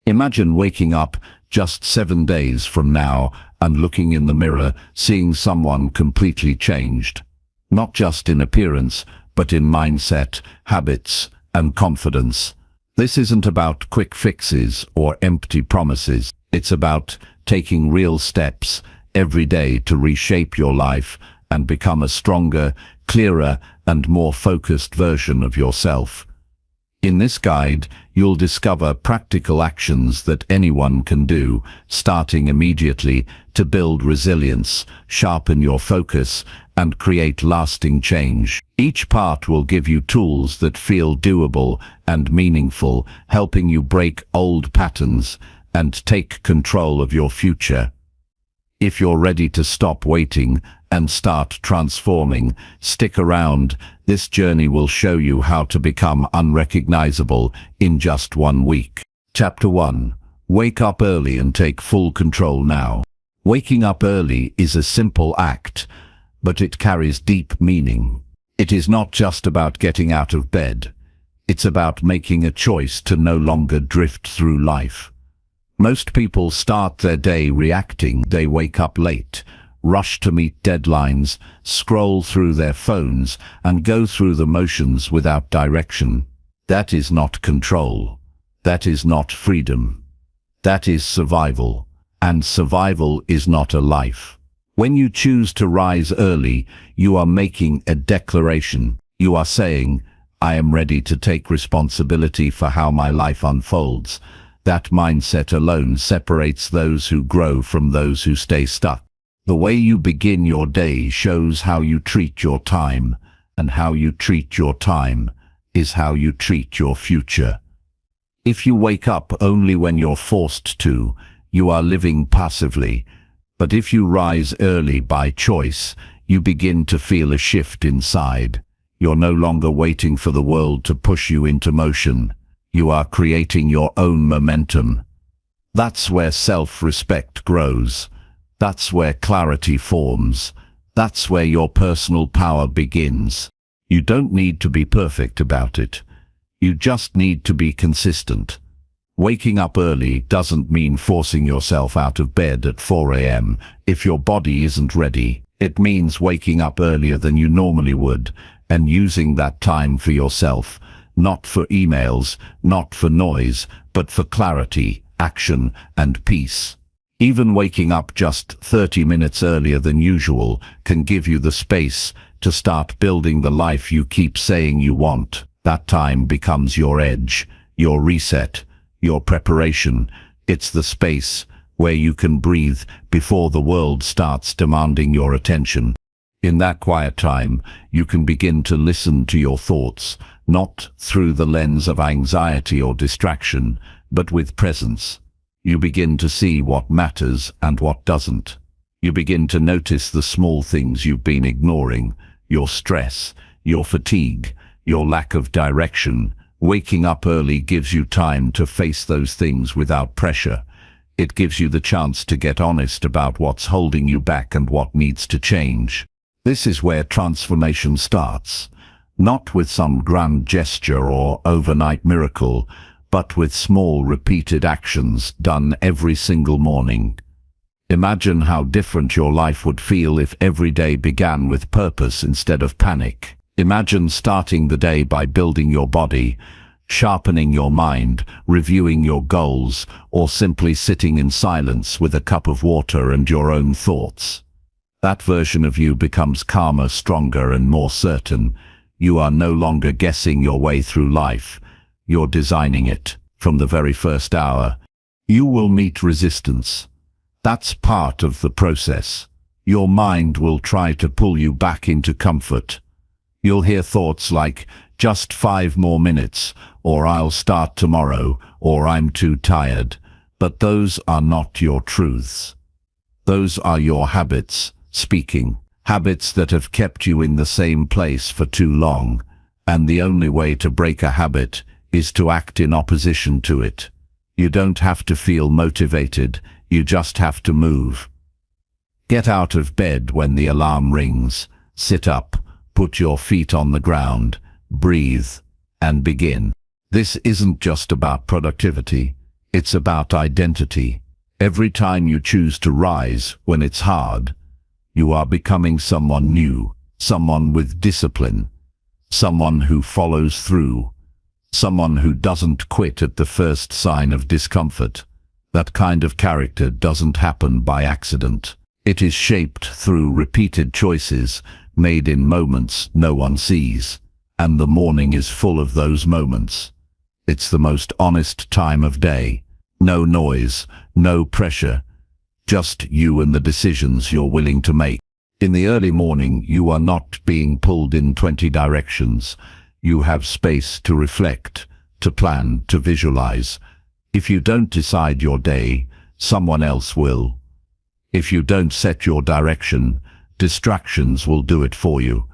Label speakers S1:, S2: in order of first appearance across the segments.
S1: Imagine waking up just 7 days from now and looking in the mirror, seeing someone completely changed. Not just in appearance, but in mindset, habits, and confidence. This isn't about quick fixes or empty promises. It's about taking real steps every day to reshape your life and become a stronger, clearer, and more focused version of yourself. In this guide, you'll discover practical actions that anyone can do, starting immediately, to build resilience, sharpen your focus, and create lasting change. Each part will give you tools that feel doable and meaningful, helping you break old patterns and take control of your future. If you're ready to stop waiting and start transforming, stick around. This journey will show you how to become unrecognizable in just 1 week. Chapter 1. Wake up early and take full control now. Waking up early is a simple act, but it carries deep meaning. It is not just about getting out of bed. It's about making a choice to no longer drift through life. Most people start their day reacting. They wake up late, rush to meet deadlines, scroll through their phones, and go through the motions without direction. That is not control. That is not freedom. That is survival. And survival is not a life. When you choose to rise early, you are making a declaration. You are saying, "I am ready to take responsibility for how my life unfolds." That mindset alone separates those who grow from those who stay stuck. The way you begin your day shows how you treat your time, and how you treat your time is how you treat your future. If you wake up only when you're forced to, you are living passively. But if you rise early by choice, you begin to feel a shift inside. You're no longer waiting for the world to push you into motion. You are creating your own momentum. That's where self-respect grows. That's where clarity forms. That's where your personal power begins. You don't need to be perfect about it. You just need to be consistent. Waking up early doesn't mean forcing yourself out of bed at 4 a.m. if your body isn't ready. It means waking up earlier than you normally would and using that time for yourself. Not for emails, not for noise, but for clarity, action, and peace. Even waking up just 30 minutes earlier than usual can give you the space to start building the life you keep saying you want. That time becomes your edge, your reset, your preparation. It's the space where you can breathe before the world starts demanding your attention. In that quiet time, you can begin to listen to your thoughts, not through the lens of anxiety or distraction, but with presence. You begin to see what matters and what doesn't. You begin to notice the small things you've been ignoring, your stress, your fatigue, your lack of direction. Waking up early gives you time to face those things without pressure. It gives you the chance to get honest about what's holding you back and what needs to change. This is where transformation starts. Not with some grand gesture or overnight miracle, but with small repeated actions done every single morning. Imagine how different your life would feel if every day began with purpose instead of panic. Imagine starting the day by building your body, sharpening your mind, reviewing your goals, or simply sitting in silence with a cup of water and your own thoughts. That version of you becomes calmer, stronger, and more certain. You are no longer guessing your way through life. You're designing it. From the very first hour, you will meet resistance. That's part of the process. Your mind will try to pull you back into comfort. You'll hear thoughts like, "Just 5 more minutes," or "I'll start tomorrow," or "I'm too tired." But those are not your truths. Those are your habits speaking. Habits that have kept you in the same place for too long. And the only way to break a habit is to act in opposition to it. You don't have to feel motivated, you just have to move. Get out of bed when the alarm rings. Sit up, put your feet on the ground, breathe, and begin. This isn't just about productivity. It's about identity. Every time you choose to rise when it's hard, you are becoming someone new, someone with discipline, someone who follows through, someone who doesn't quit at the first sign of discomfort. That kind of character doesn't happen by accident. It is shaped through repeated choices made in moments no one sees, and the morning is full of those moments. It's the most honest time of day. No noise, no pressure, just you and the decisions you're willing to make. In the early morning, you are not being pulled in 20 directions. You have space to reflect, to plan, to visualize. If you don't decide your day, someone else will. If you don't set your direction, distractions will do it for you.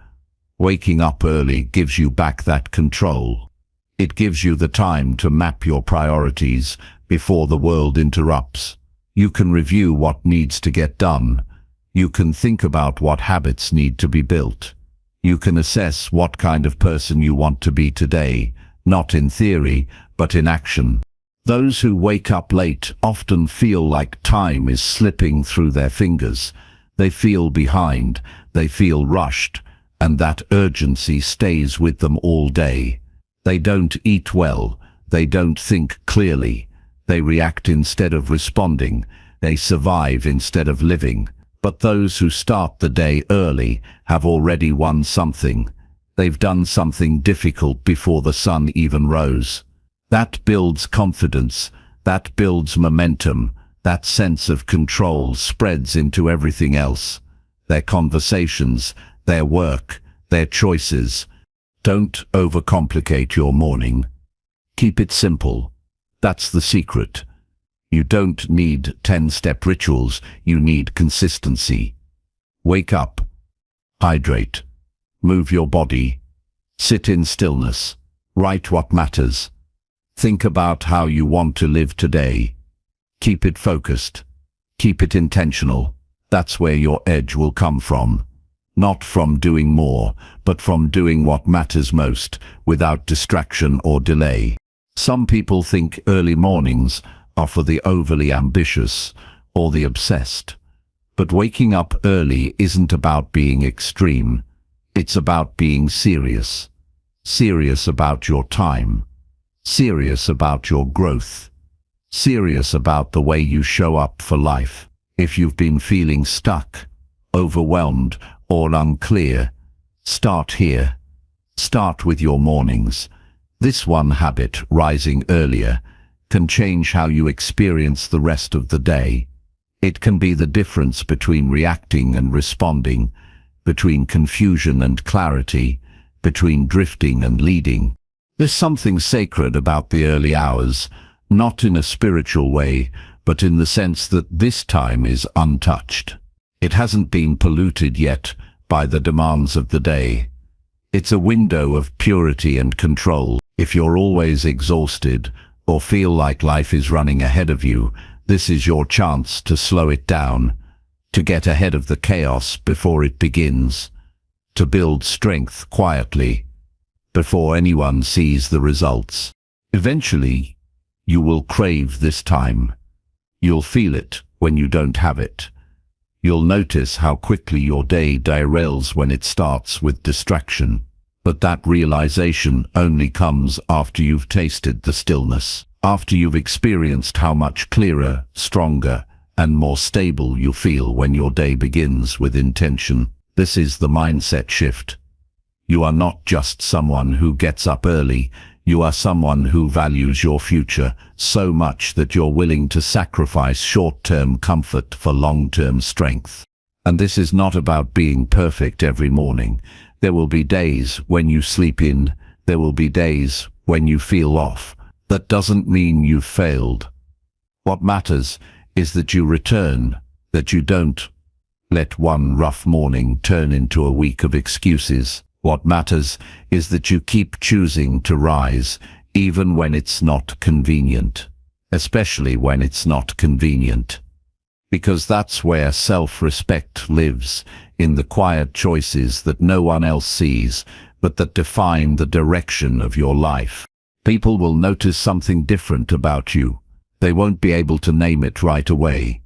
S1: Waking up early gives you back that control. It gives you the time to map your priorities before the world interrupts. You can review what needs to get done. You can think about what habits need to be built. You can assess what kind of person you want to be today, not in theory, but in action. Those who wake up late often feel like time is slipping through their fingers. They feel behind, they feel rushed, and that urgency stays with them all day. They don't eat well, they don't think clearly, they react instead of responding, they survive instead of living. But those who start the day early have already won something. They've done something difficult before the sun even rose. That builds confidence, that builds momentum, that sense of control spreads into everything else. Their conversations, their work, their choices. Don't overcomplicate your morning. Keep it simple. That's the secret. You don't need 10-step rituals, you need consistency. Wake up, hydrate, move your body, sit in stillness, write what matters. Think about how you want to live today. Keep it focused, keep it intentional. That's where your edge will come from. Not from doing more, but from doing what matters most, without distraction or delay. Some people think early mornings are for the overly ambitious or the obsessed. But waking up early isn't about being extreme. It's about being serious. Serious about your time. Serious about your growth. Serious about the way you show up for life. If you've been feeling stuck, overwhelmed, or unclear, start here. Start with your mornings. This one habit, rising earlier, can change how you experience the rest of the day. It can be the difference between reacting and responding, between confusion and clarity, between drifting and leading. There's something sacred about the early hours, not in a spiritual way, but in the sense that this time is untouched. It hasn't been polluted yet by the demands of the day. It's a window of purity and control. If you're always exhausted, or feel like life is running ahead of you, this is your chance to slow it down, to get ahead of the chaos before it begins, to build strength quietly, before anyone sees the results. Eventually, you will crave this time. You'll feel it when you don't have it. You'll notice how quickly your day derails when it starts with distraction. But that realization only comes after you've tasted the stillness, after you've experienced how much clearer, stronger, and more stable you feel when your day begins with intention. This is the mindset shift. You are not just someone who gets up early, you are someone who values your future so much that you're willing to sacrifice short-term comfort for long-term strength. And this is not about being perfect every morning. There will be days when you sleep in, there will be days when you feel off. That doesn't mean you've failed. What matters is that you return, that you don't let one rough morning turn into a week of excuses. What matters is that you keep choosing to rise, even when it's not convenient, especially when it's not convenient. Because that's where self-respect lives, in the quiet choices that no one else sees, but that define the direction of your life. People will notice something different about you. They won't be able to name it right away,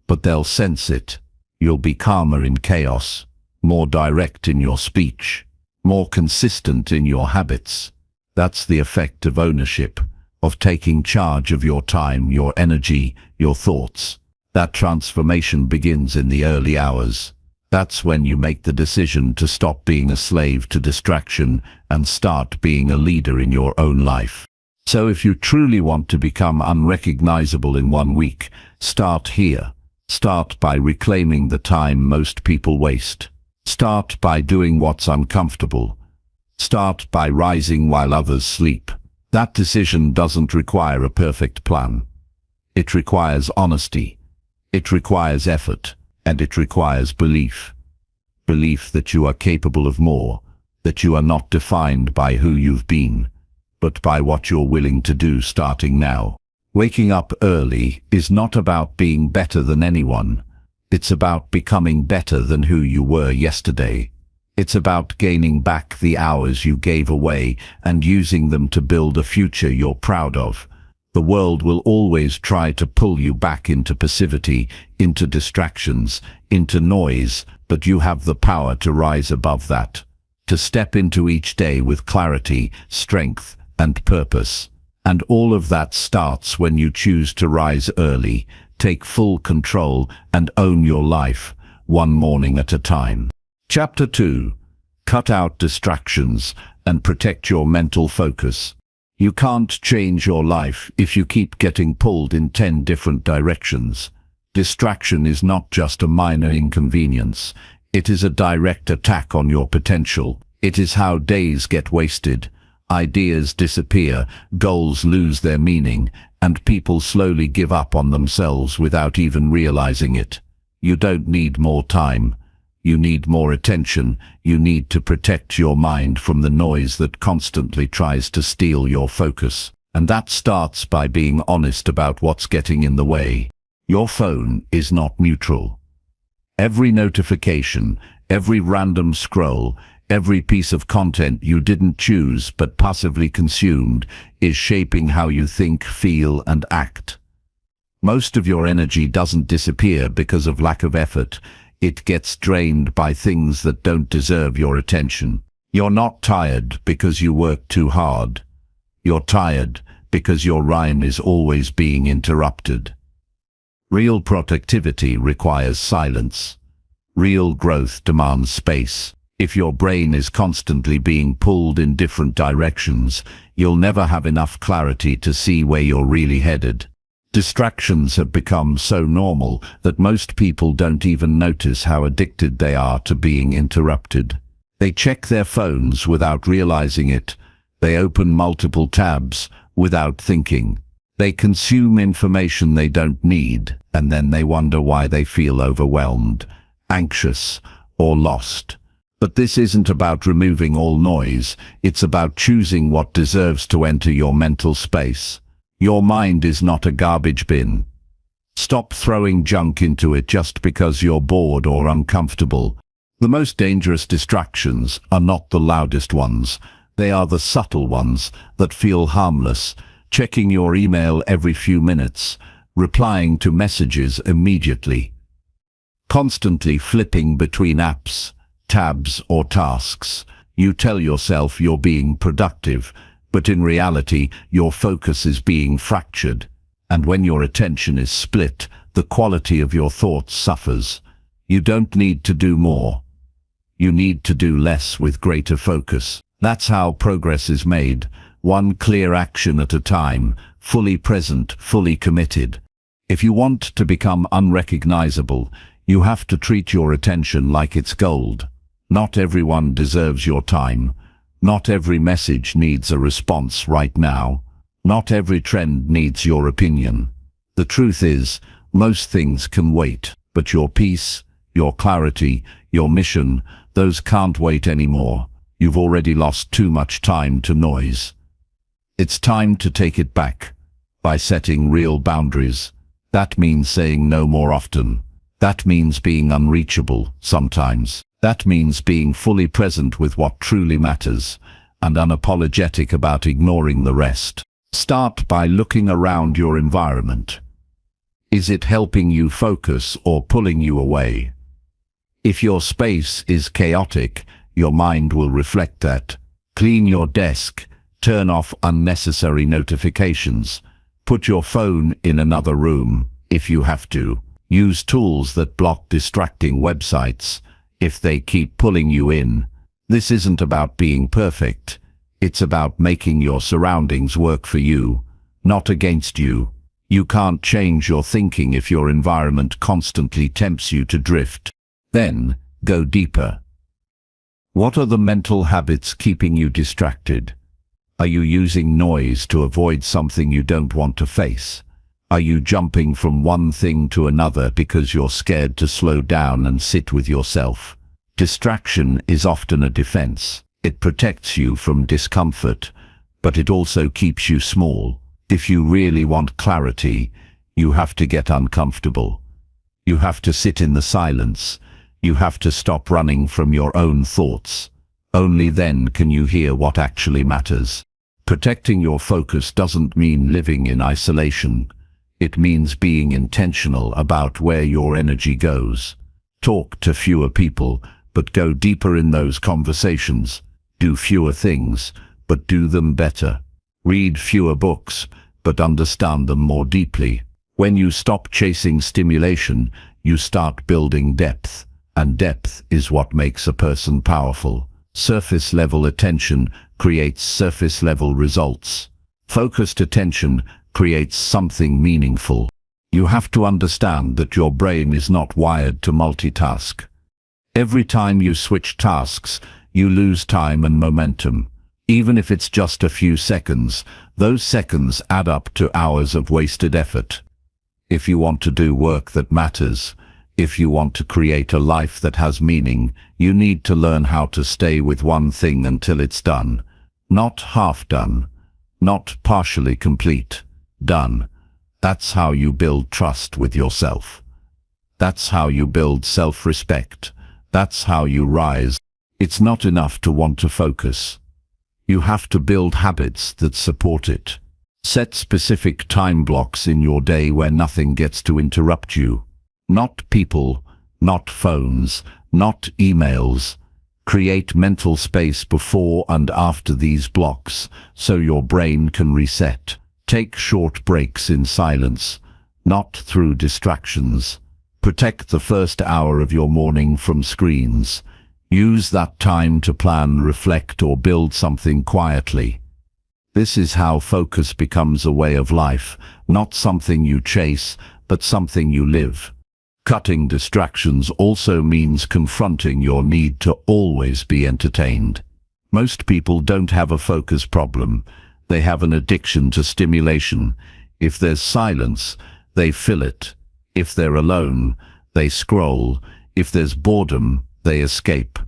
S1: but they'll sense it. You'll be calmer in chaos, more direct in your speech, more consistent in your habits. That's the effect of ownership, of taking charge of your time, your energy, your thoughts. That transformation begins in the early hours. That's when you make the decision to stop being a slave to distraction and start being a leader in your own life. So if you truly want to become unrecognizable in 1 week, start here. Start by reclaiming the time most people waste. Start by doing what's uncomfortable. Start by rising while others sleep. That decision doesn't require a perfect plan. It requires honesty. It requires effort. And it requires belief. Belief that you are capable of more, that you are not defined by who you've been, but by what you're willing to do starting now. Waking up early is not about being better than anyone. It's about becoming better than who you were yesterday. It's about gaining back the hours you gave away and using them to build a future you're proud of. The world will always try to pull you back into passivity, into distractions, into noise, but you have the power to rise above that, to step into each day with clarity, strength, and purpose. And all of that starts when you choose to rise early, take full control, and own your life, one morning at a time. Chapter 2. Cut out distractions and protect your mental focus. You can't change your life if you keep getting pulled in 10 different directions. Distraction is not just a minor inconvenience. It is a direct attack on your potential. It is how days get wasted, ideas disappear, goals lose their meaning, and people slowly give up on themselves without even realizing it. You don't need more time. You need more attention. You need to protect your mind from the noise that constantly tries to steal your focus. And that starts by being honest about what's getting in the way. Your phone is not neutral. Every notification, every random scroll, every piece of content you didn't choose but passively consumed is shaping how you think, feel, and act. Most of your energy doesn't disappear because of lack of effort. It gets drained by things that don't deserve your attention. You're not tired because you work too hard. You're tired because your rhyme is always being interrupted. Real productivity requires silence. Real growth demands space. If your brain is constantly being pulled in different directions, you'll never have enough clarity to see where you're really headed. Distractions have become so normal that most people don't even notice how addicted they are to being interrupted. They check their phones without realizing it. They open multiple tabs without thinking. They consume information they don't need, and then they wonder why they feel overwhelmed, anxious, or lost. But this isn't about removing all noise. It's about choosing what deserves to enter your mental space. Your mind is not a garbage bin. Stop throwing junk into it just because you're bored or uncomfortable. The most dangerous distractions are not the loudest ones. They are the subtle ones that feel harmless. Checking your email every few minutes, replying to messages immediately, constantly flipping between apps, tabs, or tasks. You tell yourself you're being productive, but in reality, your focus is being fractured. And when your attention is split, the quality of your thoughts suffers. You don't need to do more. You need to do less with greater focus. That's how progress is made, one clear action at a time, fully present, fully committed. If you want to become unrecognizable, you have to treat your attention like it's gold. Not everyone deserves your time. Not every message needs a response right now. Not every trend needs your opinion. The truth is, most things can wait, but your peace, your clarity, your mission, those can't wait anymore. You've already lost too much time to noise. It's time to take it back by setting real boundaries. That means saying no more often. That means being unreachable sometimes. That means being fully present with what truly matters and unapologetic about ignoring the rest. Start by looking around your environment. Is it helping you focus or pulling you away? If your space is chaotic, your mind will reflect that. Clean your desk, turn off unnecessary notifications, put your phone in another room if you have to. Use tools that block distracting websites if they keep pulling you in. This isn't about being perfect. It's about making your surroundings work for you, not against you. You can't change your thinking if your environment constantly tempts you to drift. Then, go deeper. What are the mental habits keeping you distracted? Are you using noise to avoid something you don't want to face? Are you jumping from one thing to another because you're scared to slow down and sit with yourself? Distraction is often a defense. It protects you from discomfort, but it also keeps you small. If you really want clarity, you have to get uncomfortable. You have to sit in the silence. You have to stop running from your own thoughts. Only then can you hear what actually matters. Protecting your focus doesn't mean living in isolation. It means being intentional about where your energy goes. Talk to fewer people, but go deeper in those conversations. Do fewer things, but do them better. Read fewer books, but understand them more deeply. When you stop chasing stimulation, you start building depth, and depth is what makes a person powerful. Surface-level attention creates surface-level results. Focused attention creates something meaningful. You have to understand that your brain is not wired to multitask. Every time you switch tasks, you lose time and momentum. Even if it's just a few seconds, those seconds add up to hours of wasted effort. If you want to do work that matters, if you want to create a life that has meaning, you need to learn how to stay with one thing until it's done. Not half done, not partially complete, done. That's how you build trust with yourself. That's how you build self-respect. That's how you rise. It's not enough to want to focus. You have to build habits that support it. Set specific time blocks in your day where nothing gets to interrupt you. Not people, not phones, not emails. Create mental space before and after these blocks so your brain can reset. Take short breaks in silence, not through distractions. Protect the first hour of your morning from screens. Use that time to plan, reflect, or build something quietly. This is how focus becomes a way of life, not something you chase, but something you live. Cutting distractions also means confronting your need to always be entertained. Most people don't have a focus problem. They have an addiction to stimulation. If there's silence, they fill it. If they're alone, they scroll. If there's boredom, they escape.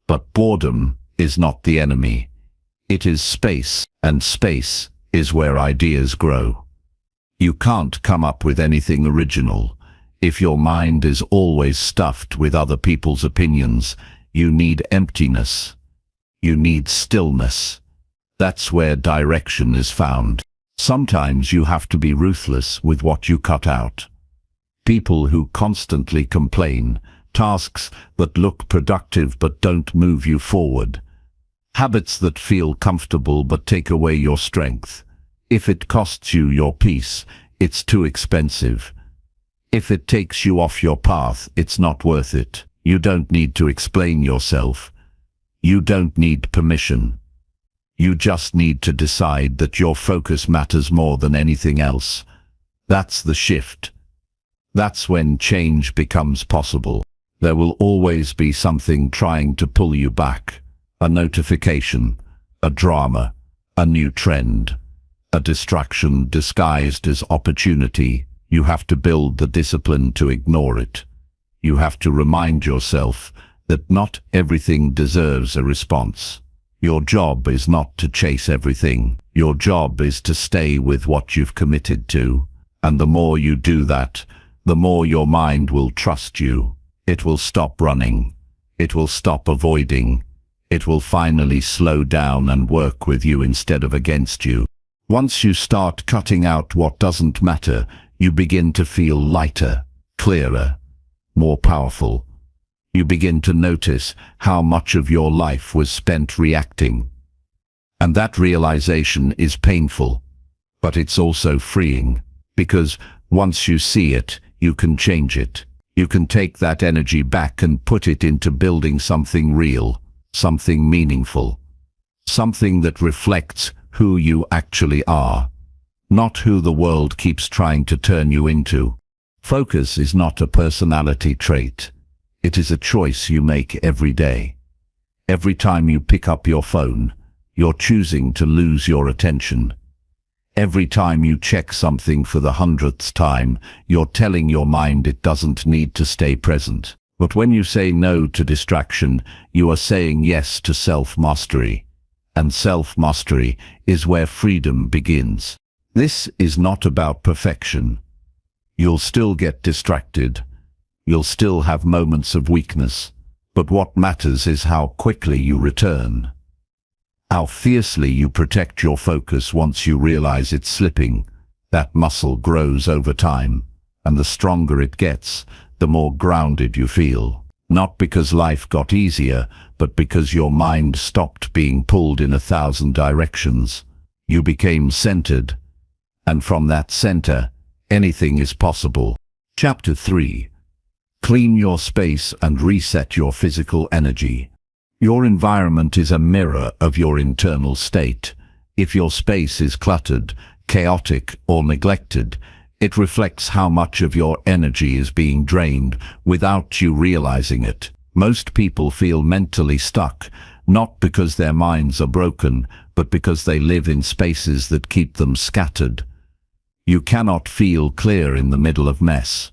S1: But boredom is not the enemy. It is space, and space is where ideas grow. You can't come up with anything original. If your mind is always stuffed with other people's opinions, you need emptiness. You need stillness. That's where direction is found. Sometimes you have to be ruthless with what you cut out. People who constantly complain, tasks that look productive but don't move you forward, habits that feel comfortable but take away your strength. If it costs you your peace, it's too expensive. If it takes you off your path, it's not worth it. You don't need to explain yourself. You don't need permission. You just need to decide that your focus matters more than anything else. That's the shift. That's when change becomes possible. There will always be something trying to pull you back. A notification, a drama, a new trend, a distraction disguised as opportunity. You have to build the discipline to ignore it. You have to remind yourself that not everything deserves a response. Your job is not to chase everything. Your job is to stay with what you've committed to. And the more you do that, the more your mind will trust you. It will stop running. It will stop avoiding. It will finally slow down and work with you instead of against you. Once you start cutting out what doesn't matter, you begin to feel lighter, clearer, more powerful. You begin to notice how much of your life was spent reacting. And that realization is painful, but it's also freeing, because once you see it, you can change it. You can take that energy back and put it into building something real, something meaningful, something that reflects who you actually are, not who the world keeps trying to turn you into. Focus is not a personality trait. It is a choice you make every day. Every time you pick up your phone, you're choosing to lose your attention. Every time you check something for the 100th time, you're telling your mind it doesn't need to stay present. But when you say no to distraction, you are saying yes to self-mastery. And self-mastery is where freedom begins. This is not about perfection. You'll still get distracted. You'll still have moments of weakness. But what matters is how quickly you return. How fiercely you protect your focus once you realize it's slipping. That muscle grows over time, and the stronger it gets, the more grounded you feel. Not because life got easier, but because your mind stopped being pulled in 1,000 directions. You became centered, and from that center, anything is possible. Chapter 3. Clean your space and reset your physical energy. Your environment is a mirror of your internal state. If your space is cluttered, chaotic, or neglected, it reflects how much of your energy is being drained without you realizing it. Most people feel mentally stuck, not because their minds are broken, but because they live in spaces that keep them scattered. You cannot feel clear in the middle of mess.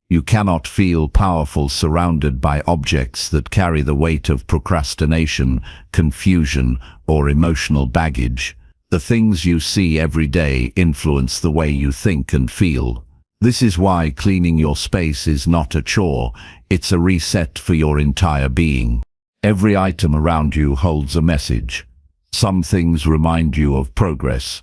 S1: You cannot feel powerful surrounded by objects that carry the weight of procrastination, confusion, or emotional baggage. The things you see every day influence the way you think and feel. This is why cleaning your space is not a chore, it's a reset for your entire being. Every item around you holds a message. Some things remind you of progress,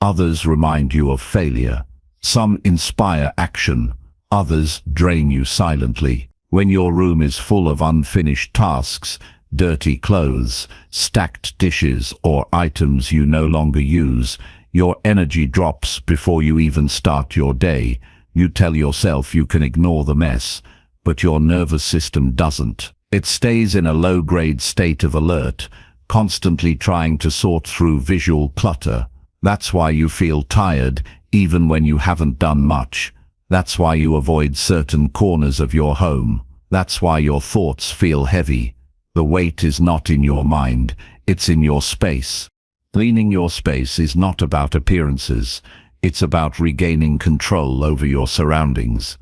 S1: others remind you of failure. Some inspire action, others drain you silently. When your room is full of unfinished tasks, dirty clothes, stacked dishes, or items you no longer use, your energy drops before you even start your day. You tell yourself you can ignore the mess, but your nervous system doesn't. It stays in a low-grade state of alert, constantly trying to sort through visual clutter. That's why you feel tired, even when you haven't done much. That's why you avoid certain corners of your home. That's why your thoughts feel heavy. The weight is not in your mind, it's in your space. Cleaning your space is not about appearances. It's about regaining control over your surroundings.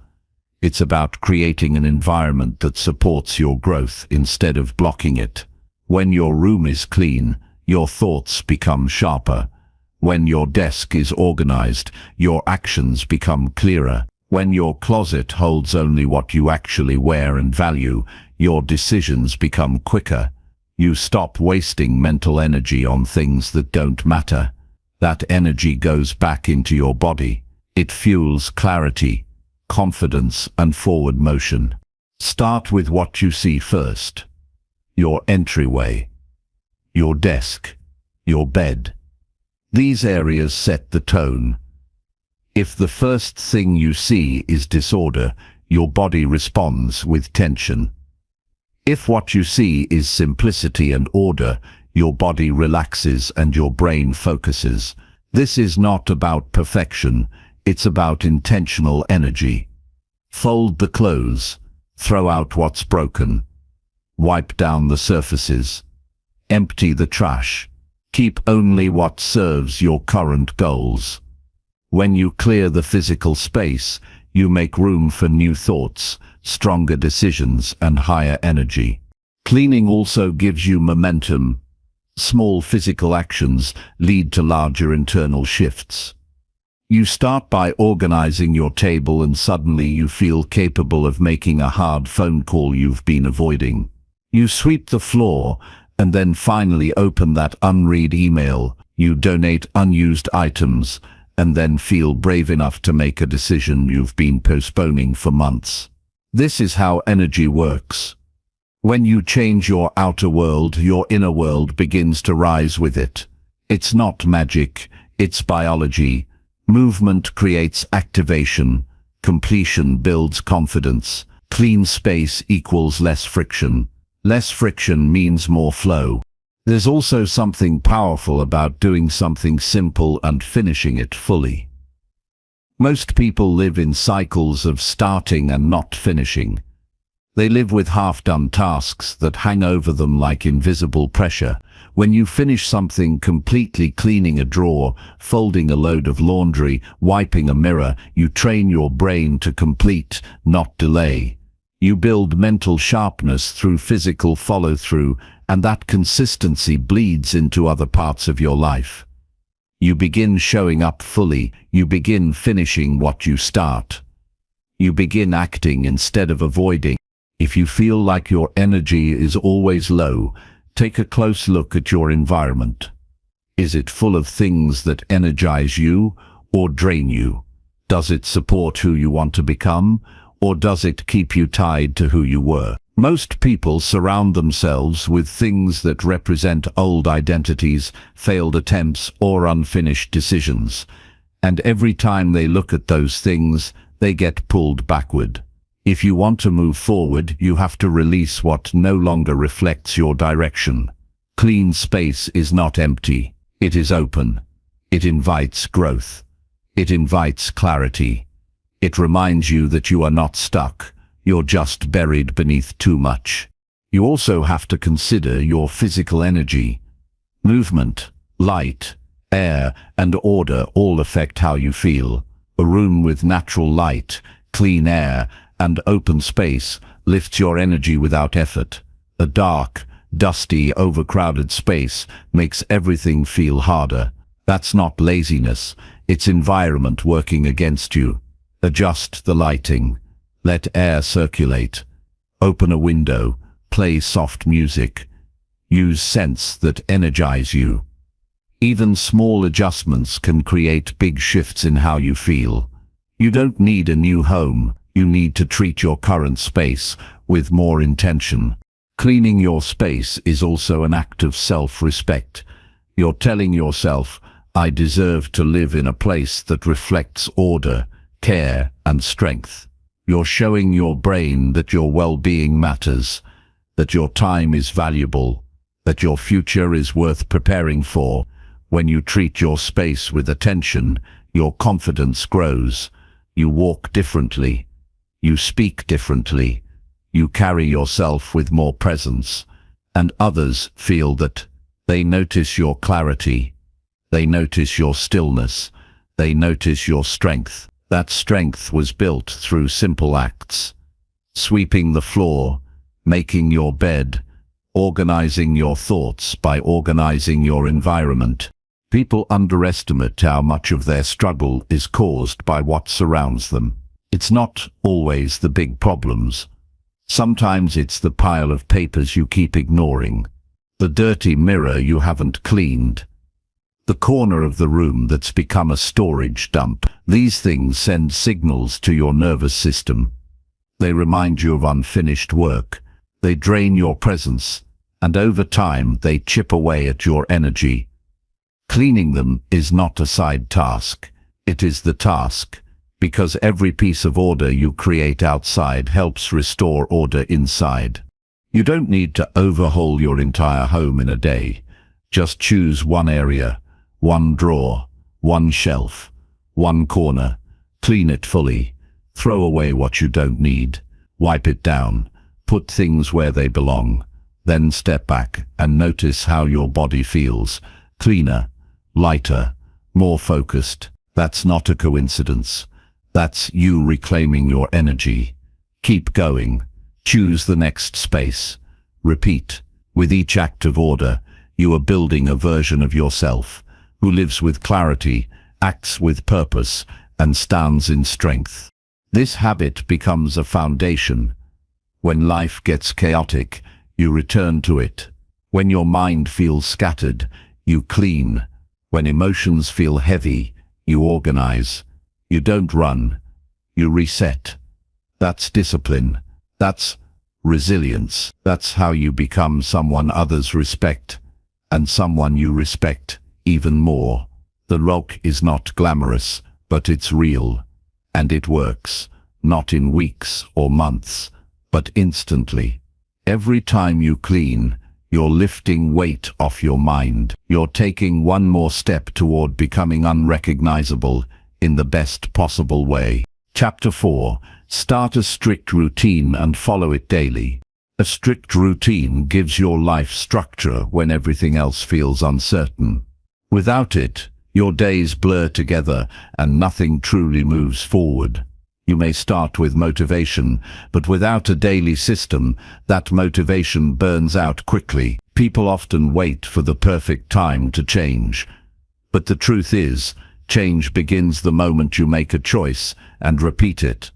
S1: It's about creating an environment that supports your growth instead of blocking it. When your room is clean, your thoughts become sharper. When your desk is organized, your actions become clearer. When your closet holds only what you actually wear and value, your decisions become quicker. You stop wasting mental energy on things that don't matter. That energy goes back into your body. It fuels clarity, confidence, and forward motion. Start with what you see first. Your entryway, your desk, your bed. These areas set the tone. If the first thing you see is disorder, your body responds with tension. If what you see is simplicity and order, your body relaxes and your brain focuses. This is not about perfection, it's about intentional energy. Fold the clothes, throw out what's broken, wipe down the surfaces, empty the trash. Keep only what serves your current goals. When you clear the physical space, you make room for new thoughts, stronger decisions, and higher energy. Cleaning also gives you momentum. Small physical actions lead to larger internal shifts. You start by organizing your table and suddenly you feel capable of making a hard phone call you've been avoiding. You sweep the floor and then finally open that unread email You donate unused items and then feel brave enough to make a decision you've been postponing for months. This is how energy works. When you change your outer world, your inner world begins to rise with it. It's not magic, it's biology. Movement creates activation. Completion builds confidence. Clean space equals less friction. Less friction means more flow. There's also something powerful about doing something simple and finishing it fully. Most people live in cycles of starting and not finishing. They live with half-done tasks that hang over them like invisible pressure. When you finish something completely, cleaning a drawer, folding a load of laundry, wiping a mirror, you train your brain to complete, not delay. You build mental sharpness through physical follow-through, and that consistency bleeds into other parts of your life. You begin showing up fully. You begin finishing what you start. You begin acting instead of avoiding. If you feel like your energy is always low, take a close look at your environment. Is it full of things that energize you or drain you? Does it support who you want to become, or does it keep you tied to who you were? Most people surround themselves with things that represent old identities, failed attempts, or unfinished decisions. And every time they look at those things, they get pulled backward. If you want to move forward, you have to release what no longer reflects your direction. Clean space is not empty. It is open. It invites growth. It invites clarity. It reminds you that you are not stuck. You're just buried beneath too much. You also have to consider your physical energy. Movement, light, air, and order all affect how you feel. A room with natural light, clean air, and open space lifts your energy without effort. A dark, dusty, overcrowded space makes everything feel harder. That's not laziness, it's environment working against you. Adjust the lighting. Let air circulate. Open a window. Play soft music. Use scents that energize you. Even small adjustments can create big shifts in how you feel. You don't need a new home. You need to treat your current space with more intention. Cleaning your space is also an act of self-respect. You're telling yourself, I deserve to live in a place that reflects order, care, and strength. You're showing your brain that your well-being matters, that your time is valuable, that your future is worth preparing for. When you treat your space with attention, your confidence grows. You walk differently. You speak differently. You carry yourself with more presence. And others feel that. They notice your clarity. They notice your stillness. They notice your strength. That strength was built through simple acts. Sweeping the floor, making your bed, organizing your thoughts by organizing your environment. People underestimate how much of their struggle is caused by what surrounds them. It's not always the big problems. Sometimes it's the pile of papers you keep ignoring, the dirty mirror you haven't cleaned, the corner of the room that's become a storage dump. These things send signals to your nervous system. They remind you of unfinished work. They drain your presence, and over time they chip away at your energy. Cleaning them is not a side task. It is the task, because every piece of order you create outside helps restore order inside. You don't need to overhaul your entire home in a day. Just choose one area, one drawer, one shelf, one corner. Clean it fully. Throw away what you don't need. Wipe it down. Put things where they belong. Then step back and notice how your body feels. Cleaner, lighter, more focused. That's not a coincidence. That's you reclaiming your energy. Keep going. Choose the next space. Repeat. With each act of order, you are building a version of yourself who lives with clarity, acts with purpose, and stands in strength. This habit becomes a foundation. When life gets chaotic, you return to it. When your mind feels scattered, you clean. When emotions feel heavy, you organize. You don't run. You reset. That's discipline. That's resilience. That's how you become someone others respect, and someone you respect even more. The rock is not glamorous, but it's real. And it works, not in weeks or months, but instantly. Every time you clean, you're lifting weight off your mind. You're taking one more step toward becoming unrecognizable in the best possible way. Chapter 4. Start a strict routine and follow it daily. A strict routine gives your life structure when everything else feels uncertain. Without it, your days blur together and nothing truly moves forward. You may start with motivation, but without a daily system, that motivation burns out quickly. People often wait for the perfect time to change. But the truth is, change begins the moment you make a choice and repeat it.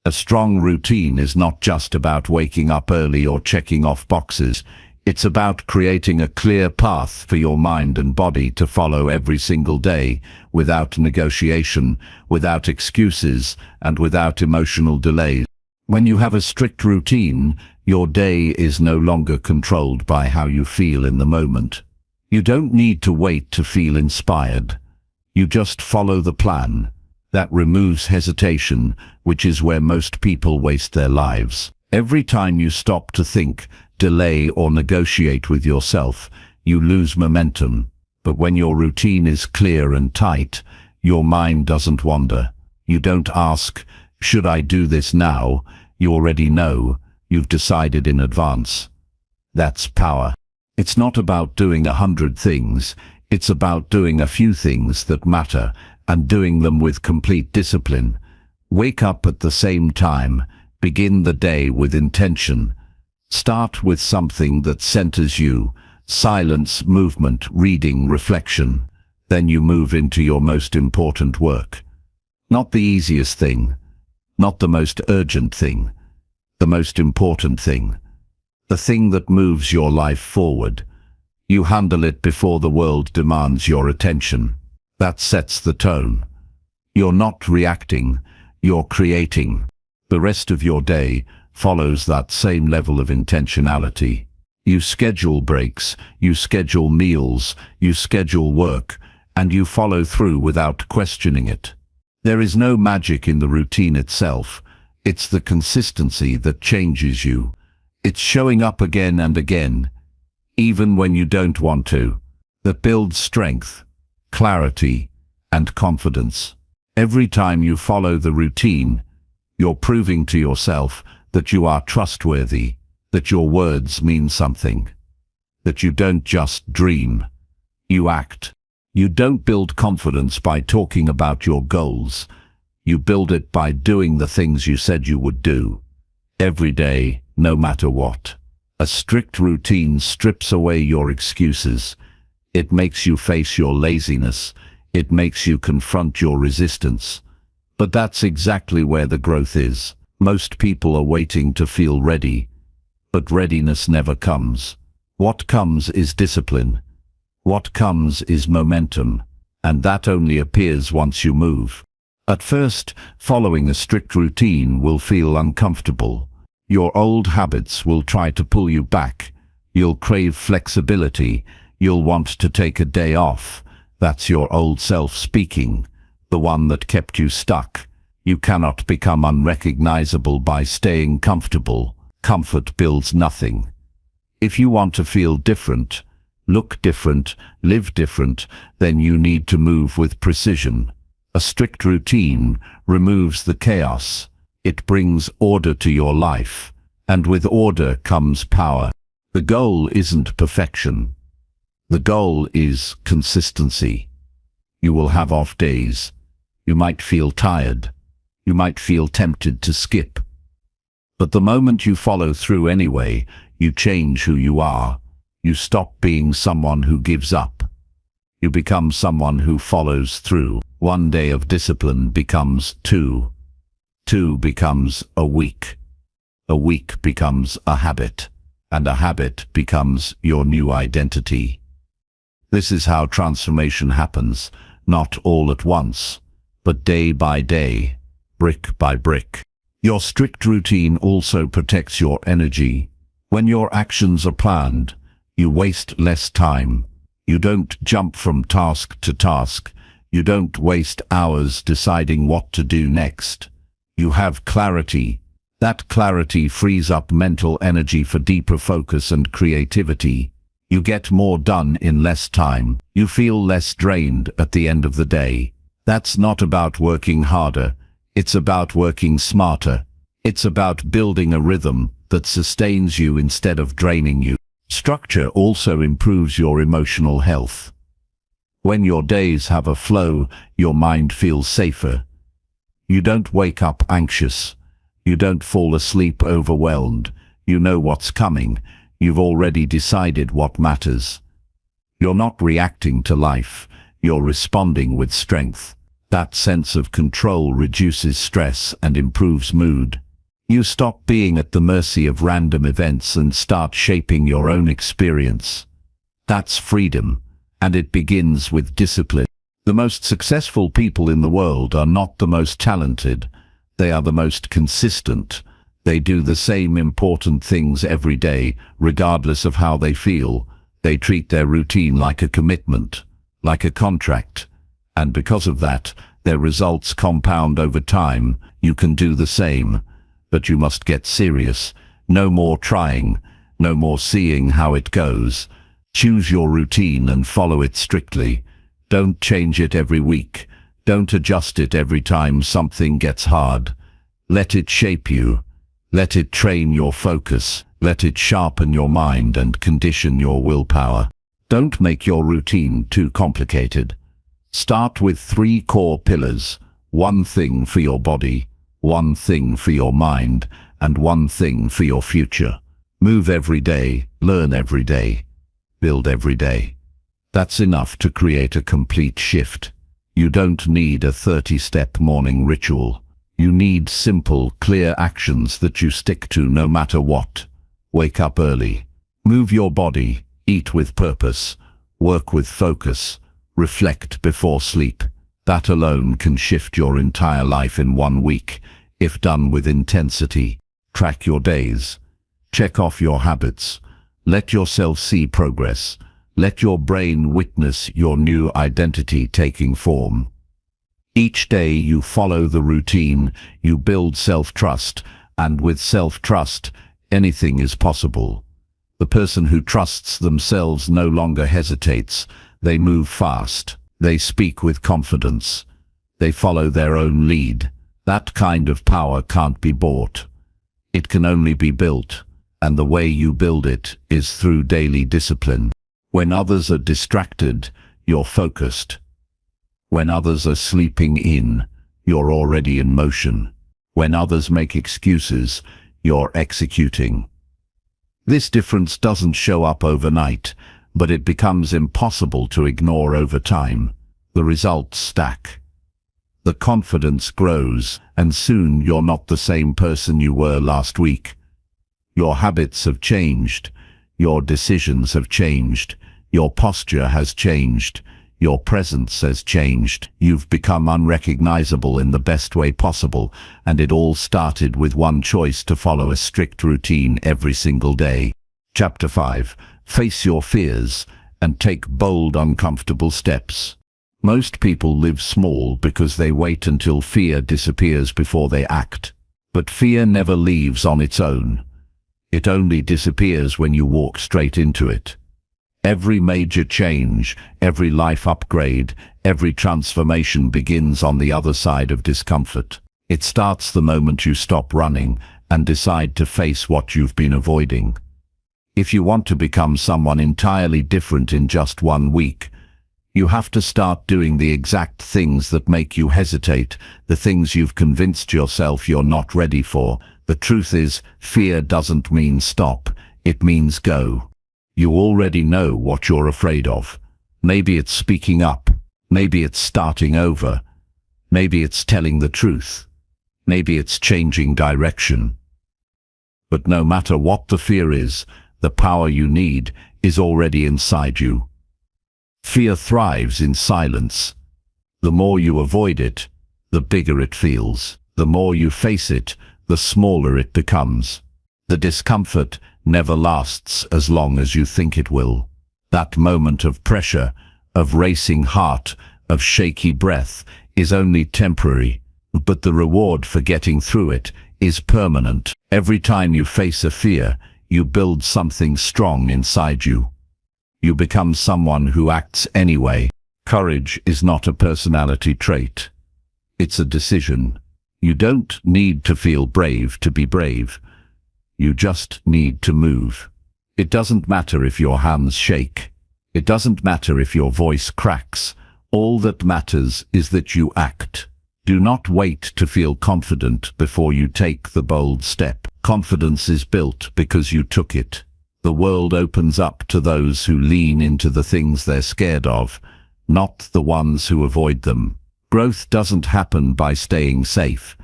S1: A strong routine is not just about waking up early or checking off boxes. It's about creating a clear path for your mind and body to follow every single day, without negotiation, without excuses, and without emotional delays. When you have a strict routine, your day is no longer controlled by how you feel in the moment. You don't need to wait to feel inspired. You just follow the plan. That removes hesitation, which is where most people waste their lives. Every time you stop to think, delay, or negotiate with yourself, you lose momentum. But when your routine is clear and tight, your mind doesn't wander. You don't ask, should I do this now? You already know. You've decided in advance. That's power. It's not about doing 100 things. It's about doing a few things that matter, and doing them with complete discipline. Wake up at the same time. Begin the day with intention. Start with something that centers you: silence, movement, reading, reflection. Then you move into your most important work. Not the easiest thing, not the most urgent thing, the most important thing. The thing that moves your life forward. You handle it before the world demands your attention. That sets the tone. You're not reacting, you're creating. The rest of your day follows that same level of intentionality. You schedule breaks, you schedule meals, you schedule work, and you follow through without questioning it. There is no magic in the routine itself. It's the consistency that changes you. It's showing up again and again, even when you don't want to, that builds strength, clarity, and confidence. Every time you follow the routine, you're proving to yourself that you are trustworthy, that your words mean something, that you don't just dream, you act. You don't build confidence by talking about your goals. You build it by doing the things you said you would do, every day, no matter what. A strict routine strips away your excuses. It makes you face your laziness. It makes you confront your resistance. But that's exactly where the growth is. Most people are waiting to feel ready, but readiness never comes. What comes is discipline. What comes is momentum, and that only appears once you move. At first, following a strict routine will feel uncomfortable. Your old habits will try to pull you back. You'll crave flexibility. You'll want to take a day off. That's your old self speaking, the one that kept you stuck. You cannot become unrecognizable by staying comfortable. Comfort builds nothing. If you want to feel different, look different, live different, then you need to move with precision. A strict routine removes the chaos. It brings order to your life, and with order comes power. The goal isn't perfection. The goal is consistency. You will have off days. You might feel tired. You might feel tempted to skip. But the moment you follow through anyway, you change who you are. You stop being someone who gives up. You become someone who follows through. One day of discipline becomes two. Two becomes a week. A week becomes a habit. And a habit becomes your new identity. This is how transformation happens, not all at once, but day by day, brick by brick. Your strict routine also protects your energy. When your actions are planned, you waste less time. You don't jump from task to task. You don't waste hours deciding what to do next. You have clarity. That clarity frees up mental energy for deeper focus and creativity. You get more done in less time. You feel less drained at the end of the day. That's not about working harder. It's about working smarter. It's about building a rhythm that sustains you instead of draining you. Structure also improves your emotional health. When your days have a flow, your mind feels safer. You don't wake up anxious. You don't fall asleep overwhelmed. You know what's coming. You've already decided what matters. You're not reacting to life. You're responding with strength. That sense of control reduces stress and improves mood. You stop being at the mercy of random events and start shaping your own experience. That's freedom, and it begins with discipline. The most successful people in the world are not the most talented. They are the most consistent. They do the same important things every day, regardless of how they feel. They treat their routine like a commitment, like a contract. And because of that, their results compound over time. You can do the same, but you must get serious. No more trying, no more seeing how it goes. Choose your routine and follow it strictly. Don't change it every week. Don't adjust it every time something gets hard. Let it shape you. Let it train your focus. Let it sharpen your mind and condition your willpower. Don't make your routine too complicated. Start with 3 core pillars. 1 thing for your body, 1 thing for your mind, and 1 thing for your future. Move every day, learn every day, build every day. That's enough to create a complete shift. You don't need a 30-step morning ritual. You need simple, clear actions that you stick to no matter what. Wake up early. Move your body. Eat with purpose. Work with focus. Reflect before sleep. That alone can shift your entire life in 1 week, if done with intensity. Track your days. Check off your habits. Let yourself see progress. Let your brain witness your new identity taking form. Each day you follow the routine, you build self-trust, and with self-trust, anything is possible. The person who trusts themselves no longer hesitates. They move fast. They speak with confidence. They follow their own lead. That kind of power can't be bought. It can only be built, and the way you build it is through daily discipline. When others are distracted, you're focused. When others are sleeping in, you're already in motion. When others make excuses, you're executing. This difference doesn't show up overnight, but it becomes impossible to ignore over time. The results stack. The confidence grows, and soon you're not the same person you were last week. Your habits have changed. Your decisions have changed. Your posture has changed. Your presence has changed. You've become unrecognizable in the best way possible, and it all started with one choice: to follow a strict routine every single day. Chapter 5. Face your fears and take bold, uncomfortable steps. Most people live small because they wait until fear disappears before they act. But fear never leaves on its own. It only disappears when you walk straight into it. Every major change, every life upgrade, every transformation begins on the other side of discomfort. It starts the moment you stop running and decide to face what you've been avoiding. If you want to become someone entirely different in just 1 week, you have to start doing the exact things that make you hesitate, the things you've convinced yourself you're not ready for. The truth is, fear doesn't mean stop, it means go. You already know what you're afraid of. Maybe it's speaking up. Maybe it's starting over. Maybe it's telling the truth. Maybe it's changing direction. But no matter what the fear is, the power you need is already inside you. Fear thrives in silence. The more you avoid it, the bigger it feels. The more you face it, the smaller it becomes. The discomfort never lasts as long as you think it will. That moment of pressure, of racing heart, of shaky breath, is only temporary, but the reward for getting through it is permanent. Every time you face a fear, you build something strong inside you. You become someone who acts anyway. Courage is not a personality trait. It's a decision. You don't need to feel brave to be brave. You just need to move. It doesn't matter if your hands shake. It doesn't matter if your voice cracks. All that matters is that you act. Do not wait to feel confident before you take the bold step. Confidence is built because you took it. The world opens up to those who lean into the things they're scared of, not the ones who avoid them. Growth doesn't happen by staying safe.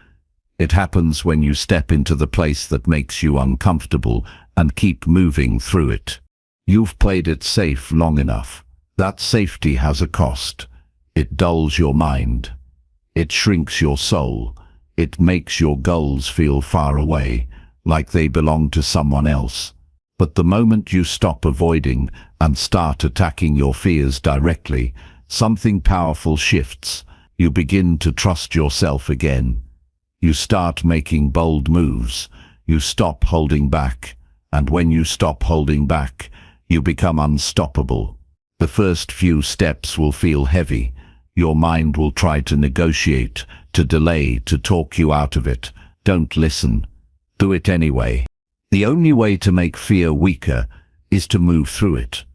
S1: It happens when you step into the place that makes you uncomfortable and keep moving through it. You've played it safe long enough. That safety has a cost. It dulls your mind. It shrinks your soul. It makes your goals feel far away, like they belong to someone else. But the moment you stop avoiding and start attacking your fears directly, something powerful shifts. You begin to trust yourself again. You start making bold moves. You stop holding back. And when you stop holding back, you become unstoppable. The first few steps will feel heavy. Your mind will try to negotiate, to delay, to talk you out of it. Don't listen. Do it anyway. The only way to make fear weaker is to move through it.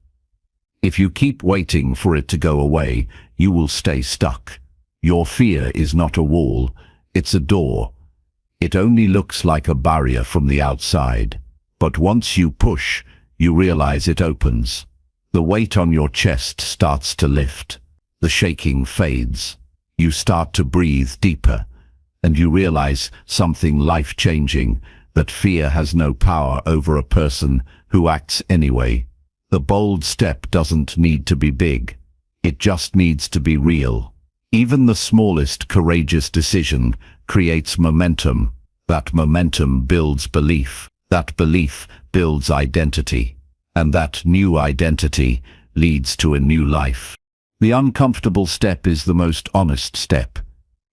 S1: If you keep waiting for it to go away, you will stay stuck. Your fear is not a wall, it's a door. It only looks like a barrier from the outside. But once you push, you realize it opens. The weight on your chest starts to lift. The shaking fades. You start to breathe deeper, and you realize something life-changing, that fear has no power over a person who acts anyway. The bold step doesn't need to be big. It just needs to be real. Even the smallest courageous decision creates momentum. That momentum builds belief. That belief builds identity. And that new identity leads to a new life. The uncomfortable step is the most honest step.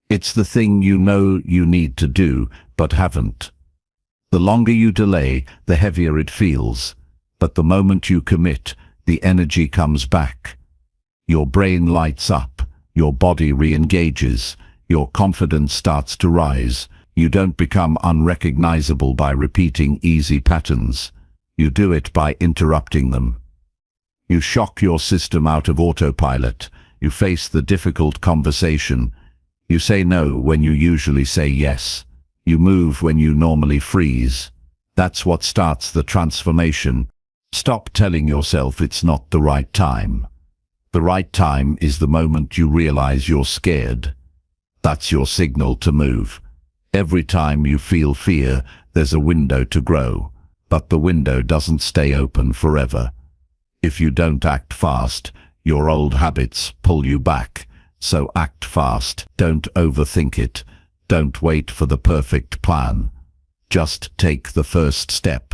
S1: It's the thing you know you need to do, but haven't. The longer you delay, the heavier it feels. But the moment you commit, the energy comes back. Your brain lights up. Your body re-engages. Your confidence starts to rise. You don't become unrecognizable by repeating easy patterns. You do it by interrupting them. You shock your system out of autopilot. You face the difficult conversation. You say no when you usually say yes. You move when you normally freeze. That's what starts the transformation. Stop telling yourself it's not the right time. The right time is the moment you realize you're scared. That's your signal to move. Every time you feel fear, there's a window to grow. But the window doesn't stay open forever. If you don't act fast, your old habits pull you back. So act fast. Don't overthink it. Don't wait for the perfect plan. Just take the first step.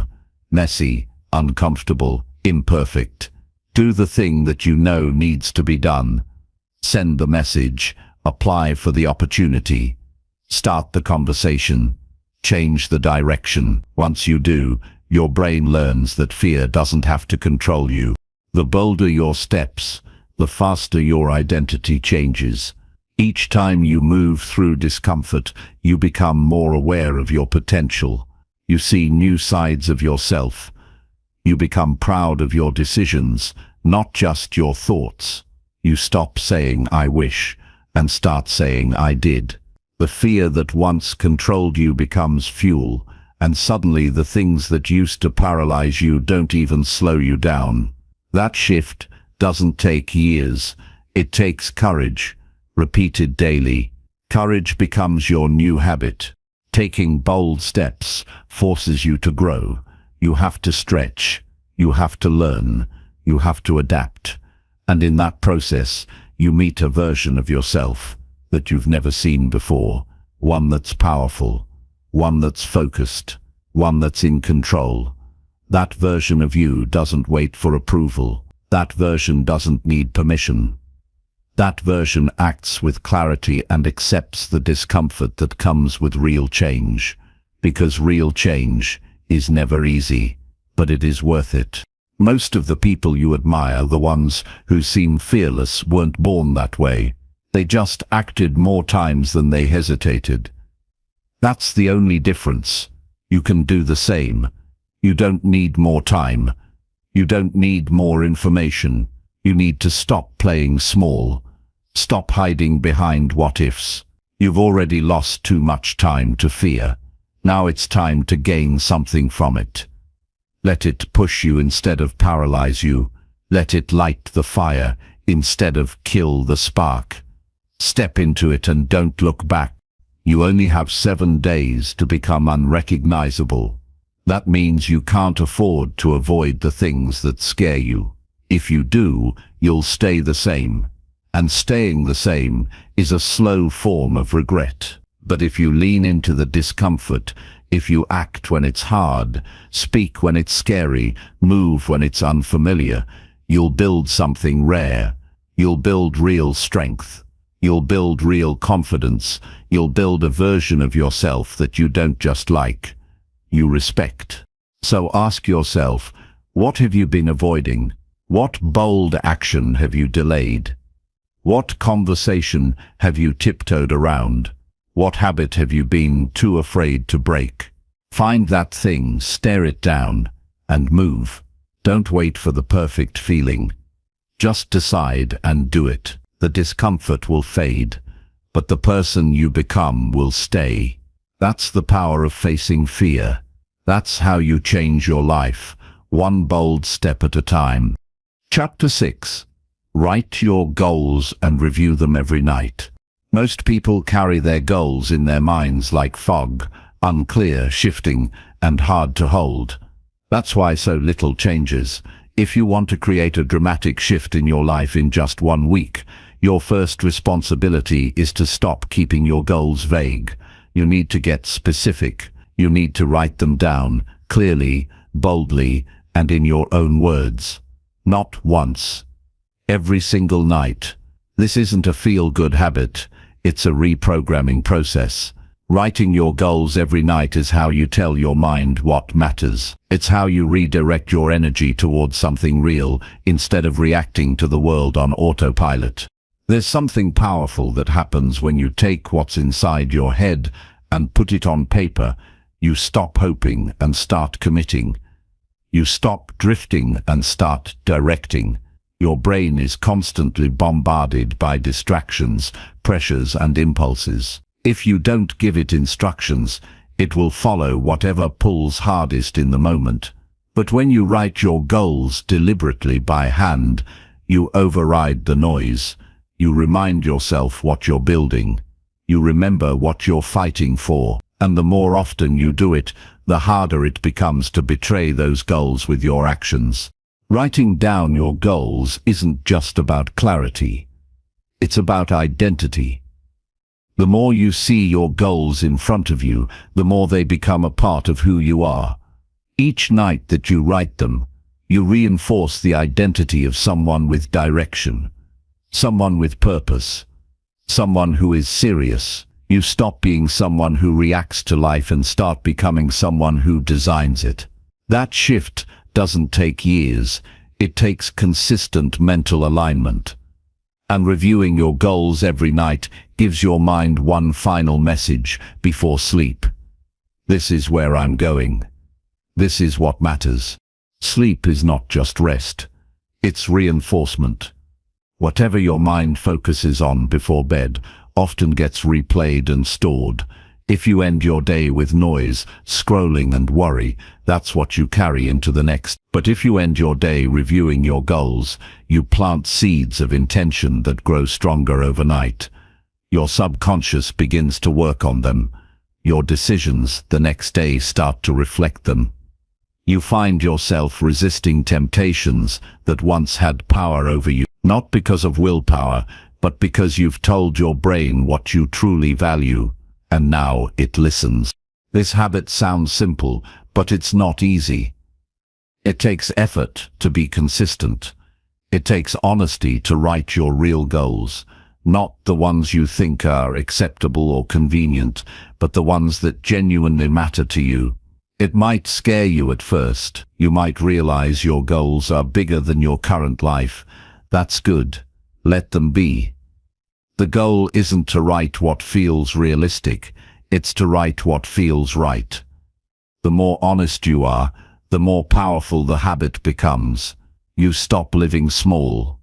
S1: Messy, uncomfortable, imperfect. Do the thing that you know needs to be done. Send the message. Apply for the opportunity. Start the conversation. Change the direction. Once you do, your brain learns that fear doesn't have to control you. The bolder your steps, the faster your identity changes. Each time you move through discomfort, you become more aware of your potential. You see new sides of yourself. You become proud of your decisions, not just your thoughts. You stop saying, "I wish," and start saying, "I did." The fear that once controlled you becomes fuel, and suddenly the things that used to paralyze you don't even slow you down. That shift doesn't take years. It takes courage, repeated daily. Courage becomes your new habit. Taking bold steps forces you to grow. You have to stretch. You have to learn. You have to adapt. And in that process, you meet a version of yourself that you've never seen before, one that's powerful, one that's focused, one that's in control. That version of you doesn't wait for approval. That version doesn't need permission. That version acts with clarity and accepts the discomfort that comes with real change. Because real change is never easy, but it is worth it. Most of the people you admire, the ones who seem fearless, weren't born that way. They just acted more times than they hesitated. That's the only difference. You can do the same. You don't need more time. You don't need more information. You need to stop playing small. Stop hiding behind what-ifs. You've already lost too much time to fear. Now it's time to gain something from it. Let it push you instead of paralyze you. Let it light the fire instead of kill the spark. Step into it and don't look back. You only have 7 days to become unrecognizable. That means you can't afford to avoid the things that scare you. If you do, you'll stay the same. And staying the same is a slow form of regret. But if you lean into the discomfort, if you act when it's hard, speak when it's scary, move when it's unfamiliar, you'll build something rare. You'll build real strength. You'll build real confidence. You'll build a version of yourself that you don't just like, you respect. So ask yourself, what have you been avoiding? What bold action have you delayed? What conversation have you tiptoed around? What habit have you been too afraid to break? Find that thing, stare it down, and move. Don't wait for the perfect feeling. Just decide and do it. The discomfort will fade, but the person you become will stay. That's the power of facing fear. That's how you change your life, one bold step at a time. Chapter 6. Write your goals and review them every night. Most people carry their goals in their minds like fog, unclear, shifting, and hard to hold. That's why so little changes. If you want to create a dramatic shift in your life in just 1 week, your first responsibility is to stop keeping your goals vague. You need to get specific. You need to write them down, clearly, boldly, and in your own words. Not once. Every single night. This isn't a feel-good habit. It's a reprogramming process. Writing your goals every night is how you tell your mind what matters. It's how you redirect your energy towards something real instead of reacting to the world on autopilot. There's something powerful that happens when you take what's inside your head and put it on paper. You stop hoping and start committing. You stop drifting and start directing. Your brain is constantly bombarded by distractions, pressures, and impulses. If you don't give it instructions, it will follow whatever pulls hardest in the moment. But when you write your goals deliberately by hand, you override the noise. You remind yourself what you're building. You remember what you're fighting for. And the more often you do it, the harder it becomes to betray those goals with your actions. Writing down your goals isn't just about clarity. It's about identity. The more you see your goals in front of you, the more they become a part of who you are. Each night that you write them, you reinforce the identity of someone with direction, someone with purpose, someone who is serious. You stop being someone who reacts to life and start becoming someone who designs it. That shift doesn't take years. It takes consistent mental alignment. And reviewing your goals every night gives your mind one final message before sleep. This is where I'm going. This is what matters. Sleep is not just rest. It's reinforcement. Whatever your mind focuses on before bed often gets replayed and stored. If you end your day with noise, scrolling, and worry, that's what you carry into the next. But if you end your day reviewing your goals, you plant seeds of intention that grow stronger overnight. Your subconscious begins to work on them. Your decisions the next day start to reflect them. You find yourself resisting temptations that once had power over you. Not because of willpower, but because you've told your brain what you truly value, and now it listens. This habit sounds simple, but it's not easy. It takes effort to be consistent. It takes honesty to write your real goals, not the ones you think are acceptable or convenient, but the ones that genuinely matter to you. It might scare you at first. You might realize your goals are bigger than your current life. That's good. Let them be. The goal isn't to write what feels realistic. It's to write what feels right. The more honest you are, the more powerful the habit becomes. You stop living small.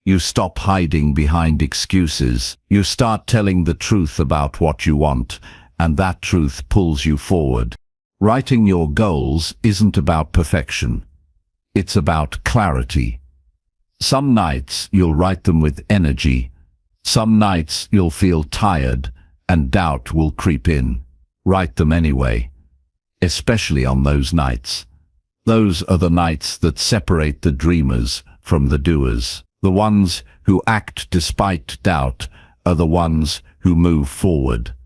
S1: You stop hiding behind excuses. You start telling the truth about what you want, and that truth pulls you forward. Writing your goals isn't about perfection. It's about clarity. Some nights you'll write them with energy. Some nights you'll feel tired and doubt will creep in. Write them anyway, especially on those nights. Those are the nights that separate the dreamers from the doers. The ones who act despite doubt are the ones who move forward.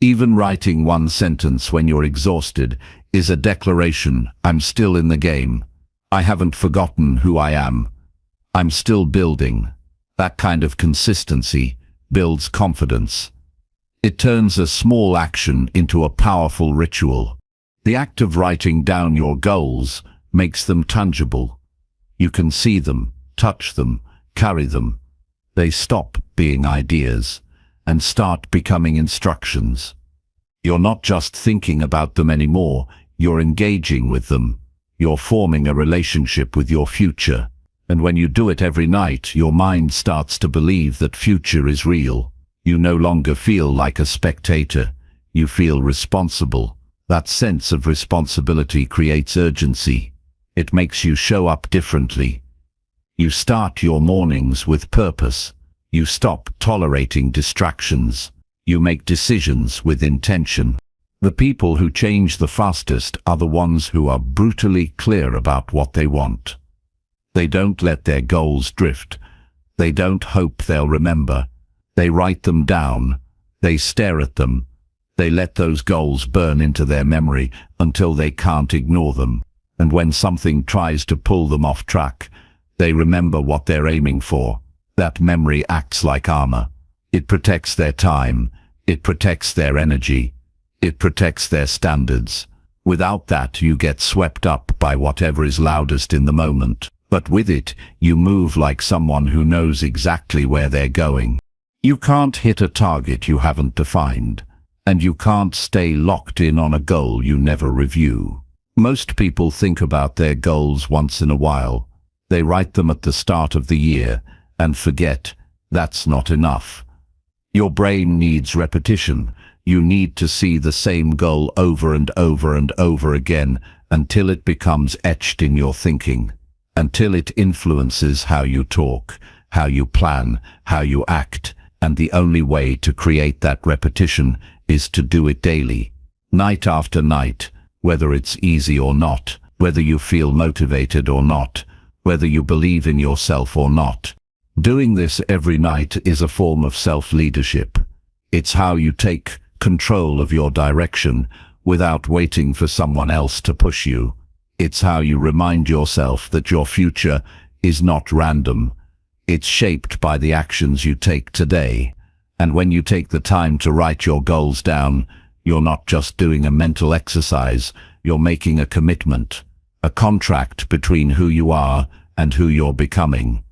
S1: Even writing one sentence when you're exhausted is a declaration: I'm still in the game. I haven't forgotten who I am. I'm still building. That kind of consistency builds confidence. It turns a small action into a powerful ritual. The act of writing down your goals makes them tangible. You can see them, touch them, carry them. They stop being ideas and start becoming instructions. You're not just thinking about them anymore, you're engaging with them. You're forming a relationship with your future. And when you do it every night, your mind starts to believe that future is real. You no longer feel like a spectator. You feel responsible. That sense of responsibility creates urgency. It makes you show up differently. You start your mornings with purpose. You stop tolerating distractions. You make decisions with intention. The people who change the fastest are the ones who are brutally clear about what they want. They don't let their goals drift. They don't hope they'll remember. They write them down. They stare at them. They let those goals burn into their memory until they can't ignore them. And when something tries to pull them off track, they remember what they're aiming for. That memory acts like armor. It protects their time. It protects their energy. It protects their standards. Without that, you get swept up by whatever is loudest in the moment. But with it, you move like someone who knows exactly where they're going. You can't hit a target you haven't defined, and you can't stay locked in on a goal you never review. Most people think about their goals once in a while. They write them at the start of the year and forget. That's not enough. Your brain needs repetition. You need to see the same goal over and over and over again until it becomes etched in your thinking, until it influences how you talk, how you plan, how you act. And the only way to create that repetition is to do it daily, night after night, whether it's easy or not, whether you feel motivated or not, whether you believe in yourself or not. Doing this every night is a form of self-leadership. It's how you take control of your direction without waiting for someone else to push you. It's how you remind yourself that your future is not random. It's shaped by the actions you take today. And when you take the time to write your goals down, you're not just doing a mental exercise, you're making a commitment, a contract between who you are and who you're becoming.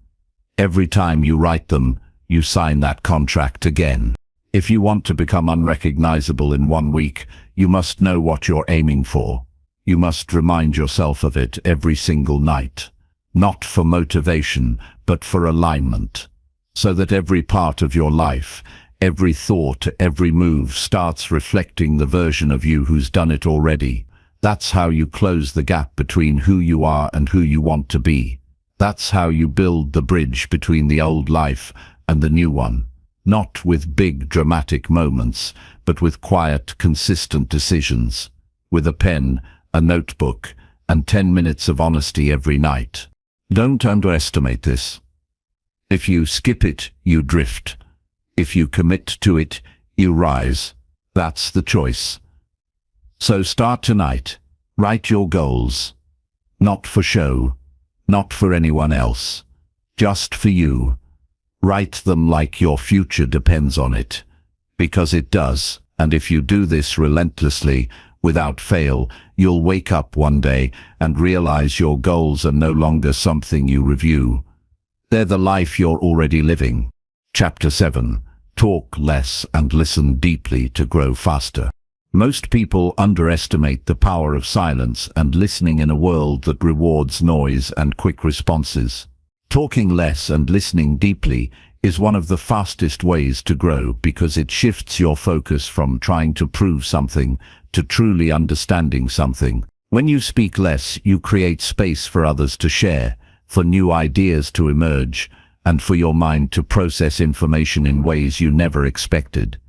S1: Every time you write them, you sign that contract again. If you want to become unrecognizable in 1 week, you must know what you're aiming for. You must remind yourself of it every single night. Not for motivation, but for alignment. So that every part of your life, every thought, every move starts reflecting the version of you who's done it already. That's how you close the gap between who you are and who you want to be. That's how you build the bridge between the old life and the new one. Not with big dramatic moments, but with quiet, consistent decisions. With a pen, a notebook, and 10 minutes of honesty every night. Don't underestimate this. If you skip it, you drift. If you commit to it, you rise. That's the choice. So start tonight. Write your goals. Not for show, not for anyone else. Just for you. Write them like your future depends on it. Because it does, and if you do this relentlessly, without fail, you'll wake up one day and realize your goals are no longer something you review. They're the life you're already living. Chapter 7. Talk less and listen deeply to grow faster. Most people underestimate the power of silence and listening in a world that rewards noise and quick responses. Talking less and listening deeply is one of the fastest ways to grow because it shifts your focus from trying to prove something to truly understanding something. When you speak less, you create space for others to share, for new ideas to emerge, and for your mind to process information in ways you never expected.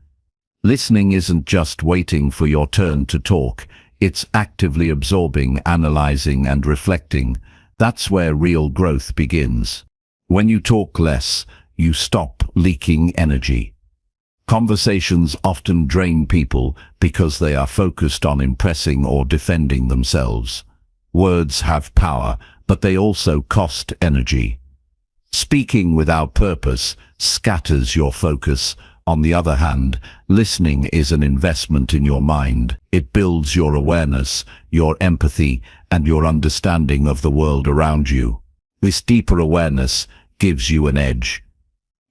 S1: Listening isn't just waiting for your turn to talk, it's actively absorbing, analyzing, and reflecting. That's where real growth begins. When you talk less, you stop leaking energy. Conversations often drain people because they are focused on impressing or defending themselves. Words have power, but they also cost energy. Speaking without purpose scatters your focus. On the other hand, listening is an investment in your mind. It builds your awareness, your empathy, and your understanding of the world around you. This deeper awareness gives you an edge.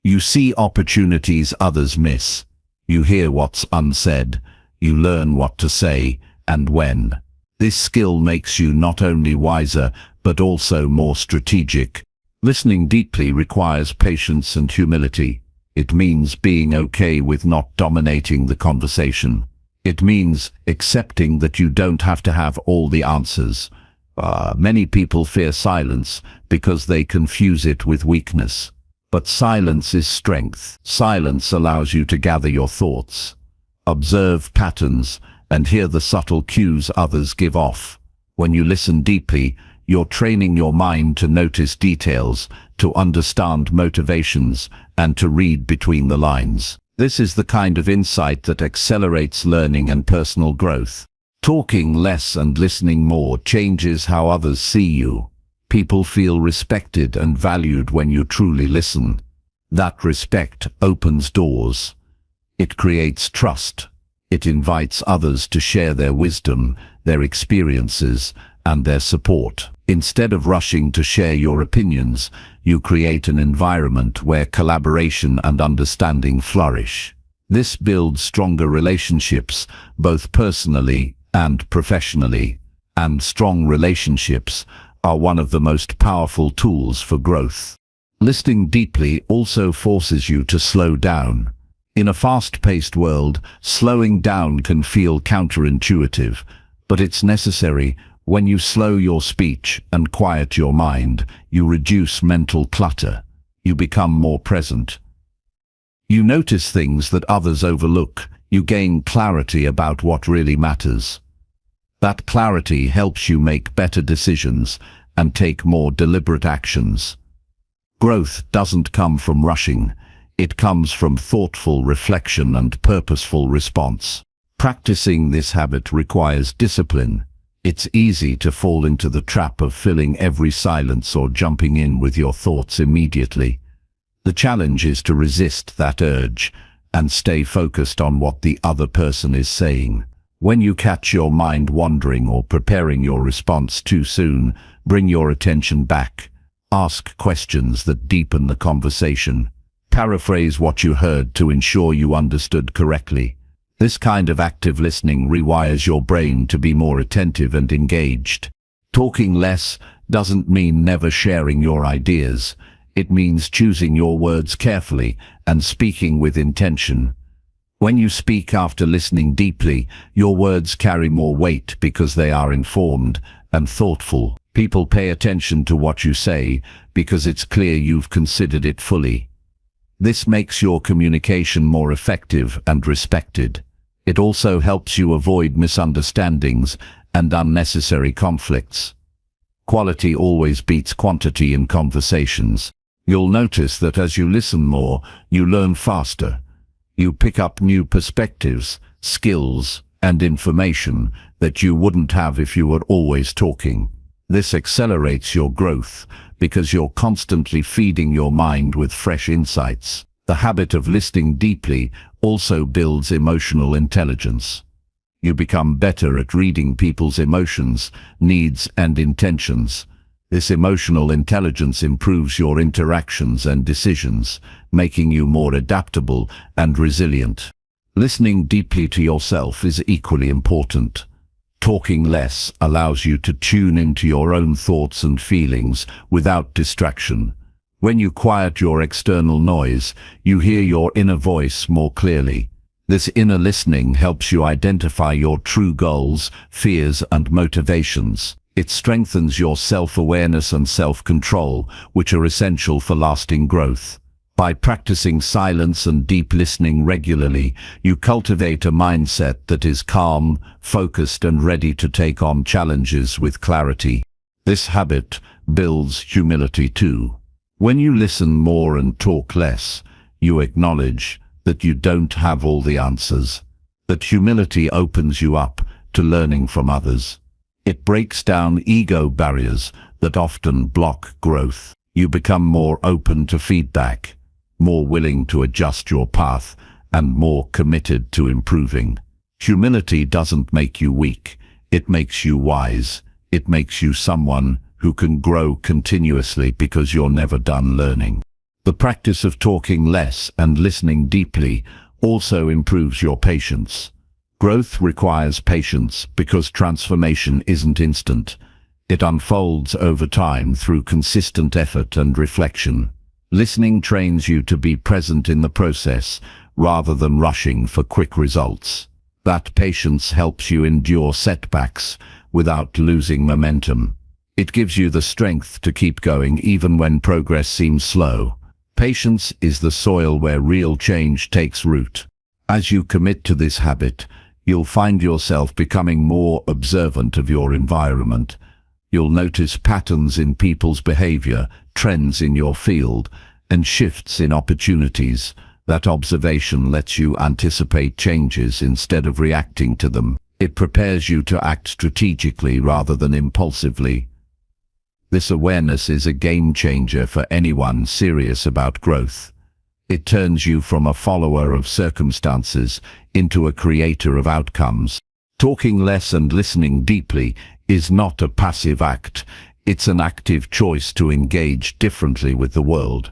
S1: You see opportunities others miss. You hear what's unsaid. You learn what to say and when. This skill makes you not only wiser, but also more strategic. Listening deeply requires patience and humility. It means being okay with not dominating the conversation. It means accepting that you don't have to have all the answers. Many people fear silence because they confuse it with weakness. But silence is strength. Silence allows you to gather your thoughts, observe patterns, and hear the subtle cues others give off. When you listen deeply, you're training your mind to notice details, to understand motivations, and to read between the lines. This is the kind of insight that accelerates learning and personal growth. Talking less and listening more changes how others see you. People feel respected and valued when you truly listen. That respect opens doors. It creates trust. It invites others to share their wisdom, their experiences, and their support. Instead of rushing to share your opinions, you create an environment where collaboration and understanding flourish. This builds stronger relationships, both personally and professionally. And strong relationships are one of the most powerful tools for growth. Listening deeply also forces you to slow down. In a fast-paced world, slowing down can feel counterintuitive, but it's necessary. When you slow your speech and quiet your mind, you reduce mental clutter. You become more present. You notice things that others overlook. You gain clarity about what really matters. That clarity helps you make better decisions and take more deliberate actions. Growth doesn't come from rushing. It comes from thoughtful reflection and purposeful response. Practicing this habit requires discipline. It's easy to fall into the trap of filling every silence or jumping in with your thoughts immediately. The challenge is to resist that urge and stay focused on what the other person is saying. When you catch your mind wandering or preparing your response too soon, bring your attention back. Ask questions that deepen the conversation. Paraphrase what you heard to ensure you understood correctly. This kind of active listening rewires your brain to be more attentive and engaged. Talking less doesn't mean never sharing your ideas. It means choosing your words carefully and speaking with intention. When you speak after listening deeply, your words carry more weight because they are informed and thoughtful. People pay attention to what you say because it's clear you've considered it fully. This makes your communication more effective and respected. It also helps you avoid misunderstandings and unnecessary conflicts. Quality always beats quantity in conversations. You'll notice that as you listen more, you learn faster. You pick up new perspectives, skills, and information that you wouldn't have if you were always talking. This accelerates your growth because you're constantly feeding your mind with fresh insights. The habit of listening deeply also builds emotional intelligence. You become better at reading people's emotions, needs, and intentions. This emotional intelligence improves your interactions and decisions, making you more adaptable and resilient. Listening deeply to yourself is equally important. Talking less allows you to tune into your own thoughts and feelings without distraction. When you quiet your external noise, you hear your inner voice more clearly. This inner listening helps you identify your true goals, fears, and motivations. It strengthens your self-awareness and self-control, which are essential for lasting growth. By practicing silence and deep listening regularly, you cultivate a mindset that is calm, focused, and ready to take on challenges with clarity. This habit builds humility too. When you listen more and talk less, you acknowledge that you don't have all the answers. That humility opens you up to learning from others. It breaks down ego barriers that often block growth. You become more open to feedback, more willing to adjust your path, and more committed to improving. Humility doesn't make you weak. It makes you wise. It makes you someone who can grow continuously because you're never done learning. The practice of talking less and listening deeply also improves your patience. Growth requires patience because transformation isn't instant. It unfolds over time through consistent effort and reflection. Listening trains you to be present in the process rather than rushing for quick results. That patience helps you endure setbacks without losing momentum. It gives you the strength to keep going even when progress seems slow. Patience is the soil where real change takes root. As you commit to this habit, you'll find yourself becoming more observant of your environment. You'll notice patterns in people's behavior, trends in your field, and shifts in opportunities. That observation lets you anticipate changes instead of reacting to them. It prepares you to act strategically rather than impulsively. This awareness is a game changer for anyone serious about growth. It turns you from a follower of circumstances into a creator of outcomes. Talking less and listening deeply is not a passive act. It's an active choice to engage differently with the world.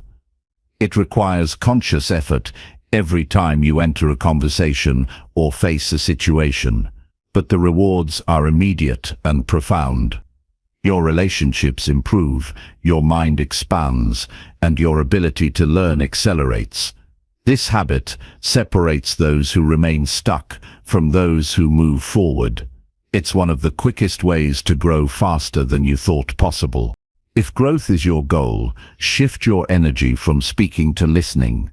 S1: It requires conscious effort every time you enter a conversation or face a situation, but the rewards are immediate and profound. Your relationships improve, your mind expands, and your ability to learn accelerates. This habit separates those who remain stuck from those who move forward. It's one of the quickest ways to grow faster than you thought possible. If growth is your goal, shift your energy from speaking to listening.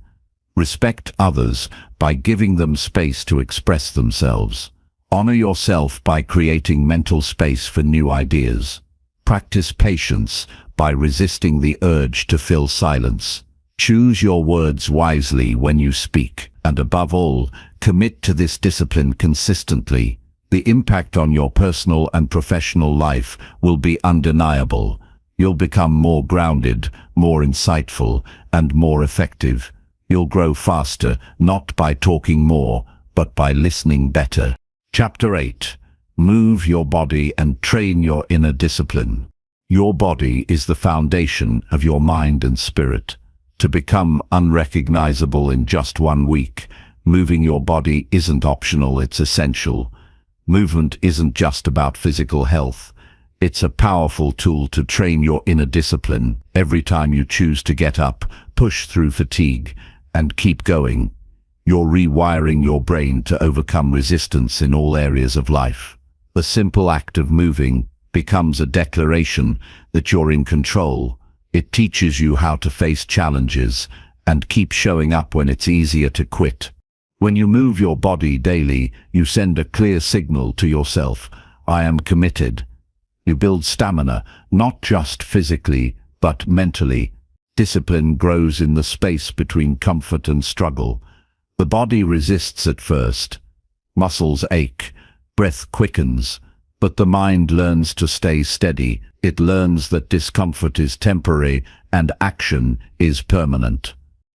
S1: Respect others by giving them space to express themselves. Honor yourself by creating mental space for new ideas. Practice patience by resisting the urge to fill silence. Choose your words wisely when you speak, and above all, commit to this discipline consistently. The impact on your personal and professional life will be undeniable. You'll become more grounded, more insightful, and more effective. You'll grow faster, not by talking more, but by listening better. Chapter 8. Move your body and train your inner discipline. Your body is the foundation of your mind and spirit. To become unrecognizable in just 1 week, moving your body isn't optional, it's essential. Movement isn't just about physical health. It's a powerful tool to train your inner discipline. Every time you choose to get up, push through fatigue, and keep going, you're rewiring your brain to overcome resistance in all areas of life. The simple act of moving becomes a declaration that you're in control. It teaches you how to face challenges and keep showing up when it's easier to quit. When you move your body daily, you send a clear signal to yourself: I am committed. You build stamina, not just physically, but mentally. Discipline grows in the space between comfort and struggle. The body resists at first. Muscles ache, breath quickens, but the mind learns to stay steady. It learns that discomfort is temporary and action is permanent.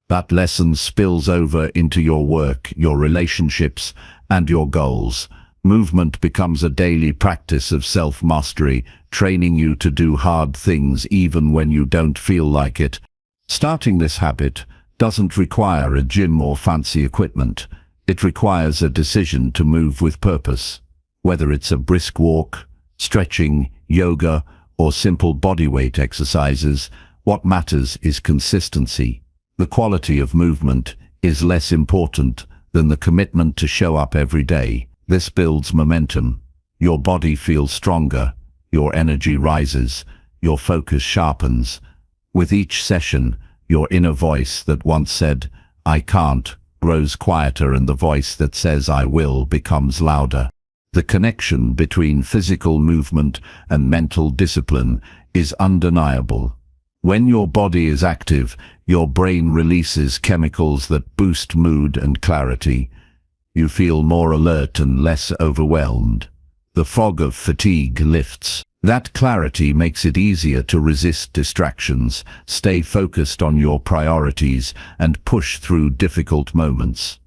S1: That lesson spills over into your work, your relationships, and your goals. Movement becomes a daily practice of self-mastery, training you to do hard things even when you don't feel like it. Starting this habit doesn't require a gym or fancy equipment. It requires a decision to move with purpose. Whether it's a brisk walk, stretching, yoga, or simple bodyweight exercises, what matters is consistency. The quality of movement is less important than the commitment to show up every day. This builds momentum. Your body feels stronger, your energy rises, your focus sharpens. With each session, your inner voice that once said, "I can't," grows quieter, and the voice that says, "I will," becomes louder. The connection between physical movement and mental discipline is undeniable. When your body is active, your brain releases chemicals that boost mood and clarity. You feel more alert and less overwhelmed. The fog of fatigue lifts. That clarity makes it easier to resist distractions, stay focused on your priorities, and push through difficult moments.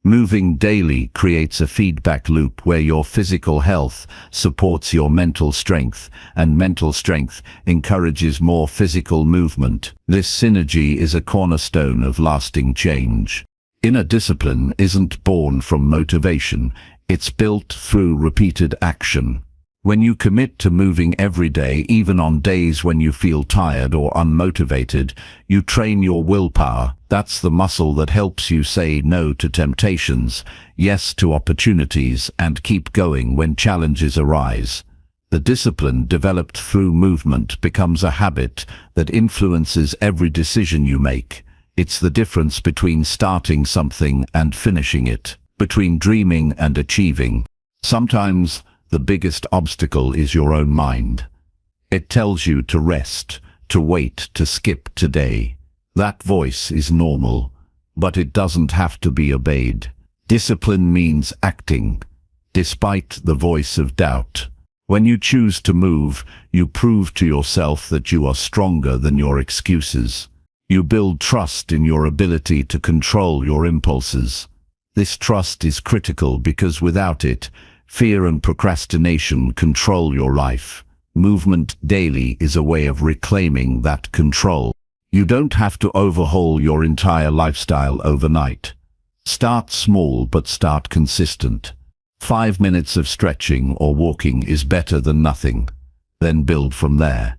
S1: Moving daily creates a feedback loop where your physical health supports your mental strength, and mental strength encourages more physical movement. This synergy is a cornerstone of lasting change. Inner discipline isn't born from motivation, it's built through repeated action. When you commit to moving every day, even on days when you feel tired or unmotivated, you train your willpower. That's the muscle that helps you say no to temptations, yes to opportunities, and keep going when challenges arise. The discipline developed through movement becomes a habit that influences every decision you make. It's the difference between starting something and finishing it, between dreaming and achieving. Sometimes the biggest obstacle is your own mind. It tells you to rest, to wait, to skip today. That voice is normal, but it doesn't have to be obeyed. Discipline means acting, despite the voice of doubt. When you choose to move, you prove to yourself that you are stronger than your excuses. You build trust in your ability to control your impulses. This trust is critical because without it, fear and procrastination control your life. Movement daily is a way of reclaiming that control. You don't have to overhaul your entire lifestyle overnight. Start small but start consistent. 5 minutes of stretching or walking is better than nothing. Then build from there.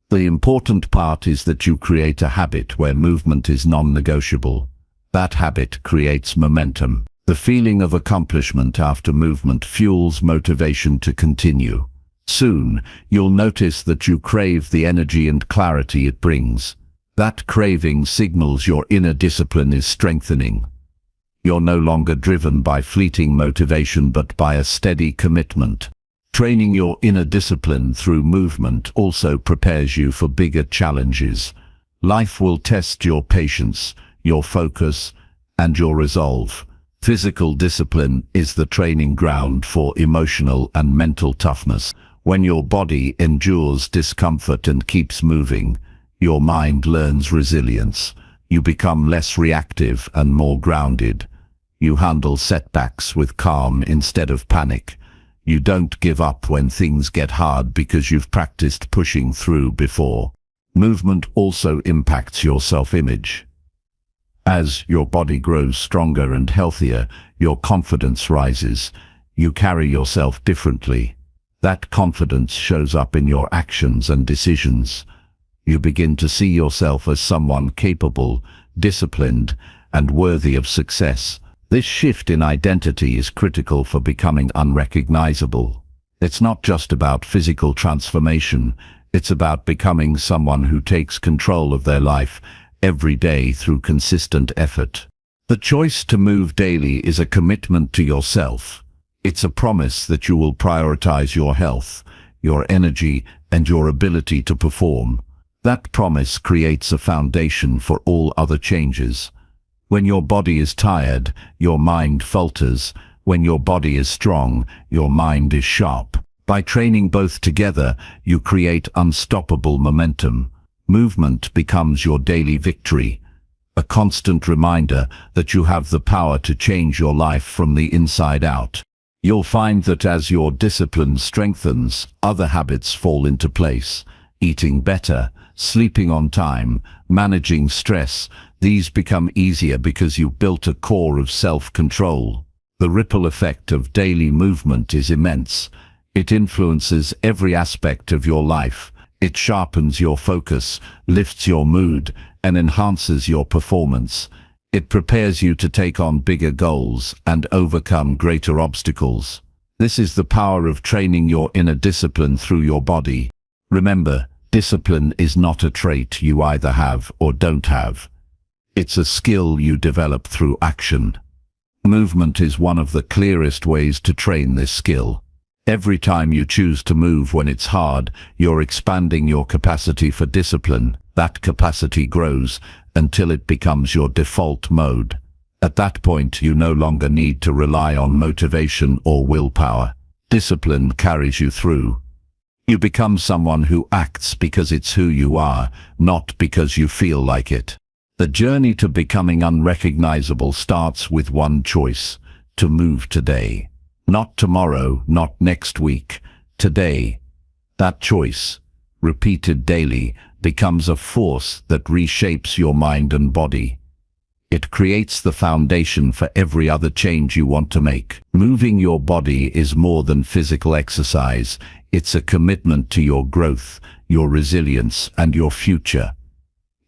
S1: The important part is that you create a habit where movement is non-negotiable. That habit creates momentum. The feeling of accomplishment after movement fuels motivation to continue. Soon, you'll notice that you crave the energy and clarity it brings. That craving signals your inner discipline is strengthening. You're no longer driven by fleeting motivation but by a steady commitment. Training your inner discipline through movement also prepares you for bigger challenges. Life will test your patience, your focus, and your resolve. Physical discipline is the training ground for emotional and mental toughness. When your body endures discomfort and keeps moving, your mind learns resilience. You become less reactive and more grounded. You handle setbacks with calm instead of panic. You don't give up when things get hard because you've practiced pushing through before. Movement also impacts your self-image. As your body grows stronger and healthier, your confidence rises. You carry yourself differently. That confidence shows up in your actions and decisions. You begin to see yourself as someone capable, disciplined, and worthy of success. This shift in identity is critical for becoming unrecognizable. It's not just about physical transformation, it's about becoming someone who takes control of their life every day through consistent effort. The choice to move daily is a commitment to yourself. It's a promise that you will prioritize your health, your energy, and your ability to perform. That promise creates a foundation for all other changes. When your body is tired, your mind falters. When your body is strong, your mind is sharp. By training both together, you create unstoppable momentum. Movement becomes your daily victory, a constant reminder that you have the power to change your life from the inside out. You'll find that as your discipline strengthens, other habits fall into place. Eating better, sleeping on time, managing stress, these become easier because you've built a core of self-control. The ripple effect of daily movement is immense. It influences every aspect of your life. It sharpens your focus, lifts your mood, and enhances your performance. It prepares you to take on bigger goals and overcome greater obstacles. This is the power of training your inner discipline through your body. Remember, discipline is not a trait you either have or don't have. It's a skill you develop through action. Movement is one of the clearest ways to train this skill. Every time you choose to move when it's hard, you're expanding your capacity for discipline. That capacity grows until it becomes your default mode. At that point, you no longer need to rely on motivation or willpower. Discipline carries you through. You become someone who acts because it's who you are, not because you feel like it. The journey to becoming unrecognizable starts with one choice: to move today. Not tomorrow, not next week, today. That choice, repeated daily, becomes a force that reshapes your mind and body. It creates the foundation for every other change you want to make. Moving your body is more than physical exercise. It's a commitment to your growth, your resilience, and your future.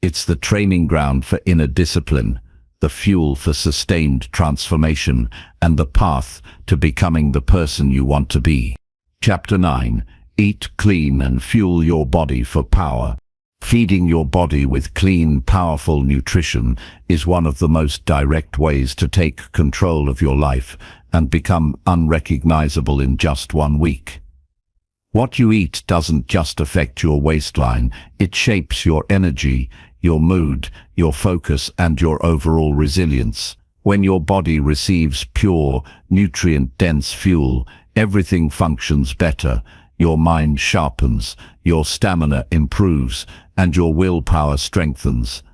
S1: It's the training ground for inner discipline, the fuel for sustained transformation, and the path to becoming the person you want to be. Chapter 9. Eat clean and fuel your body for power. Feeding your body with clean, powerful nutrition is one of the most direct ways to take control of your life and become unrecognizable in just 1 week. What you eat doesn't just affect your waistline, it shapes your energy, your mood, your focus, and your overall resilience. When your body receives pure, nutrient-dense fuel, everything functions better. Your mind sharpens, your stamina improves, and your willpower strengthens.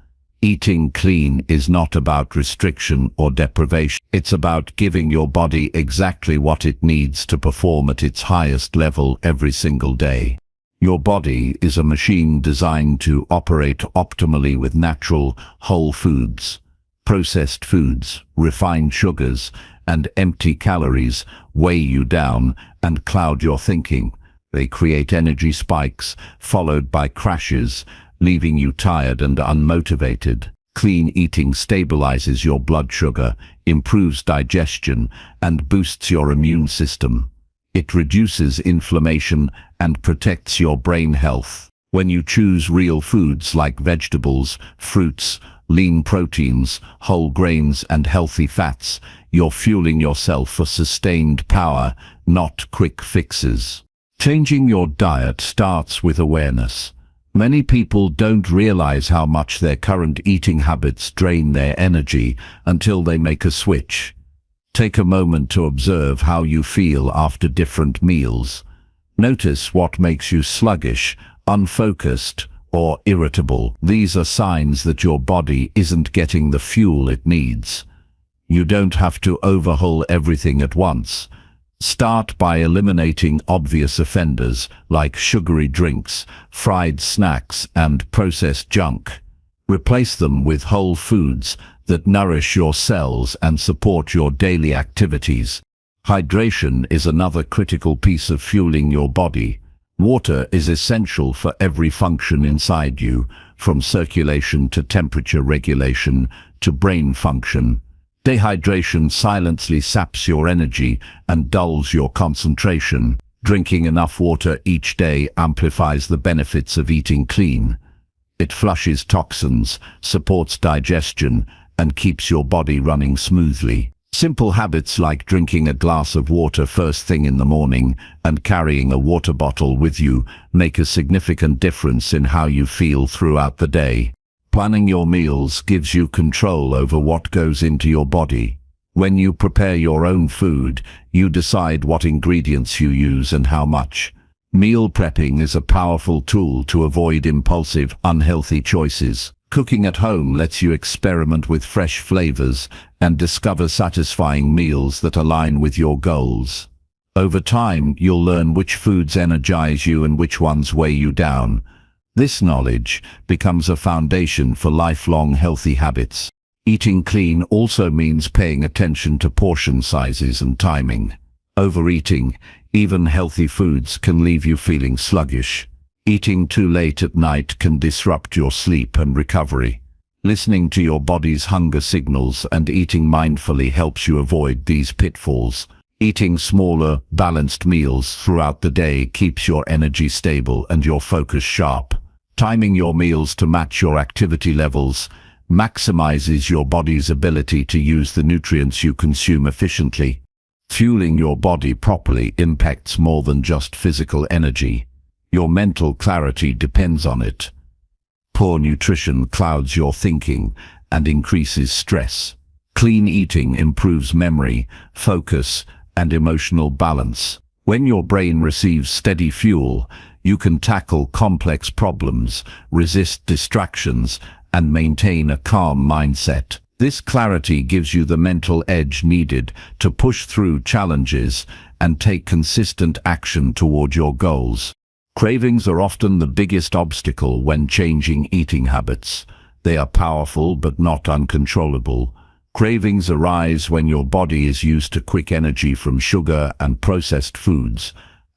S1: Eating clean is not about restriction or deprivation. It's about giving your body exactly what it needs to perform at its highest level every single day. Your body is a machine designed to operate optimally with natural, whole foods. Processed foods, refined sugars, and empty calories weigh you down and cloud your thinking. They create energy spikes, followed by crashes, leaving you tired and unmotivated. Clean eating stabilizes your blood sugar, improves digestion, and boosts your immune system. It reduces inflammation and protects your brain health. When you choose real foods like vegetables, fruits, lean proteins, whole grains, and healthy fats, you're fueling yourself for sustained power, not quick fixes. Changing your diet starts with awareness. Many people don't realize how much their current eating habits drain their energy until they make a switch. Take a moment to observe how you feel after different meals. Notice what makes you sluggish, unfocused, or irritable. These are signs that your body isn't getting the fuel it needs. You don't have to overhaul everything at once. Start by eliminating obvious offenders like sugary drinks, fried snacks, and processed junk. Replace them with whole foods that nourish your cells and support your daily activities. Hydration is another critical piece of fueling your body. Water is essential for every function inside you, from circulation to temperature regulation to brain function. Dehydration silently saps your energy and dulls your concentration. Drinking enough water each day amplifies the benefits of eating clean. It flushes toxins, supports digestion, and keeps your body running smoothly. Simple habits like drinking a glass of water first thing in the morning and carrying a water bottle with you make a significant difference in how you feel throughout the day. Planning your meals gives you control over what goes into your body. When you prepare your own food, you decide what ingredients you use and how much. Meal prepping is a powerful tool to avoid impulsive, unhealthy choices. Cooking at home lets you experiment with fresh flavors and discover satisfying meals that align with your goals. Over time, you'll learn which foods energize you and which ones weigh you down. This knowledge becomes a foundation for lifelong healthy habits. Eating clean also means paying attention to portion sizes and timing. Overeating, even healthy foods, can leave you feeling sluggish. Eating too late at night can disrupt your sleep and recovery. Listening to your body's hunger signals and eating mindfully helps you avoid these pitfalls. Eating smaller, balanced meals throughout the day keeps your energy stable and your focus sharp. Timing your meals to match your activity levels maximizes your body's ability to use the nutrients you consume efficiently. Fueling your body properly impacts more than just physical energy. Your mental clarity depends on it. Poor nutrition clouds your thinking and increases stress. Clean eating improves memory, focus, and emotional balance. When your brain receives steady fuel, you can tackle complex problems, resist distractions, and maintain a calm mindset. This clarity gives you the mental edge needed to push through challenges and take consistent action toward your goals. Cravings are often the biggest obstacle when changing eating habits. They are powerful but not uncontrollable. Cravings arise when your body is used to quick energy from sugar and processed foods.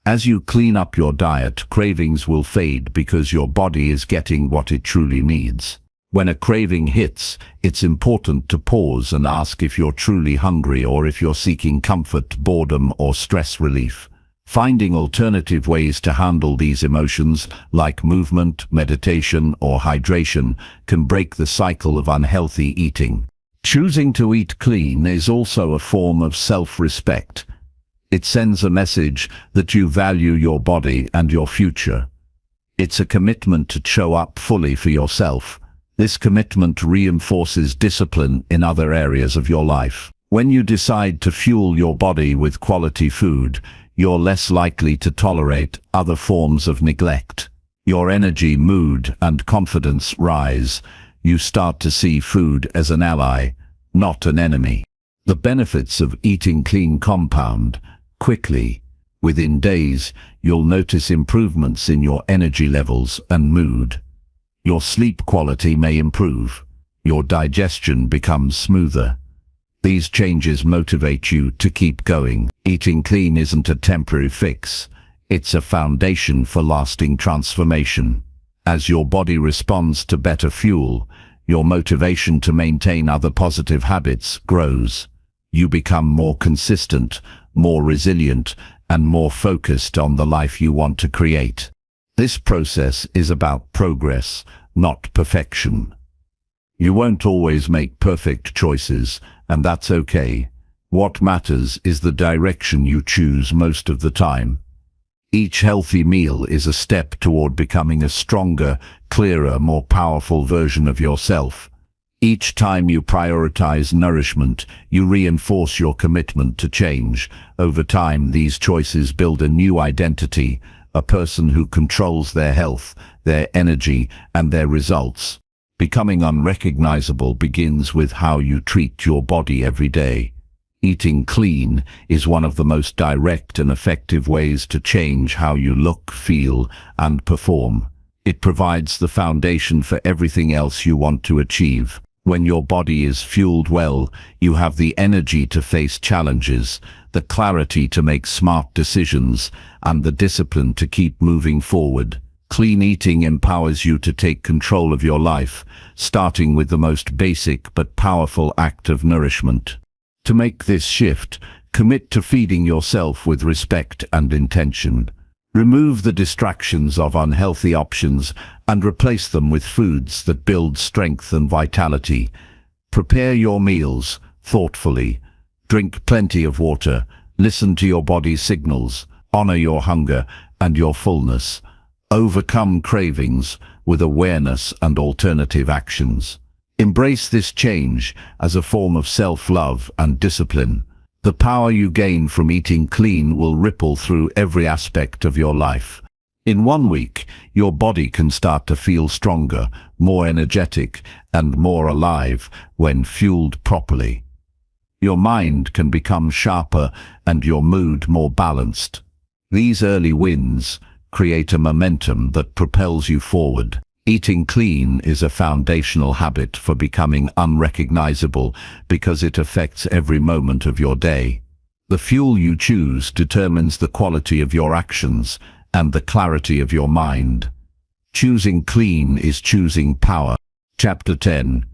S1: As you clean up your diet, cravings will fade because your body is getting what it truly needs. When a craving hits, it's important to pause and ask if you're truly hungry or if you're seeking comfort, boredom, or stress relief. Finding alternative ways to handle these emotions, like movement, meditation, or hydration, can break the cycle of unhealthy eating. Choosing to eat clean is also a form of self-respect. It sends a message that you value your body and your future. It's a commitment to show up fully for yourself. This commitment reinforces discipline in other areas of your life. When you decide to fuel your body with quality food, you're less likely to tolerate other forms of neglect. Your energy, mood, and confidence rise. You start to see food as an ally, not an enemy. The benefits of eating clean compound quickly. Within days, you'll notice improvements in your energy levels and mood. Your sleep quality may improve. Your digestion becomes smoother. These changes motivate you to keep going. Eating clean isn't a temporary fix. It's a foundation for lasting transformation. As your body responds to better fuel, your motivation to maintain other positive habits grows. You become more consistent, more resilient, and more focused on the life you want to create. This process is about progress, not perfection. You won't always make perfect choices, and that's okay. What matters is the direction you choose most of the time. Each healthy meal is a step toward becoming a stronger, clearer, more powerful version of yourself. Each time you prioritize nourishment, you reinforce your commitment to change. Over time, these choices build a new identity, a person who controls their health, their energy, and their results. Becoming unrecognizable begins with how you treat your body every day. Eating clean is one of the most direct and effective ways to change how you look, feel, and perform. It provides the foundation for everything else you want to achieve. When your body is fueled well, you have the energy to face challenges, the clarity to make smart decisions, and the discipline to keep moving forward. Clean eating empowers you to take control of your life, starting with the most basic but powerful act of nourishment. To make this shift, commit to feeding yourself with respect and intention. Remove the distractions of unhealthy options and replace them with foods that build strength and vitality. Prepare your meals thoughtfully. Drink plenty of water, listen to your body's signals, honor your hunger and your fullness. Overcome cravings with awareness and alternative actions. Embrace this change as a form of self-love and discipline. The power you gain from eating clean will ripple through every aspect of your life. In 1 week, your body can start to feel stronger, more energetic, and more alive when fueled properly. Your mind can become sharper and your mood more balanced. These early wins create a momentum that propels you forward. Eating clean is a foundational habit for becoming unrecognizable because it affects every moment of your day. The fuel you choose determines the quality of your actions and the clarity of your mind. Choosing clean is choosing power. Chapter 10.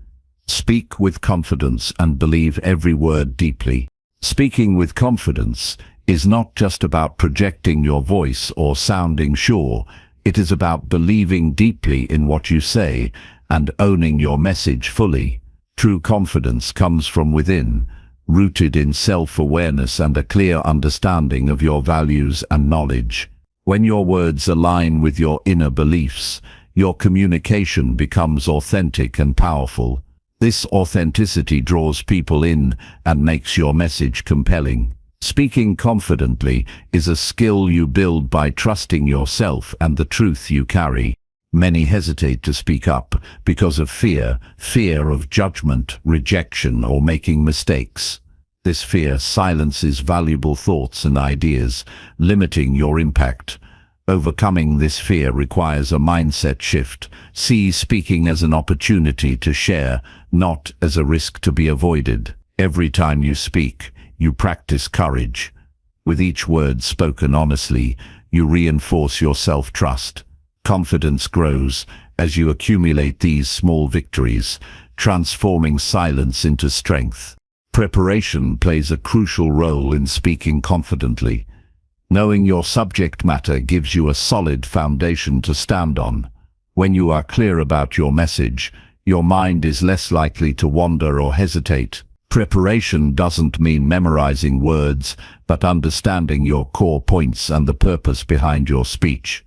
S1: Speak with confidence and believe every word deeply. Speaking with confidence is not just about projecting your voice or sounding sure. It is about believing deeply in what you say and owning your message fully. True confidence comes from within, rooted in self-awareness and a clear understanding of your values and knowledge. When your words align with your inner beliefs, your communication becomes authentic and powerful. This authenticity draws people in and makes your message compelling. Speaking confidently is a skill you build by trusting yourself and the truth you carry. Many hesitate to speak up because of fear of judgment, rejection, or making mistakes. This fear silences valuable thoughts and ideas, limiting your impact. Overcoming this fear requires a mindset shift. See speaking as an opportunity to share, not as a risk to be avoided. Every time you speak, you practice courage. With each word spoken honestly, you reinforce your self-trust. Confidence grows as you accumulate these small victories, transforming silence into strength. Preparation plays a crucial role in speaking confidently. Knowing your subject matter gives you a solid foundation to stand on. When you are clear about your message, your mind is less likely to wander or hesitate. Preparation doesn't mean memorizing words, but understanding your core points and the purpose behind your speech.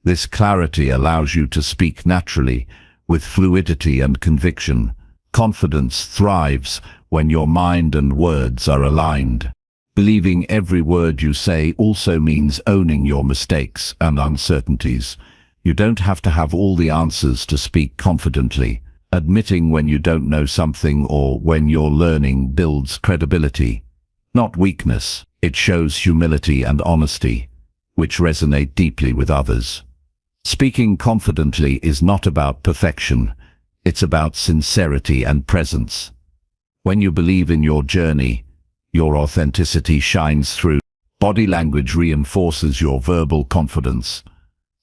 S1: This clarity allows you to speak naturally, with fluidity and conviction. Confidence thrives when your mind and words are aligned. Believing every word you say also means owning your mistakes and uncertainties. You don't have to have all the answers to speak confidently. Admitting when you don't know something or when you're learning builds credibility. Not weakness, it shows humility and honesty, which resonate deeply with others. Speaking confidently is not about perfection, it's about sincerity and presence. When you believe in your journey, your authenticity shines through. Body language reinforces your verbal confidence.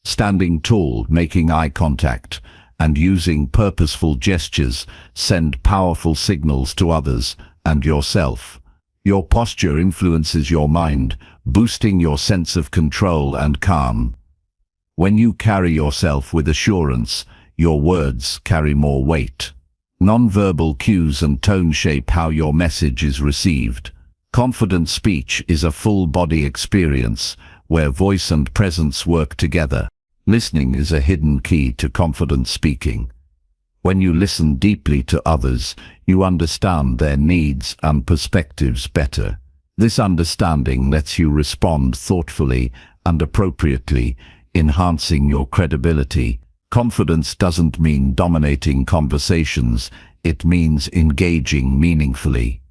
S1: Standing tall, making eye contact, and using purposeful gestures send powerful signals to others and yourself. Your posture influences your mind, boosting your sense of control and calm. When you carry yourself with assurance, your words carry more weight. Nonverbal cues and tone shape how your message is received. Confident speech is a full-body experience where voice and presence work together. Listening is a hidden key to confident speaking. When you listen deeply to others, you understand their needs and perspectives better. This understanding lets you respond thoughtfully and appropriately, enhancing your credibility. Confidence doesn't mean dominating conversations, it means engaging meaningfully.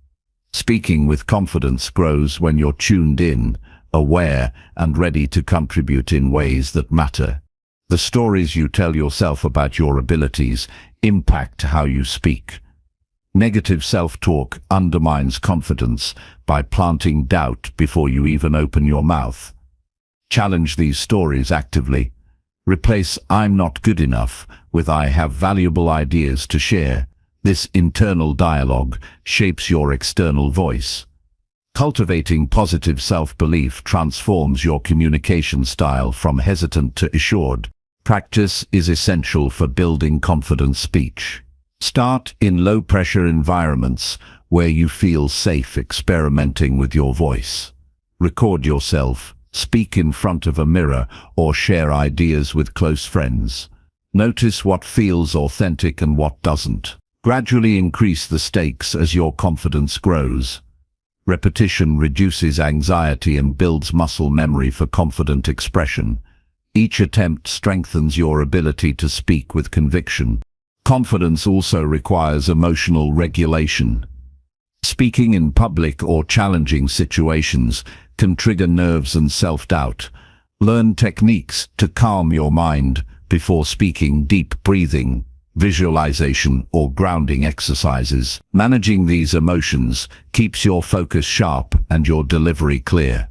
S1: Speaking with confidence grows when you're tuned in, aware, and ready to contribute in ways that matter. The stories you tell yourself about your abilities impact how you speak. Negative self-talk undermines confidence by planting doubt before you even open your mouth. Challenge these stories actively. Replace "I'm not good enough" with "I have valuable ideas to share." This internal dialogue shapes your external voice. Cultivating positive self-belief transforms your communication style from hesitant to assured. Practice is essential for building confident speech. Start in low-pressure environments where you feel safe experimenting with your voice. Record yourself, speak in front of a mirror, or share ideas with close friends. Notice what feels authentic and what doesn't. Gradually increase the stakes as your confidence grows. Repetition reduces anxiety and builds muscle memory for confident expression. Each attempt strengthens your ability to speak with conviction. Confidence also requires emotional regulation. Speaking in public or challenging situations can trigger nerves and self-doubt. Learn techniques to calm your mind before speaking. Deep breathing, visualization, or grounding exercises. Managing these emotions keeps your focus sharp and your delivery clear.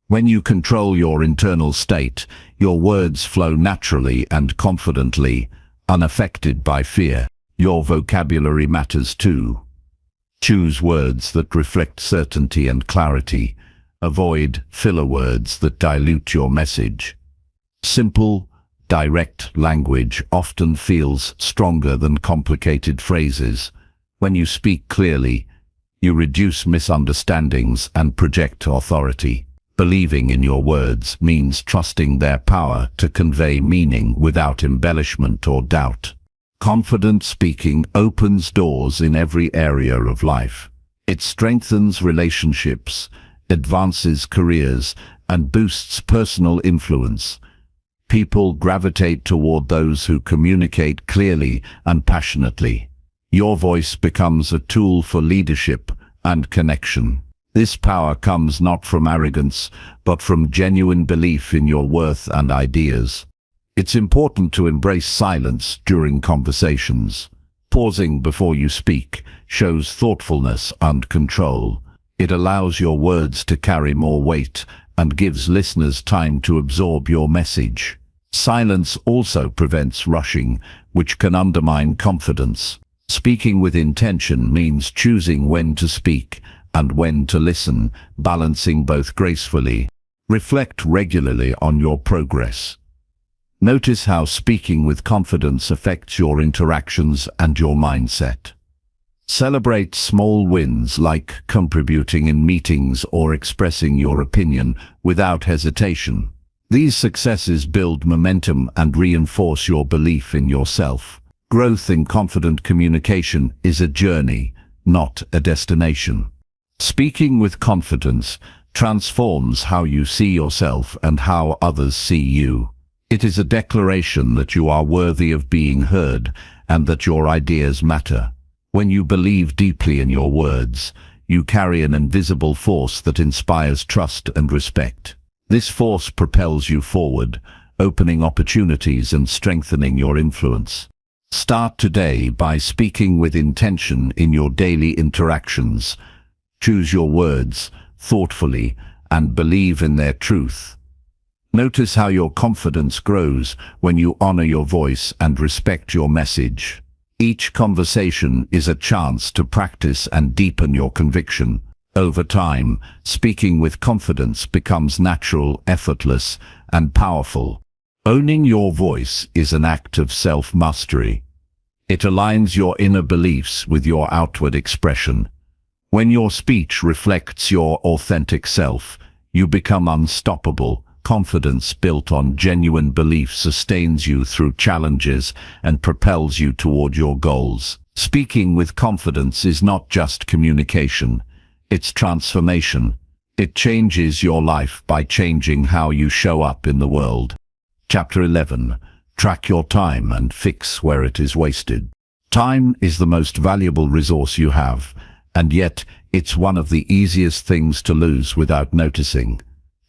S1: When you control your internal state, your words flow naturally and confidently, unaffected by fear. Your vocabulary matters too. Choose words that reflect certainty and clarity. Avoid filler words that dilute your message. Simple, direct language often feels stronger than complicated phrases. When you speak clearly, you reduce misunderstandings and project authority. Believing in your words means trusting their power to convey meaning without embellishment or doubt. Confident speaking opens doors in every area of life. It strengthens relationships, advances careers, and boosts personal influence. People gravitate toward those who communicate clearly and passionately. Your voice becomes a tool for leadership and connection. This power comes not from arrogance, but from genuine belief in your worth and ideas. It's important to embrace silence during conversations. Pausing before you speak shows thoughtfulness and control. It allows your words to carry more weight and gives listeners time to absorb your message. Silence also prevents rushing, which can undermine confidence. Speaking with intention means choosing when to speak and when to listen, balancing both gracefully. Reflect regularly on your progress. Notice how speaking with confidence affects your interactions and your mindset. Celebrate small wins like contributing in meetings or expressing your opinion without hesitation. These successes build momentum and reinforce your belief in yourself. Growth in confident communication is a journey, not a destination. Speaking with confidence transforms how you see yourself and how others see you. It is a declaration that you are worthy of being heard and that your ideas matter. When you believe deeply in your words, you carry an invisible force that inspires trust and respect. This force propels you forward, opening opportunities and strengthening your influence. Start today by speaking with intention in your daily interactions. Choose your words thoughtfully and believe in their truth. Notice how your confidence grows when you honor your voice and respect your message. Each conversation is a chance to practice and deepen your conviction. Over time, speaking with confidence becomes natural, effortless, and powerful. Owning your voice is an act of self-mastery. It aligns your inner beliefs with your outward expression. When your speech reflects your authentic self, you become unstoppable. Confidence built on genuine belief sustains you through challenges and propels you toward your goals. Speaking with confidence is not just communication, it's transformation. It changes your life by changing how you show up in the world. Chapter 11. Track your time and fix where it is wasted. Time is the most valuable resource you have, and yet it's one of the easiest things to lose without noticing.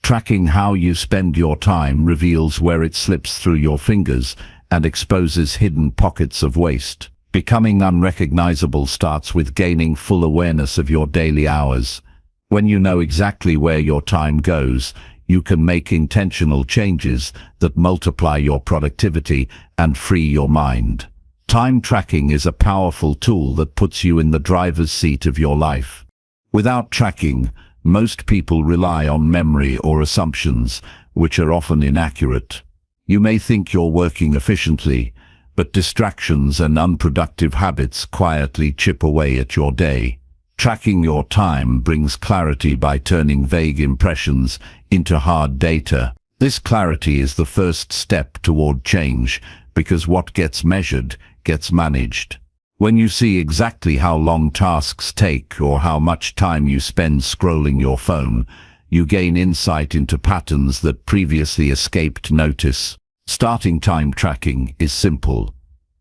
S1: Tracking how you spend your time reveals where it slips through your fingers and exposes hidden pockets of waste. Becoming unrecognizable starts with gaining full awareness of your daily hours. When you know exactly where your time goes, you can make intentional changes that multiply your productivity and free your mind. Time tracking is a powerful tool that puts you in the driver's seat of your life. Without tracking, most people rely on memory or assumptions, which are often inaccurate. You may think you're working efficiently, but distractions and unproductive habits quietly chip away at your day. Tracking your time brings clarity by turning vague impressions into hard data. This clarity is the first step toward change, because what gets measured gets managed. When you see exactly how long tasks take or how much time you spend scrolling your phone, you gain insight into patterns that previously escaped notice. Starting time tracking is simple.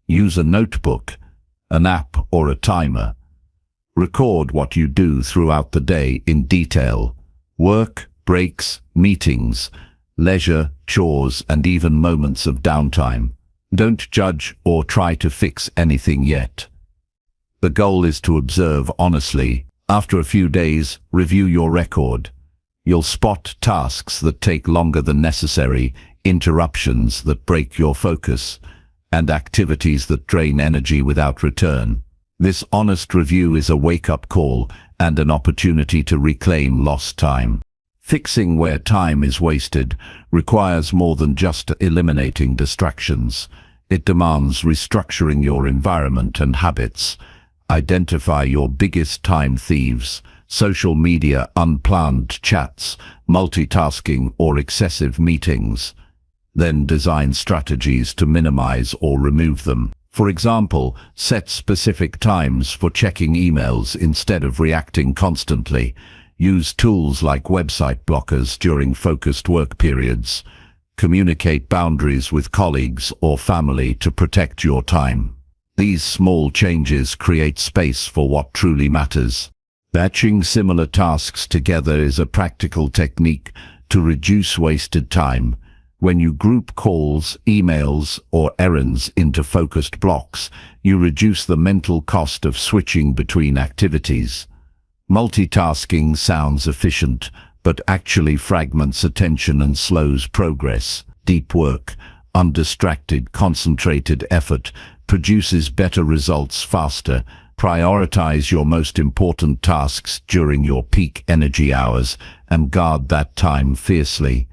S1: Use a notebook, an app, or a timer. Record what you do throughout the day in detail. Work, breaks, meetings, leisure, chores, and even moments of downtime. Don't judge or try to fix anything yet. The goal is to observe honestly. After a few days, review your record. You'll spot tasks that take longer than necessary, interruptions that break your focus, and activities that drain energy without return. This honest review is a wake-up call and an opportunity to reclaim lost time. Fixing where time is wasted requires more than just eliminating distractions. It demands restructuring your environment and habits. Identify your biggest time thieves: social media, unplanned chats, multitasking, or excessive meetings. Then design strategies to minimize or remove them. For example, set specific times for checking emails instead of reacting constantly. Use tools like website blockers during focused work periods. Communicate boundaries with colleagues or family to protect your time. These small changes create space for what truly matters. Batching similar tasks together is a practical technique to reduce wasted time. When you group calls, emails, or errands into focused blocks, you reduce the mental cost of switching between activities. Multitasking sounds efficient, but actually fragments attention and slows progress. Deep work, undistracted, concentrated effort produces better results faster. Prioritize your most important tasks during your peak energy hours and guard that time fiercely.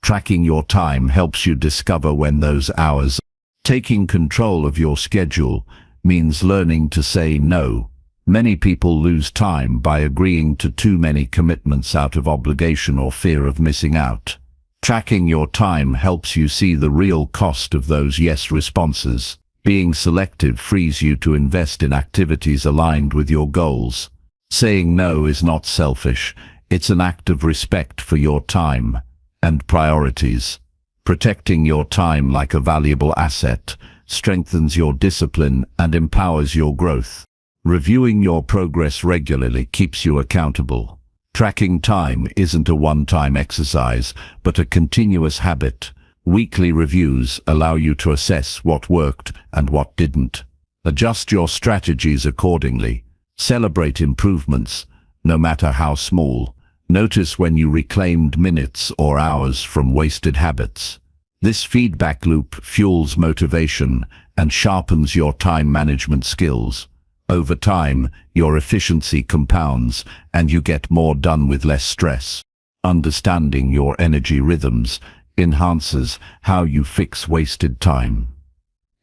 S1: Tracking your time helps you discover when those hours. Taking control of your schedule means learning to say no. Many people lose time by agreeing to too many commitments out of obligation or fear of missing out. Tracking your time helps you see the real cost of those yes responses. Being selective frees you to invest in activities aligned with your goals. Saying no is not selfish, it's an act of respect for your time and priorities. Protecting your time like a valuable asset strengthens your discipline and empowers your growth. Reviewing your progress regularly keeps you accountable. Tracking time isn't a one-time exercise, but a continuous habit. Weekly reviews allow you to assess what worked and what didn't. Adjust your strategies accordingly. Celebrate improvements, no matter how small. Notice when you reclaimed minutes or hours from wasted habits. This feedback loop fuels motivation and sharpens your time management skills. Over time, your efficiency compounds and you get more done with less stress. Understanding your energy rhythms enhances how you fix wasted time.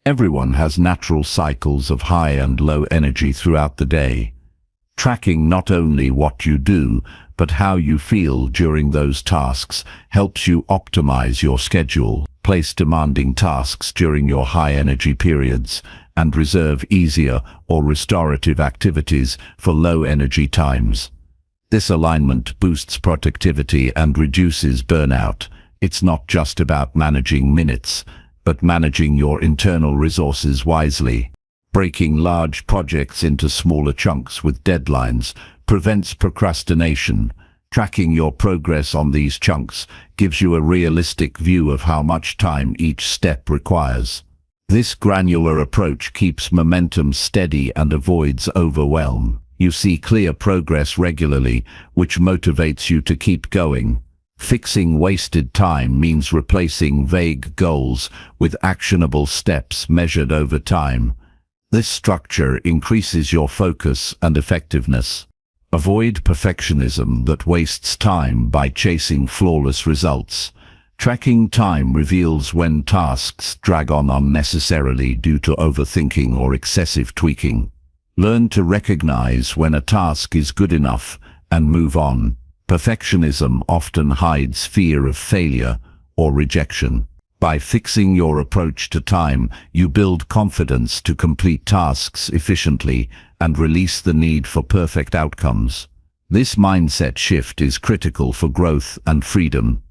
S1: Everyone has natural cycles of high and low energy throughout the day. Tracking not only what you do, but how you feel during those tasks helps you optimize your schedule. Place demanding tasks during your high energy periods and reserve easier or restorative activities for low energy times. This alignment boosts productivity and reduces burnout. It's not just about managing minutes, but managing your internal resources wisely. Breaking large projects into smaller chunks with deadlines prevents procrastination. Tracking your progress on these chunks gives you a realistic view of how much time each step requires. This granular approach keeps momentum steady and avoids overwhelm. You see clear progress regularly, which motivates you to keep going. Fixing wasted time means replacing vague goals with actionable steps measured over time. This structure increases your focus and effectiveness. Avoid perfectionism that wastes time by chasing flawless results. Tracking time reveals when tasks drag on unnecessarily due to overthinking or excessive tweaking. Learn to recognize when a task is good enough and move on. Perfectionism often hides fear of failure or rejection. By fixing your approach to time, you build confidence to complete tasks efficiently and release the need for perfect outcomes. This mindset shift is critical for growth and freedom.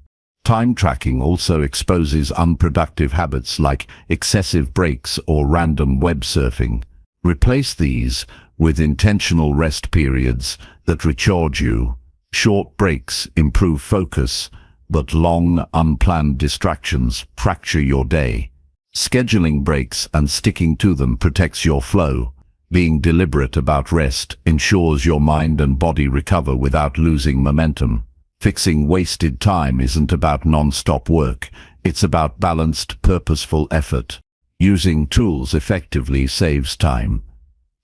S1: Time tracking also exposes unproductive habits like excessive breaks or random web surfing. Replace these with intentional rest periods that recharge you. Short breaks improve focus, but long, unplanned distractions fracture your day. Scheduling breaks and sticking to them protects your flow. Being deliberate about rest ensures your mind and body recover without losing momentum. Fixing wasted time isn't about non-stop work, it's about balanced, purposeful effort. Using tools effectively saves time.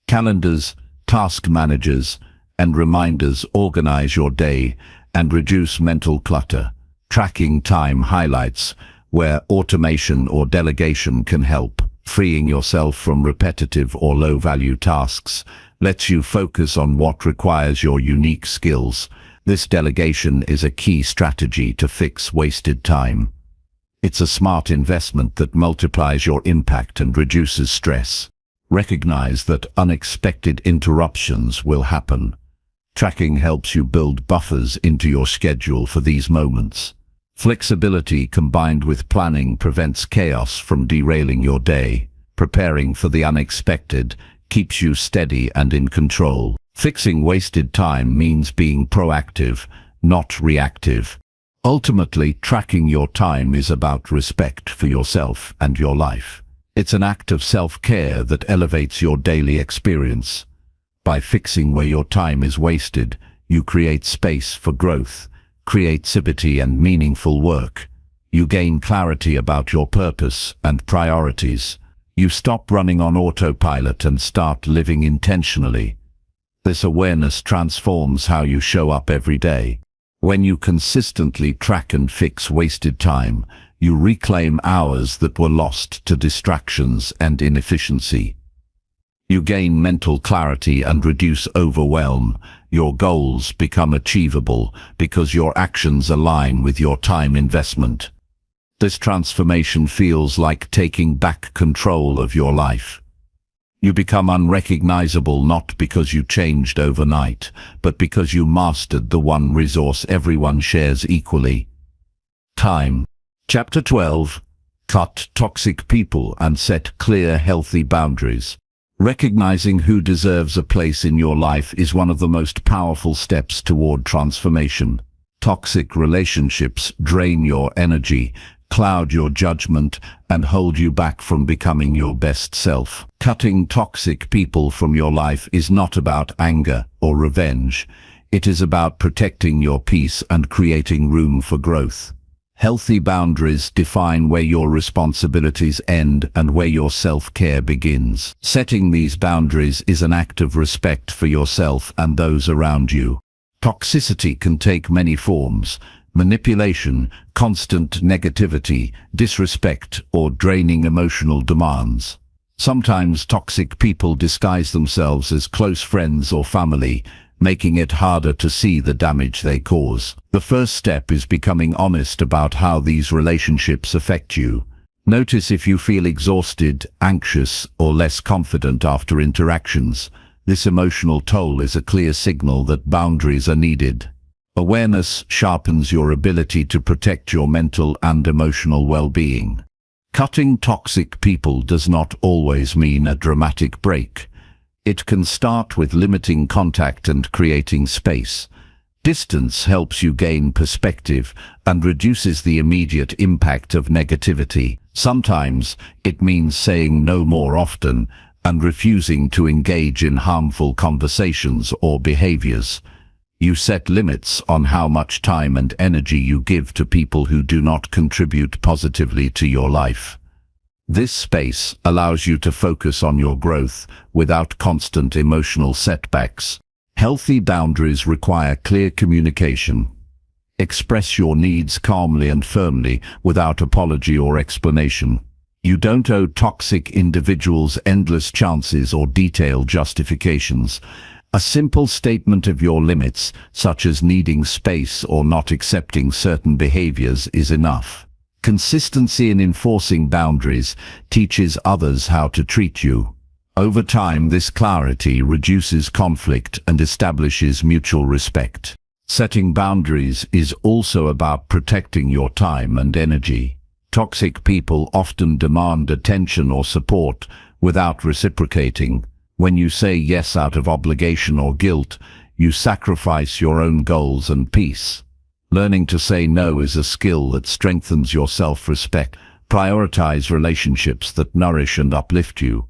S1: Calendars, task managers, and reminders organize your day and reduce mental clutter. Tracking time highlights where automation or delegation can help. Freeing yourself from repetitive or low-value tasks lets you focus on what requires your unique skills. This delegation is a key strategy to fix wasted time. It's a smart investment that multiplies your impact and reduces stress. Recognize that unexpected interruptions will happen. Tracking helps you build buffers into your schedule for these moments. Flexibility combined with planning prevents chaos from derailing your day. Preparing for the unexpected keeps you steady and in control. Fixing wasted time means being proactive, not reactive. Ultimately, tracking your time is about respect for yourself and your life. It's an act of self-care that elevates your daily experience. By fixing where your time is wasted, you create space for growth, creativity, and meaningful work. You gain clarity about your purpose and priorities. You stop running on autopilot and start living intentionally. This awareness transforms how you show up every day. When you consistently track and fix wasted time, you reclaim hours that were lost to distractions and inefficiency. You gain mental clarity and reduce overwhelm. Your goals become achievable because your actions align with your time investment. This transformation feels like taking back control of your life. You become unrecognizable not because you changed overnight, but because you mastered the one resource everyone shares equally: time. Chapter 12. Cut toxic people and set clear, healthy boundaries. Recognizing who deserves a place in your life is one of the most powerful steps toward transformation. Toxic relationships drain your energy, cloud your judgment, and hold you back from becoming your best self. Cutting toxic people from your life is not about anger or revenge. It is about protecting your peace and creating room for growth. Healthy boundaries define where your responsibilities end and where your self-care begins. Setting these boundaries is an act of respect for yourself and those around you. Toxicity can take many forms: manipulation, constant negativity, disrespect, or draining emotional demands. Sometimes toxic people disguise themselves as close friends or family, making it harder to see the damage they cause. The first step is becoming honest about how these relationships affect you. Notice if you feel exhausted, anxious, or less confident after interactions. This emotional toll is a clear signal that boundaries are needed. Awareness sharpens your ability to protect your mental and emotional well-being. Cutting toxic people does not always mean a dramatic break. It can start with limiting contact and creating space. Distance helps you gain perspective and reduces the immediate impact of negativity. Sometimes it means saying no more often and refusing to engage in harmful conversations or behaviors. You set limits on how much time and energy you give to people who do not contribute positively to your life. This space allows you to focus on your growth without constant emotional setbacks. Healthy boundaries require clear communication. Express your needs calmly and firmly without apology or explanation. You don't owe toxic individuals endless chances or detailed justifications. A simple statement of your limits, such as needing space or not accepting certain behaviors, is enough. Consistency in enforcing boundaries teaches others how to treat you. Over time, this clarity reduces conflict and establishes mutual respect. Setting boundaries is also about protecting your time and energy. Toxic people often demand attention or support without reciprocating. When you say yes out of obligation or guilt, you sacrifice your own goals and peace. Learning to say no is a skill that strengthens your self-respect. Prioritize relationships that nourish and uplift you.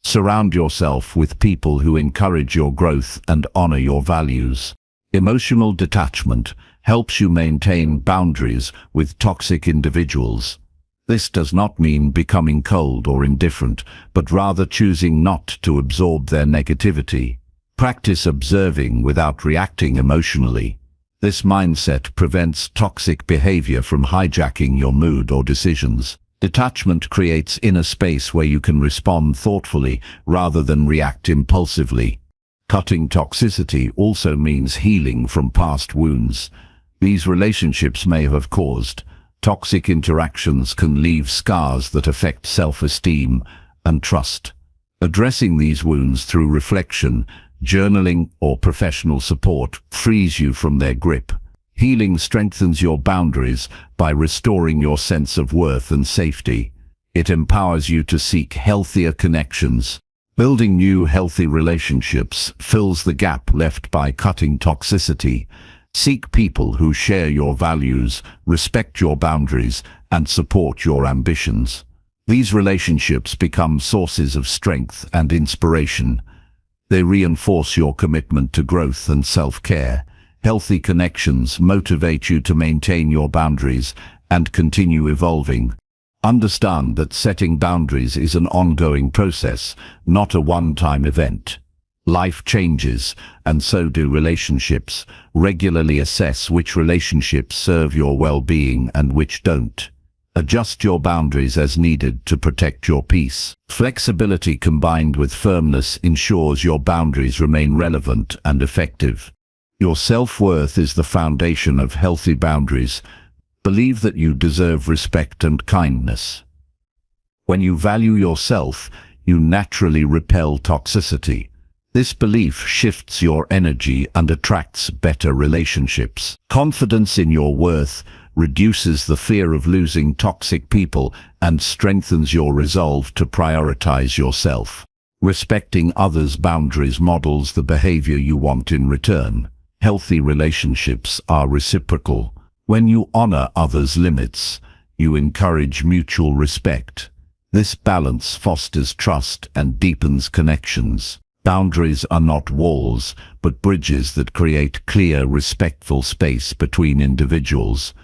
S1: Surround yourself with people who encourage your growth and honor your values. Emotional detachment helps you maintain boundaries with toxic individuals. This does not mean becoming cold or indifferent, but rather choosing not to absorb their negativity. Practice observing without reacting emotionally. This mindset prevents toxic behavior from hijacking your mood or decisions. Detachment creates inner space where you can respond thoughtfully rather than react impulsively. Cutting toxicity also means healing from past wounds these relationships may have caused. Toxic interactions can leave scars that affect self-esteem and trust. Addressing these wounds through reflection, journaling, or professional support frees you from their grip. Healing strengthens your boundaries by restoring your sense of worth and safety. It empowers you to seek healthier connections. Building new healthy relationships fills the gap left by cutting toxicity. Seek people who share your values, respect your boundaries, and support your ambitions. These relationships become sources of strength and inspiration. They reinforce your commitment to growth and self-care. Healthy connections motivate you to maintain your boundaries and continue evolving. Understand that setting boundaries is an ongoing process, not a one-time event. Life changes, and so do relationships. Regularly assess which relationships serve your well-being and which don't. Adjust your boundaries as needed to protect your peace. Flexibility combined with firmness ensures your boundaries remain relevant and effective. Your self-worth is the foundation of healthy boundaries. Believe that you deserve respect and kindness. When you value yourself, you naturally repel toxicity. This belief shifts your energy and attracts better relationships. Confidence in your worth reduces the fear of losing toxic people and strengthens your resolve to prioritize yourself. Respecting others' boundaries models the behavior you want in return. Healthy relationships are reciprocal. When you honor others' limits, you encourage mutual respect. This balance fosters trust and deepens connections. Boundaries are not walls, but bridges that create clear, respectful space between individuals.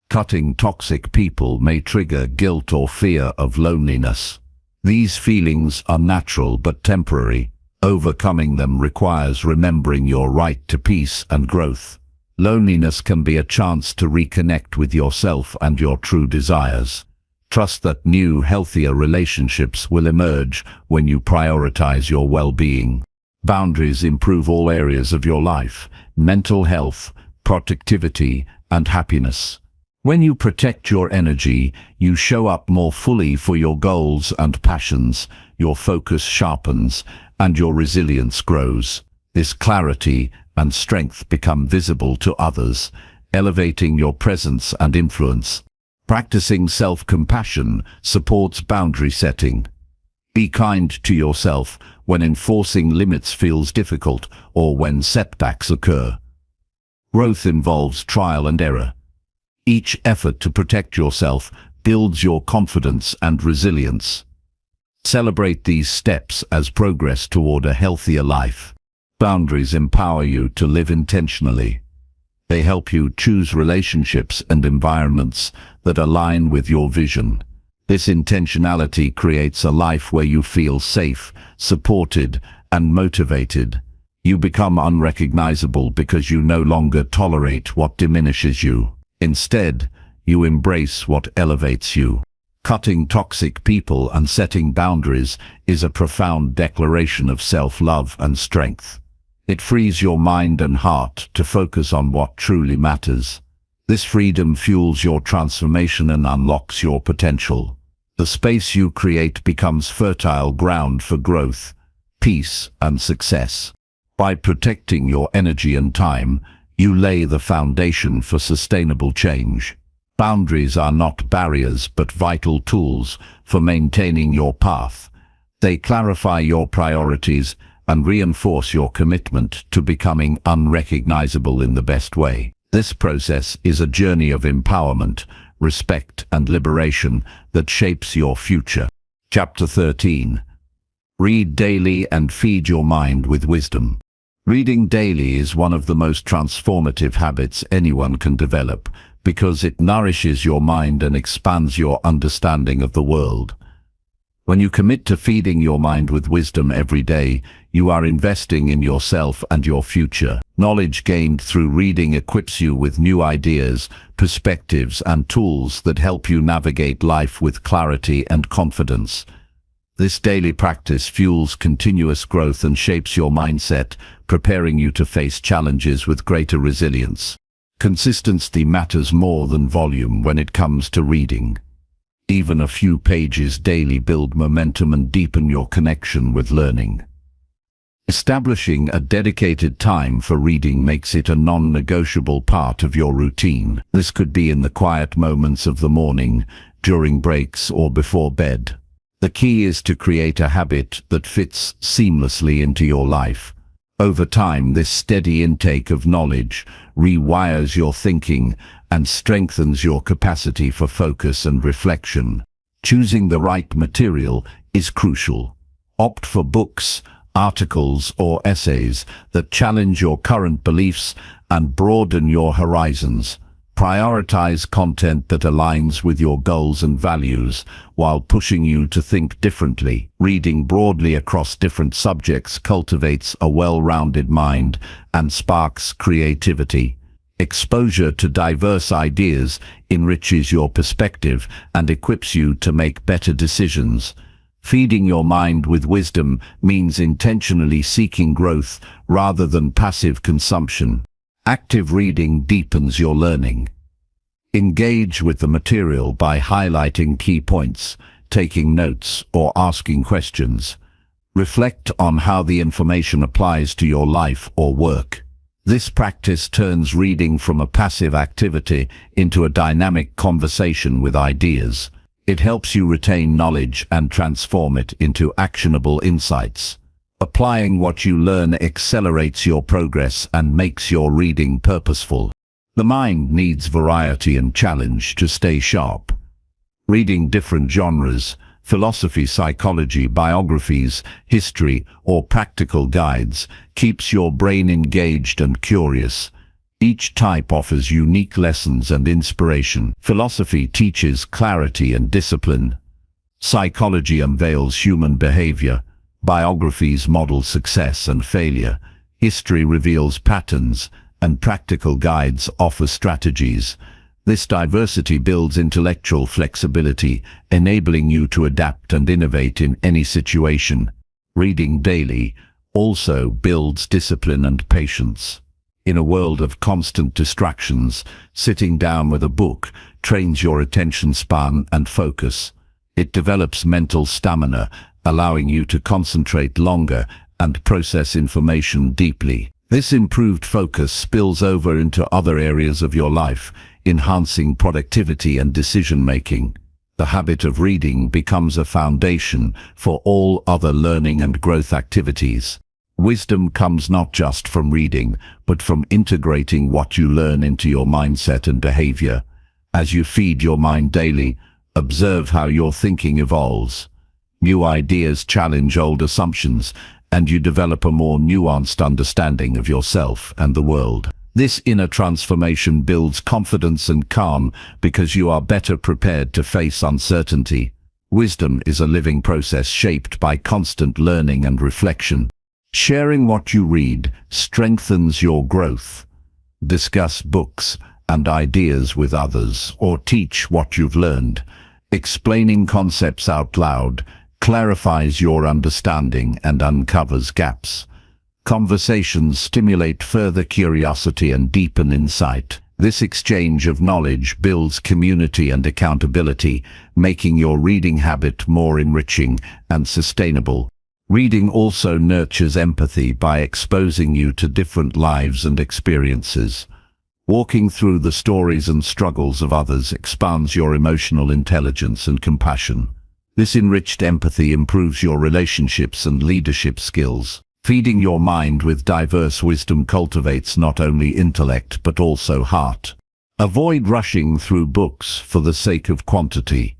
S1: Cutting toxic people may trigger guilt or fear of loneliness. These feelings are natural but temporary. Overcoming them requires remembering your right to peace and growth. Loneliness can be a chance to reconnect with yourself and your true desires. Trust that new, healthier relationships will emerge when you prioritize your well-being. Boundaries improve all areas of your life: mental health, productivity, and happiness. When you protect your energy, you show up more fully for your goals and passions, your focus sharpens, and your resilience grows. This clarity and strength become visible to others, elevating your presence and influence. Practicing self-compassion supports boundary setting. Be kind to yourself when enforcing limits feels difficult or when setbacks occur. Growth involves trial and error. Each effort to protect yourself builds your confidence and resilience. Celebrate these steps as progress toward a healthier life. Boundaries empower you to live intentionally. They help you choose relationships and environments that align with your vision. This intentionality creates a life where you feel safe, supported, and motivated. You become unrecognizable because you no longer tolerate what diminishes you. Instead, you embrace what elevates you. Cutting toxic people and setting boundaries is a profound declaration of self-love and strength. It frees your mind and heart to focus on what truly matters. This freedom fuels your transformation and unlocks your potential. The space you create becomes fertile ground for growth, peace, and success. By protecting your energy and time, you lay the foundation for sustainable change. Boundaries are not barriers but vital tools for maintaining your path. They clarify your priorities and reinforce your commitment to becoming unrecognizable in the best way. This process is a journey of empowerment, respect, and liberation that shapes your future. Chapter 13. Read daily and feed your mind with wisdom. Reading daily is one of the most transformative habits anyone can develop because it nourishes your mind and expands your understanding of the world. When you commit to feeding your mind with wisdom every day, you are investing in yourself and your future. Knowledge gained through reading equips you with new ideas, perspectives, and tools that help you navigate life with clarity and confidence. This daily practice fuels continuous growth and shapes your mindset, preparing you to face challenges with greater resilience. Consistency matters more than volume when it comes to reading. Even a few pages daily build momentum and deepen your connection with learning. Establishing a dedicated time for reading makes it a non-negotiable part of your routine. This could be in the quiet moments of the morning, during breaks, or before bed. The key is to create a habit that fits seamlessly into your life. Over time, this steady intake of knowledge rewires your thinking and strengthens your capacity for focus and reflection. Choosing the right material is crucial. Opt for books, articles, or essays that challenge your current beliefs and broaden your horizons. Prioritize content that aligns with your goals and values while pushing you to think differently. Reading broadly across different subjects cultivates a well-rounded mind and sparks creativity. Exposure to diverse ideas enriches your perspective and equips you to make better decisions. Feeding your mind with wisdom means intentionally seeking growth rather than passive consumption. Active reading deepens your learning. Engage with the material by highlighting key points, taking notes, or asking questions. Reflect on how the information applies to your life or work. This practice turns reading from a passive activity into a dynamic conversation with ideas. It helps you retain knowledge and transform it into actionable insights. Applying what you learn accelerates your progress and makes your reading purposeful. The mind needs variety and challenge to stay sharp. Reading different genres, philosophy, psychology, biographies, history, or practical guides keeps your brain engaged and curious. Each type offers unique lessons and inspiration. Philosophy teaches clarity and discipline. Psychology unveils human behavior. Biographies model success and failure. History reveals patterns, and practical guides offer strategies. This diversity builds intellectual flexibility, enabling you to adapt and innovate in any situation. Reading daily also builds discipline and patience. In a world of constant distractions, sitting down with a book trains your attention span and focus. It develops mental stamina, allowing you to concentrate longer and process information deeply. This improved focus spills over into other areas of your life, enhancing productivity and decision-making. The habit of reading becomes a foundation for all other learning and growth activities. Wisdom comes not just from reading, but from integrating what you learn into your mindset and behavior. As you feed your mind daily, observe how your thinking evolves. New ideas challenge old assumptions, and you develop a more nuanced understanding of yourself and the world. This inner transformation builds confidence and calm because you are better prepared to face uncertainty. Wisdom is a living process shaped by constant learning and reflection. Sharing what you read strengthens your growth. Discuss books and ideas with others, or teach what you've learned. Explaining concepts out loud clarifies your understanding and uncovers gaps. Conversations stimulate further curiosity and deepen insight. This exchange of knowledge builds community and accountability, making your reading habit more enriching and sustainable. Reading also nurtures empathy by exposing you to different lives and experiences. Walking through the stories and struggles of others expands your emotional intelligence and compassion. This enriched empathy improves your relationships and leadership skills. Feeding your mind with diverse wisdom cultivates not only intellect but also heart. Avoid rushing through books for the sake of quantity.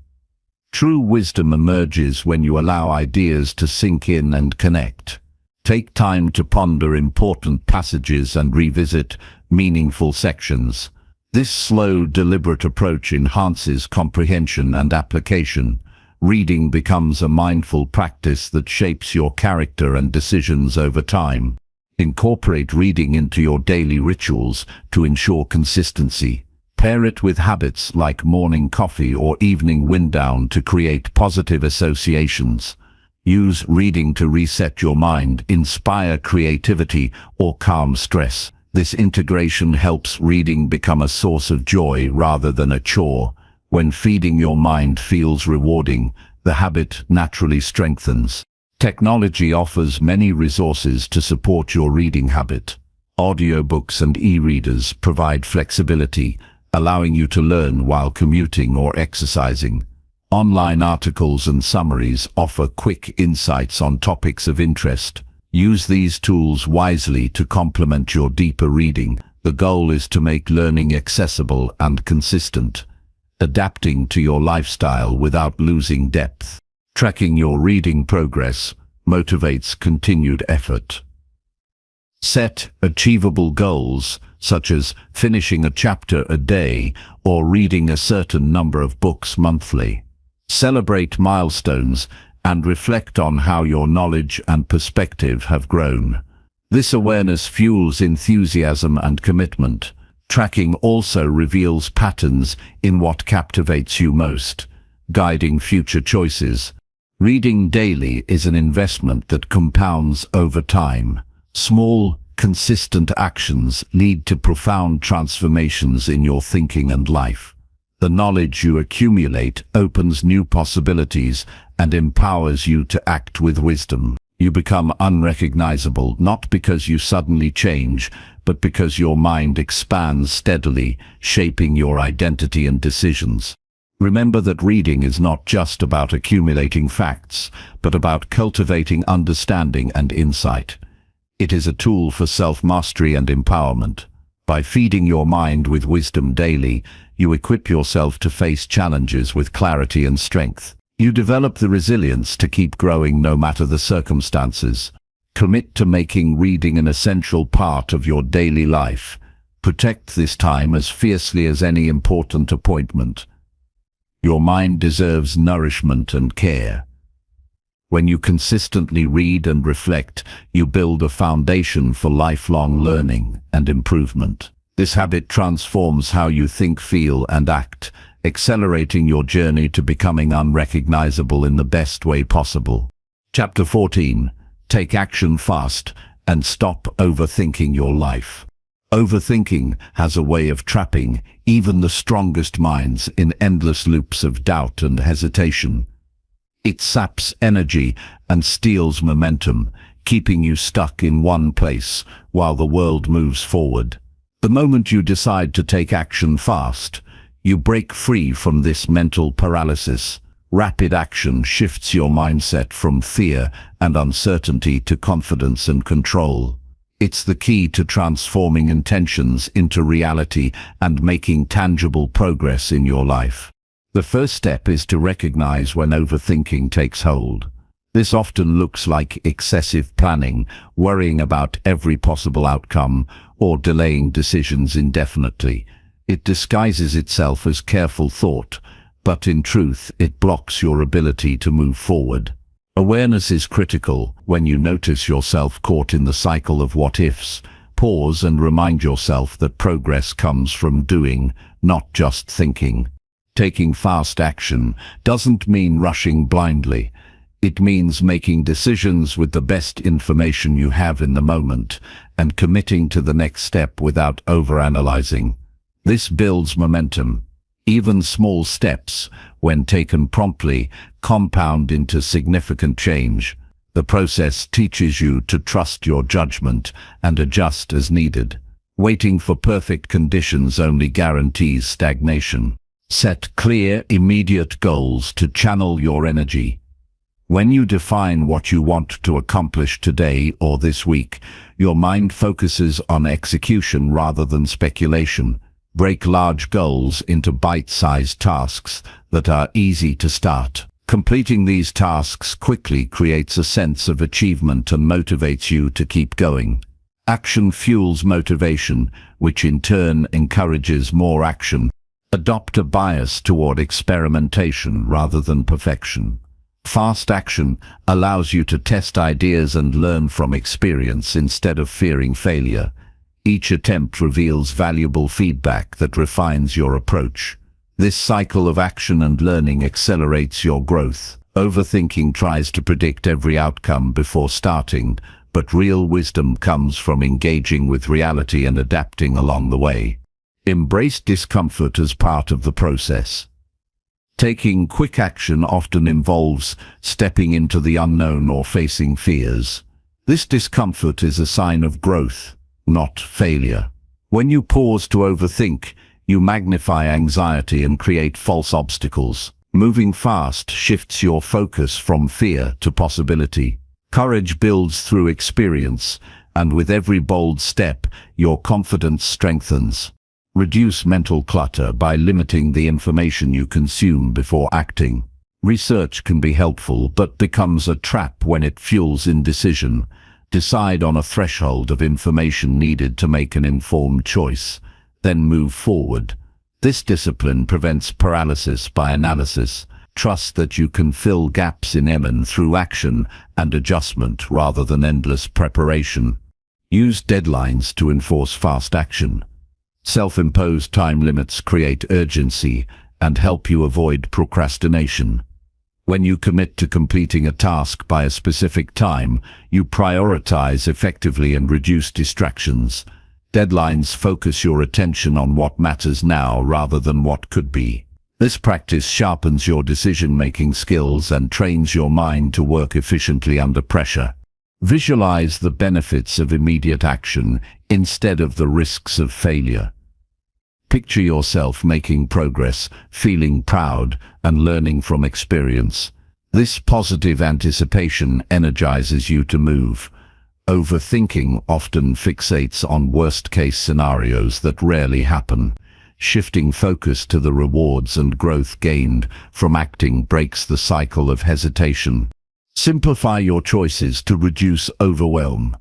S1: True wisdom emerges when you allow ideas to sink in and connect. Take time to ponder important passages and revisit meaningful sections. This slow, deliberate approach enhances comprehension and application. Reading becomes a mindful practice that shapes your character and decisions over time. Incorporate reading into your daily rituals to ensure consistency. Pair it with habits like morning coffee or evening wind down to create positive associations. Use reading to reset your mind, inspire creativity, or calm stress. This integration helps reading become a source of joy rather than a chore. When feeding your mind feels rewarding, the habit naturally strengthens. Technology offers many resources to support your reading habit. Audiobooks and e-readers provide flexibility, allowing you to learn while commuting or exercising. Online articles and summaries offer quick insights on topics of interest. Use these tools wisely to complement your deeper reading. The goal is to make learning accessible and consistent, adapting to your lifestyle without losing depth. Tracking your reading progress motivates continued effort. Set achievable goals, such as finishing a chapter a day or reading a certain number of books monthly. Celebrate milestones and reflect on how your knowledge and perspective have grown. This awareness fuels enthusiasm and commitment. Tracking also reveals patterns in what captivates you most, guiding future choices. Reading daily is an investment that compounds over time. Small, consistent actions lead to profound transformations in your thinking and life. The knowledge you accumulate opens new possibilities and empowers you to act with wisdom. You become unrecognizable not because you suddenly change, but because your mind expands steadily, shaping your identity and decisions. Remember that reading is not just about accumulating facts, but about cultivating understanding and insight. It is a tool for self-mastery and empowerment. By feeding your mind with wisdom daily, you equip yourself to face challenges with clarity and strength. You develop the resilience to keep growing no matter the circumstances. Commit to making reading an essential part of your daily life. Protect this time as fiercely as any important appointment. Your mind deserves nourishment and care. When you consistently read and reflect, you build a foundation for lifelong learning and improvement. This habit transforms how you think, feel, and act, accelerating your journey to becoming unrecognizable in the best way possible. Chapter 14. Take action fast and stop overthinking your life. Overthinking has a way of trapping even the strongest minds in endless loops of doubt and hesitation. It saps energy and steals momentum, keeping you stuck in one place while the world moves forward. The moment you decide to take action fast, you break free from this mental paralysis. Rapid action shifts your mindset from fear and uncertainty to confidence and control. It's the key to transforming intentions into reality and making tangible progress in your life. The first step is to recognize when overthinking takes hold. This often looks like excessive planning, worrying about every possible outcome, or delaying decisions indefinitely. It disguises itself as careful thought, but in truth, it blocks your ability to move forward. Awareness is critical. When you notice yourself caught in the cycle of what-ifs, pause and remind yourself that progress comes from doing, not just thinking. Taking fast action doesn't mean rushing blindly. It means making decisions with the best information you have in the moment and committing to the next step without overanalyzing. This builds momentum. Even small steps, when taken promptly, compound into significant change. The process teaches you to trust your judgment and adjust as needed. Waiting for perfect conditions only guarantees stagnation. Set clear, immediate goals to channel your energy. When you define what you want to accomplish today or this week, your mind focuses on execution rather than speculation. Break large goals into bite-sized tasks that are easy to start. Completing these tasks quickly creates a sense of achievement and motivates you to keep going. Action fuels motivation, which in turn encourages more action. Adopt a bias toward experimentation rather than perfection. Fast action allows you to test ideas and learn from experience instead of fearing failure. Each attempt reveals valuable feedback that refines your approach. This cycle of action and learning accelerates your growth. Overthinking tries to predict every outcome before starting, but real wisdom comes from engaging with reality and adapting along the way. Embrace discomfort as part of the process. Taking quick action often involves stepping into the unknown or facing fears. This discomfort is a sign of growth, not failure. When you pause to overthink, you magnify anxiety and create false obstacles. Moving fast shifts your focus from fear to possibility. Courage builds through experience, and with every bold step, your confidence strengthens. Reduce mental clutter by limiting the information you consume before acting. Research can be helpful but becomes a trap when it fuels indecision. Decide on a threshold of information needed to make an informed choice, then move forward. This discipline prevents paralysis by analysis. Trust that you can fill gaps in EMN through action and adjustment rather than endless preparation. Use deadlines to enforce fast action. Self-imposed time limits create urgency and help you avoid procrastination. When you commit to completing a task by a specific time, you prioritize effectively and reduce distractions. Deadlines focus your attention on what matters now rather than what could be. This practice sharpens your decision-making skills and trains your mind to work efficiently under pressure. Visualize the benefits of immediate action instead of the risks of failure. Picture yourself making progress, feeling proud, and learning from experience. This positive anticipation energizes you to move. Overthinking often fixates on worst-case scenarios that rarely happen. Shifting focus to the rewards and growth gained from acting breaks the cycle of hesitation. Simplify your choices to reduce overwhelm.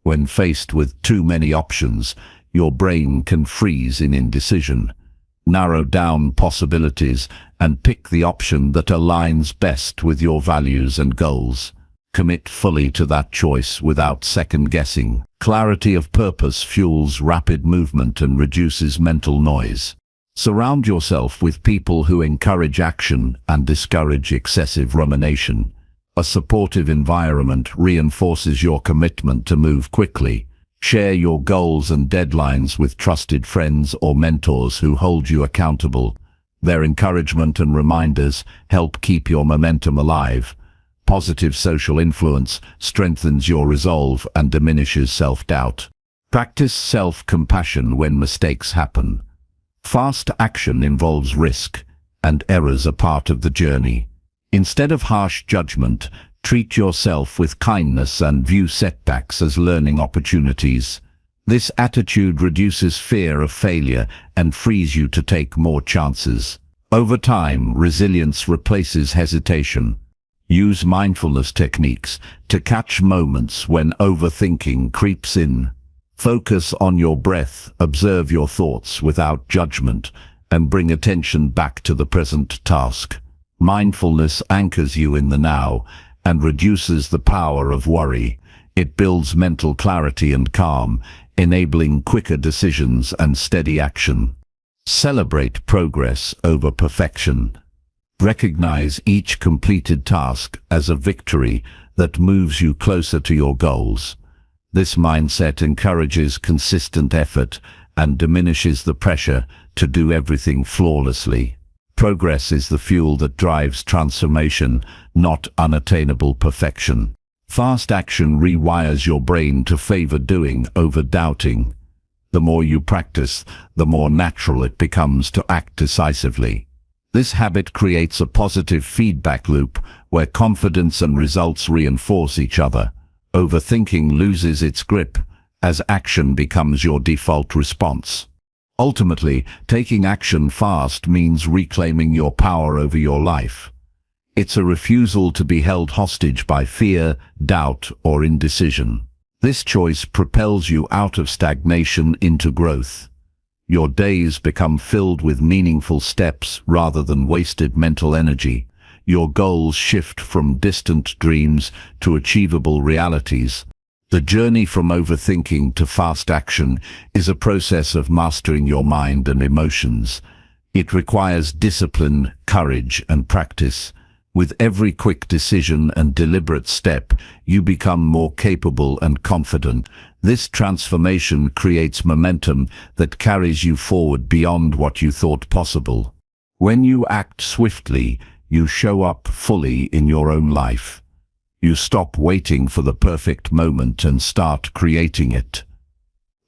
S1: When faced with too many options, your brain can freeze in indecision. Narrow down possibilities and pick the option that aligns best with your values and goals. Commit fully to that choice without second-guessing. Clarity of purpose fuels rapid movement and reduces mental noise. Surround yourself with people who encourage action and discourage excessive rumination. A supportive environment reinforces your commitment to move quickly. Share your goals and deadlines with trusted friends or mentors who hold you accountable. Their encouragement and reminders help keep your momentum alive. Positive social influence strengthens your resolve and diminishes self-doubt. Practice self-compassion when mistakes happen. Fast action involves risk, and errors are part of the journey. Instead of harsh judgment, treat yourself with kindness and view setbacks as learning opportunities. This attitude reduces fear of failure and frees you to take more chances. Over time, resilience replaces hesitation. Use mindfulness techniques to catch moments when overthinking creeps in. Focus on your breath, observe your thoughts without judgment, and bring attention back to the present task. Mindfulness anchors you in the now and reduces the power of worry. It builds mental clarity and calm, enabling quicker decisions and steady action. Celebrate progress over perfection. Recognize each completed task as a victory that moves you closer to your goals. This mindset encourages consistent effort and diminishes the pressure to do everything flawlessly. Progress is the fuel that drives transformation, not unattainable perfection. Fast action rewires your brain to favor doing over doubting. The more you practice, the more natural it becomes to act decisively. This habit creates a positive feedback loop where confidence and results reinforce each other. Overthinking loses its grip as action becomes your default response. Ultimately, taking action fast means reclaiming your power over your life. It's a refusal to be held hostage by fear, doubt, or indecision. This choice propels you out of stagnation into growth. Your days become filled with meaningful steps rather than wasted mental energy. Your goals shift from distant dreams to achievable realities. The journey from overthinking to fast action is a process of mastering your mind and emotions. It requires discipline, courage, and practice. With every quick decision and deliberate step, you become more capable and confident. This transformation creates momentum that carries you forward beyond what you thought possible. When you act swiftly, you show up fully in your own life. You stop waiting for the perfect moment and start creating it.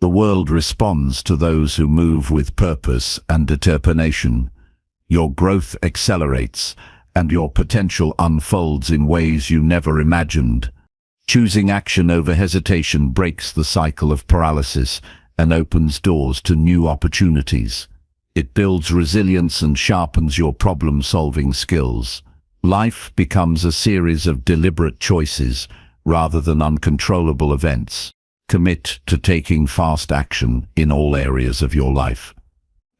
S1: The world responds to those who move with purpose and determination. Your growth accelerates, and your potential unfolds in ways you never imagined. Choosing action over hesitation breaks the cycle of paralysis and opens doors to new opportunities. It builds resilience and sharpens your problem-solving skills. Life becomes a series of deliberate choices rather than uncontrollable events. Commit to taking fast action in all areas of your life.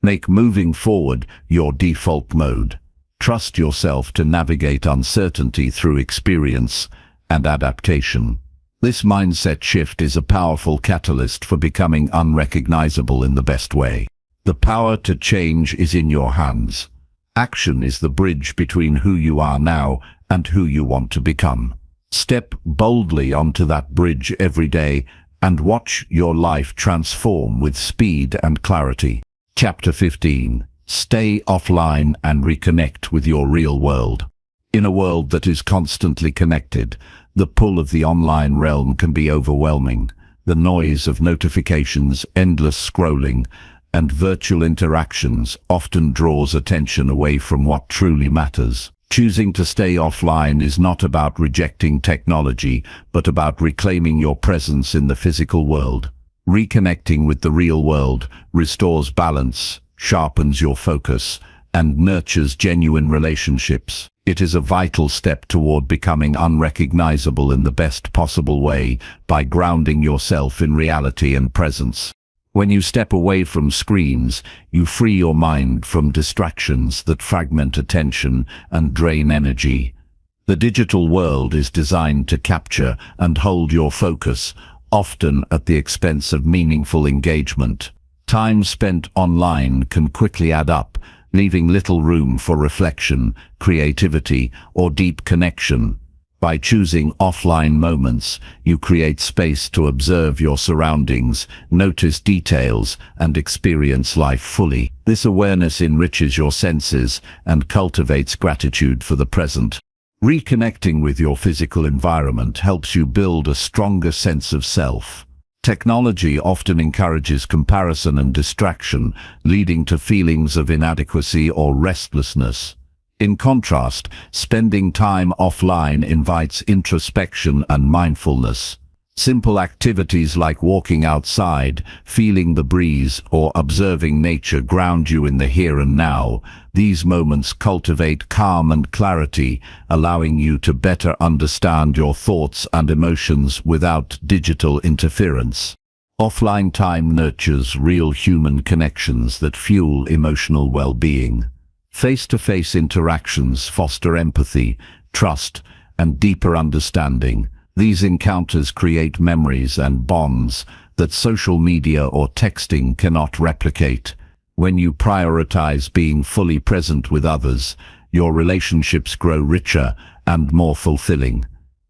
S1: Make moving forward your default mode. Trust yourself to navigate uncertainty through experience and adaptation. This mindset shift is a powerful catalyst for becoming unrecognizable in the best way. The power to change is in your hands. Action is the bridge between who you are now and who you want to become. Step boldly onto that bridge every day and watch your life transform with speed and clarity. Chapter 15. Stay offline and reconnect with your real world. In a world that is constantly connected, the pull of the online realm can be overwhelming. The noise of notifications, endless scrolling, and virtual interactions often draws attention away from what truly matters. Choosing to stay offline is not about rejecting technology, but about reclaiming your presence in the physical world. Reconnecting with the real world restores balance, sharpens your focus, and nurtures genuine relationships. It is a vital step toward becoming unrecognizable in the best possible way by grounding yourself in reality and presence. When you step away from screens, you free your mind from distractions that fragment attention and drain energy. The digital world is designed to capture and hold your focus, often at the expense of meaningful engagement. Time spent online can quickly add up, leaving little room for reflection, creativity, or deep connection. By choosing offline moments, you create space to observe your surroundings, notice details, and experience life fully. This awareness enriches your senses and cultivates gratitude for the present. Reconnecting with your physical environment helps you build a stronger sense of self. Technology often encourages comparison and distraction, leading to feelings of inadequacy or restlessness. In contrast, spending time offline invites introspection and mindfulness. Simple activities like walking outside, feeling the breeze, or observing nature ground you in the here and now. These moments cultivate calm and clarity, allowing you to better understand your thoughts and emotions without digital interference. Offline time nurtures real human connections that fuel emotional well-being. Face-to-face interactions foster empathy, trust, and deeper understanding. These encounters create memories and bonds that social media or texting cannot replicate. When you prioritize being fully present with others, your relationships grow richer and more fulfilling.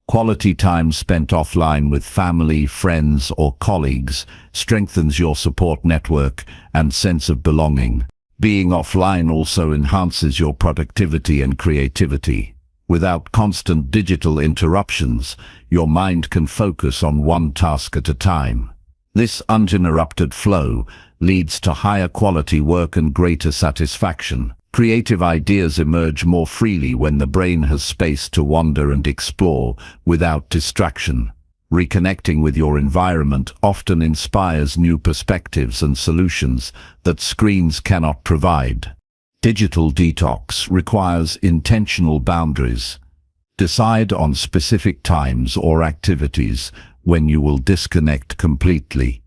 S1: Quality time spent offline with family, friends, or colleagues strengthens your support network and sense of belonging. Being offline also enhances your productivity and creativity. Without constant digital interruptions, your mind can focus on one task at a time. This uninterrupted flow leads to higher quality work and greater satisfaction. Creative ideas emerge more freely when the brain has space to wander and explore without distraction. Reconnecting with your environment often inspires new perspectives and solutions that screens cannot provide. Digital detox requires intentional boundaries. Decide on specific times or activities when you will disconnect completely.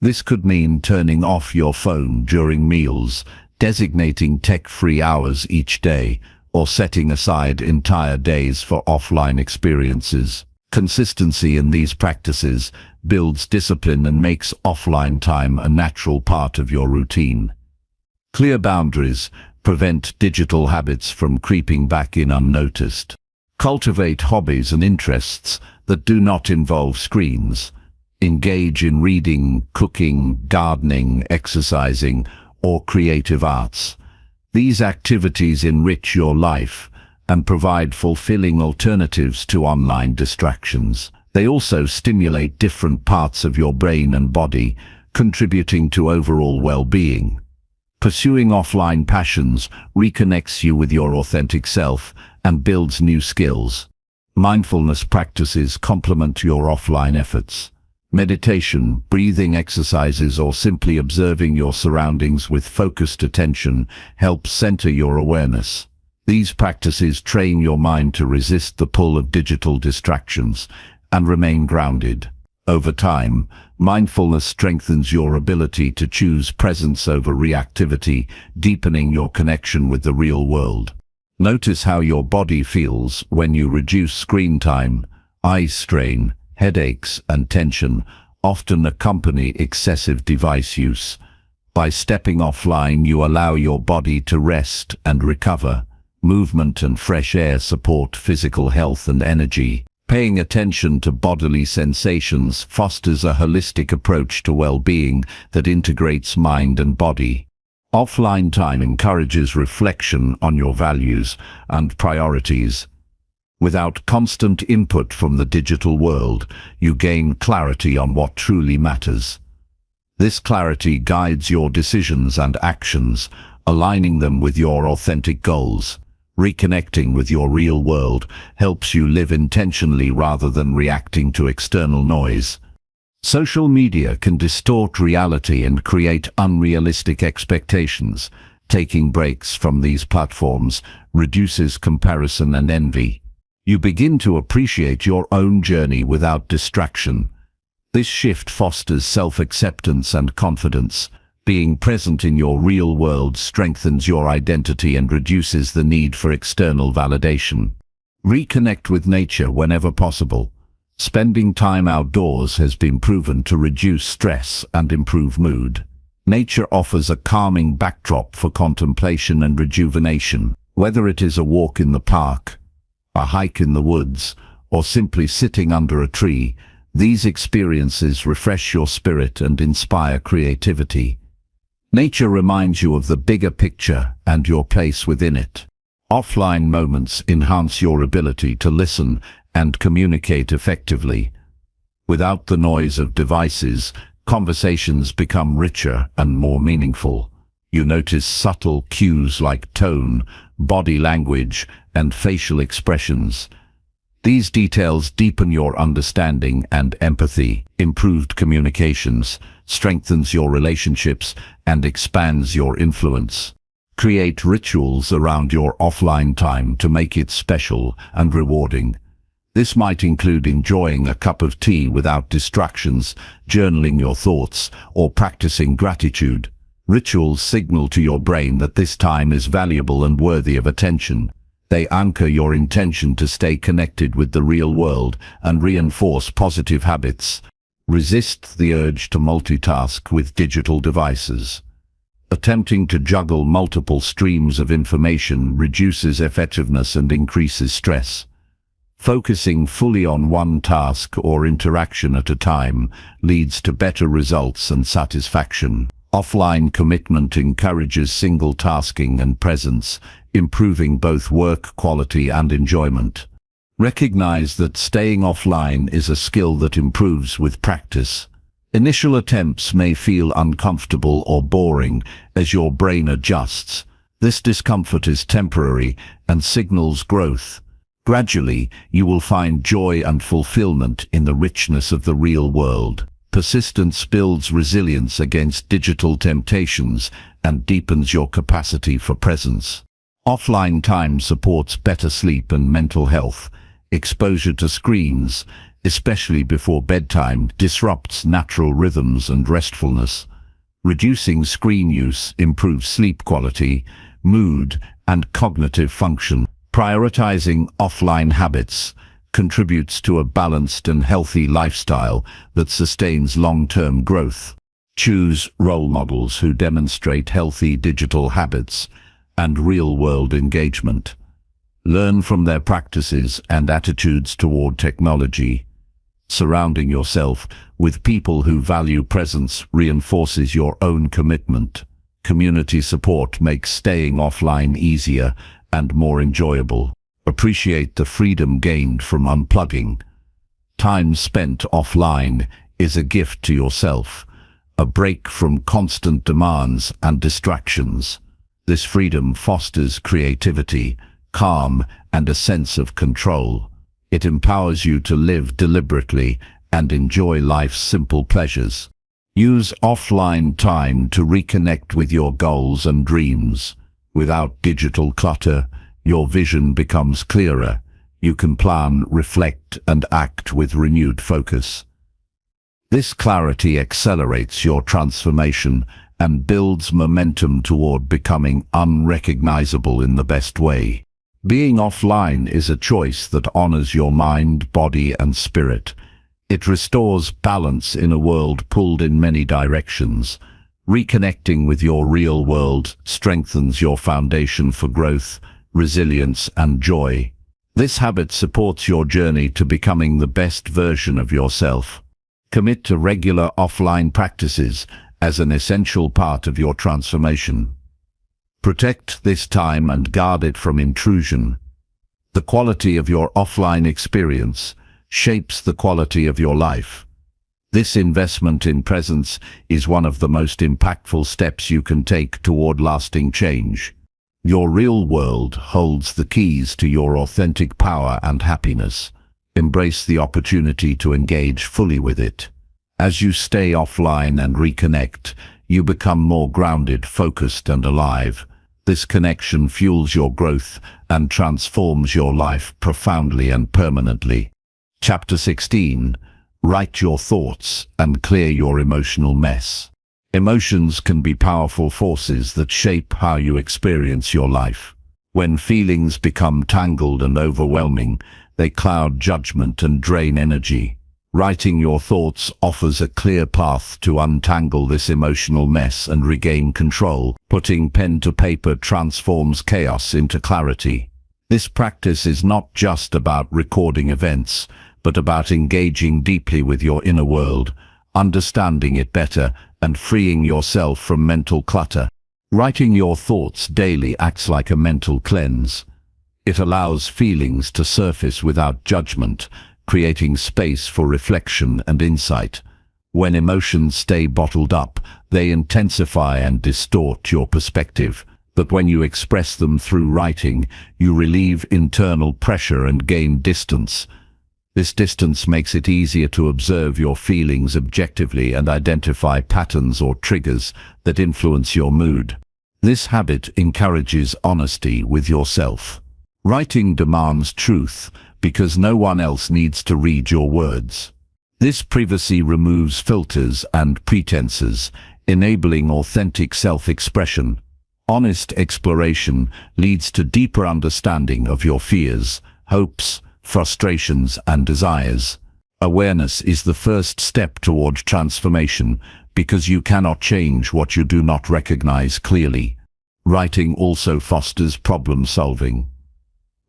S1: This could mean turning off your phone during meals, designating tech-free hours each day, or setting aside entire days for offline experiences. Consistency in these practices builds discipline and makes offline time a natural part of your routine. Clear boundaries prevent digital habits from creeping back in unnoticed. Cultivate hobbies and interests that do not involve screens. Engage in reading, cooking, gardening, exercising, or creative arts. These activities enrich your life and provide fulfilling alternatives to online distractions. They also stimulate different parts of your brain and body, contributing to overall well-being. Pursuing offline passions reconnects you with your authentic self and builds new skills. Mindfulness practices complement your offline efforts. Meditation, breathing exercises, or simply observing your surroundings with focused attention helps center your awareness. These practices train your mind to resist the pull of digital distractions and remain grounded. Over time, mindfulness strengthens your ability to choose presence over reactivity, deepening your connection with the real world. Notice how your body feels when you reduce screen time. Eye strain, headaches, and tension often accompany excessive device use. By stepping offline, you allow your body to rest and recover. Movement and fresh air support physical health and energy. Paying attention to bodily sensations fosters a holistic approach to well-being that integrates mind and body. Offline time encourages reflection on your values and priorities. Without constant input from the digital world, you gain clarity on what truly matters. This clarity guides your decisions and actions, aligning them with your authentic goals. Reconnecting with your real world helps you live intentionally rather than reacting to external noise. Social media can distort reality and create unrealistic expectations. Taking breaks from these platforms reduces comparison and envy. You begin to appreciate your own journey without distraction. This shift fosters self-acceptance and confidence. Being present in your real world strengthens your identity and reduces the need for external validation. Reconnect with nature whenever possible. Spending time outdoors has been proven to reduce stress and improve mood. Nature offers a calming backdrop for contemplation and rejuvenation. Whether it is a walk in the park, a hike in the woods, or simply sitting under a tree, these experiences refresh your spirit and inspire creativity. Nature reminds you of the bigger picture and your place within it. Offline moments enhance your ability to listen and communicate effectively. Without the noise of devices, conversations become richer and more meaningful. You notice subtle cues like tone, body language, and facial expressions. These details deepen your understanding and empathy. Improved communications strengthens your relationships and expands your influence. Create rituals around your offline time to make it special and rewarding. This might include enjoying a cup of tea without distractions, journaling your thoughts, or practicing gratitude. Rituals signal to your brain that this time is valuable and worthy of attention. They anchor your intention to stay connected with the real world and reinforce positive habits. Resist the urge to multitask with digital devices. Attempting to juggle multiple streams of information reduces effectiveness and increases stress. Focusing fully on one task or interaction at a time leads to better results and satisfaction. Offline commitment encourages single tasking and presence, improving both work quality and enjoyment. Recognize that staying offline is a skill that improves with practice. Initial attempts may feel uncomfortable or boring as your brain adjusts. This discomfort is temporary and signals growth. Gradually, you will find joy and fulfillment in the richness of the real world. Persistence builds resilience against digital temptations and deepens your capacity for presence. Offline time supports better sleep and mental health. Exposure to screens, especially before bedtime, disrupts natural rhythms and restfulness. Reducing screen use improves sleep quality, mood, and cognitive function. Prioritizing offline habits contributes to a balanced and healthy lifestyle that sustains long-term growth. Choose role models who demonstrate healthy digital habits and real-world engagement. Learn from their practices and attitudes toward technology. Surrounding yourself with people who value presence reinforces your own commitment. Community support makes staying offline easier and more enjoyable. Appreciate the freedom gained from unplugging. Time spent offline is a gift to yourself, a break from constant demands and distractions. This freedom fosters creativity, calm, and a sense of control. It empowers you to live deliberately and enjoy life's simple pleasures. Use offline time to reconnect with your goals and dreams. Without digital clutter, your vision becomes clearer. You can plan, reflect, and act with renewed focus. This clarity accelerates your transformation and builds momentum toward becoming unrecognizable in the best way. Being offline is a choice that honors your mind, body, and spirit. It restores balance in a world pulled in many directions. Reconnecting with your real world strengthens your foundation for growth, resilience, and joy. This habit supports your journey to becoming the best version of yourself. Commit to regular offline practices as an essential part of your transformation. Protect this time and guard it from intrusion. The quality of your offline experience shapes the quality of your life. This investment in presence is one of the most impactful steps you can take toward lasting change. Your real world holds the keys to your authentic power and happiness. Embrace the opportunity to engage fully with it. As you stay offline and reconnect, you become more grounded, focused, and alive. This connection fuels your growth and transforms your life profoundly and permanently. Chapter 16. Write your thoughts and clear your emotional mess. Emotions can be powerful forces that shape how you experience your life. When feelings become tangled and overwhelming, they cloud judgment and drain energy. Writing your thoughts offers a clear path to untangle this emotional mess and regain control. Putting pen to paper transforms chaos into clarity. This practice is not just about recording events, but about engaging deeply with your inner world, understanding it better, and freeing yourself from mental clutter. Writing your thoughts daily acts like a mental cleanse. It allows feelings to surface without judgment, creating space for reflection and insight. When emotions stay bottled up, they intensify and distort your perspective. But when you express them through writing, you relieve internal pressure and gain distance. This distance makes it easier to observe your feelings objectively and identify patterns or triggers that influence your mood. This habit encourages honesty with yourself. Writing demands truth because no one else needs to read your words. This privacy removes filters and pretenses, enabling authentic self-expression. Honest exploration leads to deeper understanding of your fears, hopes, frustrations, and desires. Awareness is the first step toward transformation because you cannot change what you do not recognize clearly. Writing also fosters problem solving.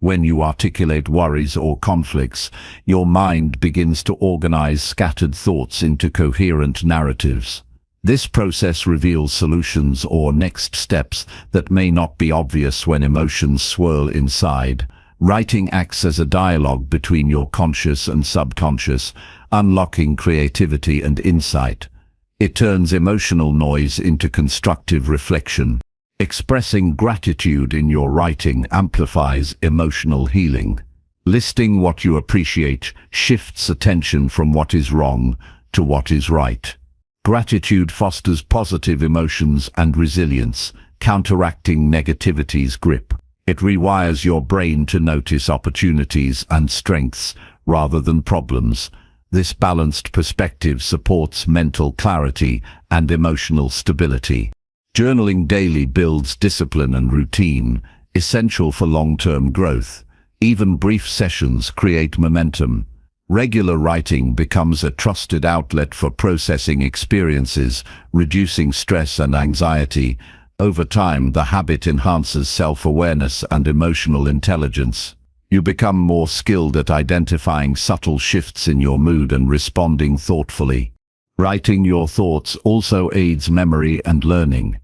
S1: When you articulate worries or conflicts, your mind begins to organize scattered thoughts into coherent narratives. This process reveals solutions or next steps that may not be obvious when emotions swirl inside. Writing acts as a dialogue between your conscious and subconscious, unlocking creativity and insight. It turns emotional noise into constructive reflection. Expressing gratitude in your writing amplifies emotional healing. Listing what you appreciate shifts attention from what is wrong to what is right. Gratitude fosters positive emotions and resilience, counteracting negativity's grip. It rewires your brain to notice opportunities and strengths rather than problems. This balanced perspective supports mental clarity and emotional stability. Journaling daily builds discipline and routine, essential for long-term growth. Even brief sessions create momentum. Regular writing becomes a trusted outlet for processing experiences, reducing stress and anxiety. Over time, the habit enhances self-awareness and emotional intelligence. You become more skilled at identifying subtle shifts in your mood and responding thoughtfully. Writing your thoughts also aids memory and learning.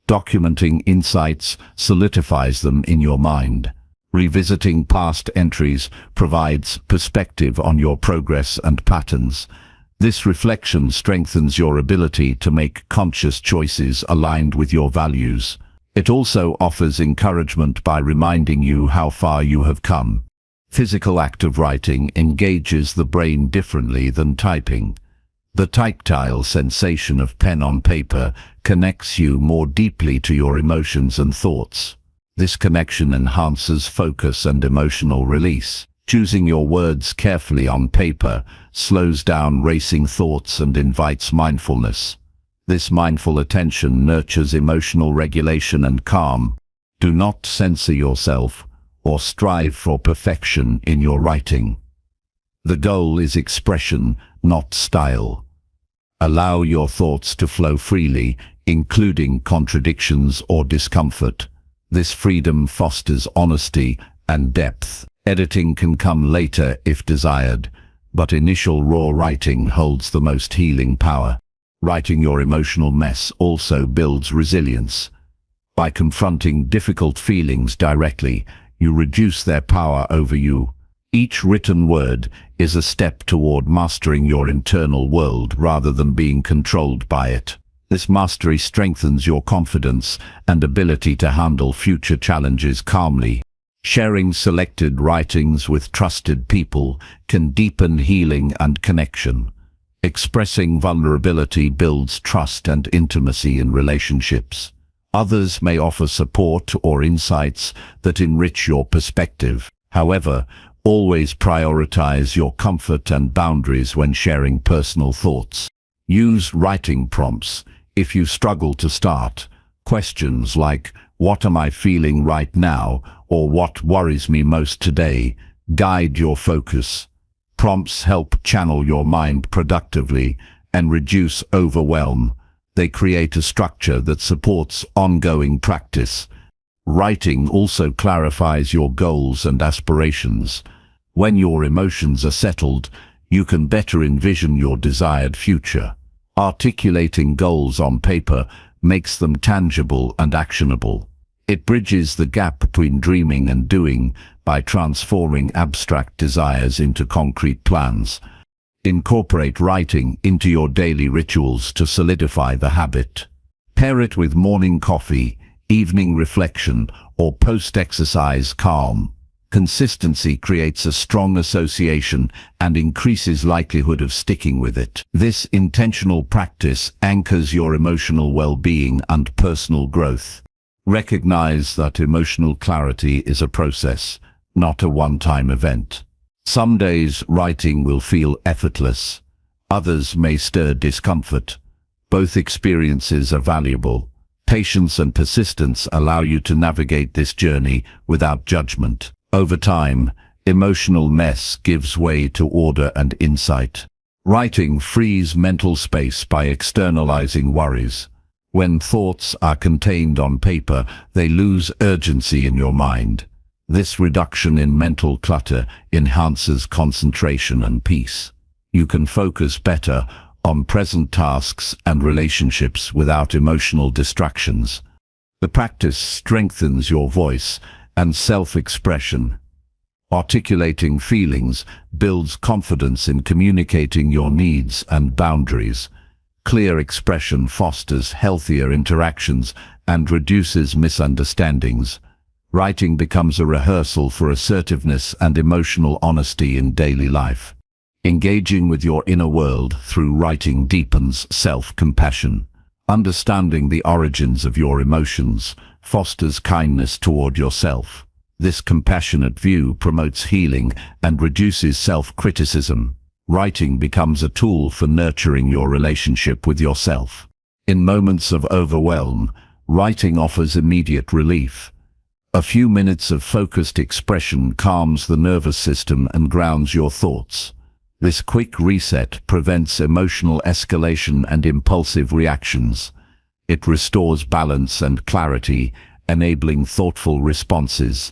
S1: Documenting insights solidifies them in your mind. Revisiting past entries provides perspective on your progress and patterns. This reflection strengthens your ability to make conscious choices aligned with your values. It also offers encouragement by reminding you how far you have come. Physical act of writing engages the brain differently than typing. The tactile sensation of pen on paper connects you more deeply to your emotions and thoughts. This connection enhances focus and emotional release. Choosing your words carefully on paper slows down racing thoughts and invites mindfulness. This mindful attention nurtures emotional regulation and calm. Do not censor yourself or strive for perfection in your writing. The goal is expression, not style. Allow your thoughts to flow freely, including contradictions or discomfort. This freedom fosters honesty and depth. Editing can come later if desired, but initial raw writing holds the most healing power. Writing your emotional mess also builds resilience. By confronting difficult feelings directly, you reduce their power over you. Each written word is a step toward mastering your internal world rather than being controlled by it. This mastery strengthens your confidence and ability to handle future challenges calmly. Sharing selected writings with trusted people can deepen healing and connection. Expressing vulnerability builds trust and intimacy in relationships. Others may offer support or insights that enrich your perspective. However, always prioritize your comfort and boundaries when sharing personal thoughts. Use writing prompts if you struggle to start. Questions like, "What am I feeling right now?" or "What worries me most today?" guide your focus. Prompts help channel your mind productively and reduce overwhelm. They create a structure that supports ongoing practice. Writing also clarifies your goals and aspirations. When your emotions are settled, you can better envision your desired future. Articulating goals on paper makes them tangible and actionable. It bridges the gap between dreaming and doing by transforming abstract desires into concrete plans. Incorporate writing into your daily rituals to solidify the habit. Pair it with morning coffee, evening reflection, or post-exercise calm. Consistency creates a strong association and increases likelihood of sticking with it. This intentional practice anchors your emotional well-being and personal growth. Recognize that emotional clarity is a process, not a one-time event. Some days writing will feel effortless. Others may stir discomfort. Both experiences are valuable. Patience and persistence allow you to navigate this journey without judgment. Over time, Emotional mess gives way to order and insight. Writing frees mental space by externalizing worries. When thoughts are contained on paper, they lose urgency in your mind. This reduction in mental clutter enhances concentration and peace. You can focus better on present tasks and relationships without emotional distractions. The practice strengthens your voice and self-expression. Articulating feelings builds confidence in communicating your needs and boundaries. Clear expression fosters healthier interactions and reduces misunderstandings. Writing becomes a rehearsal for assertiveness and emotional honesty in daily life. Engaging with your inner world through writing deepens self-compassion. Understanding the origins of your emotions fosters kindness toward yourself. This compassionate view promotes healing and reduces self-criticism. Writing becomes a tool for nurturing your relationship with yourself. In moments of overwhelm, writing offers immediate relief. A few minutes of focused expression calms the nervous system and grounds your thoughts. This quick reset prevents emotional escalation and impulsive reactions. It restores balance and clarity, enabling thoughtful responses.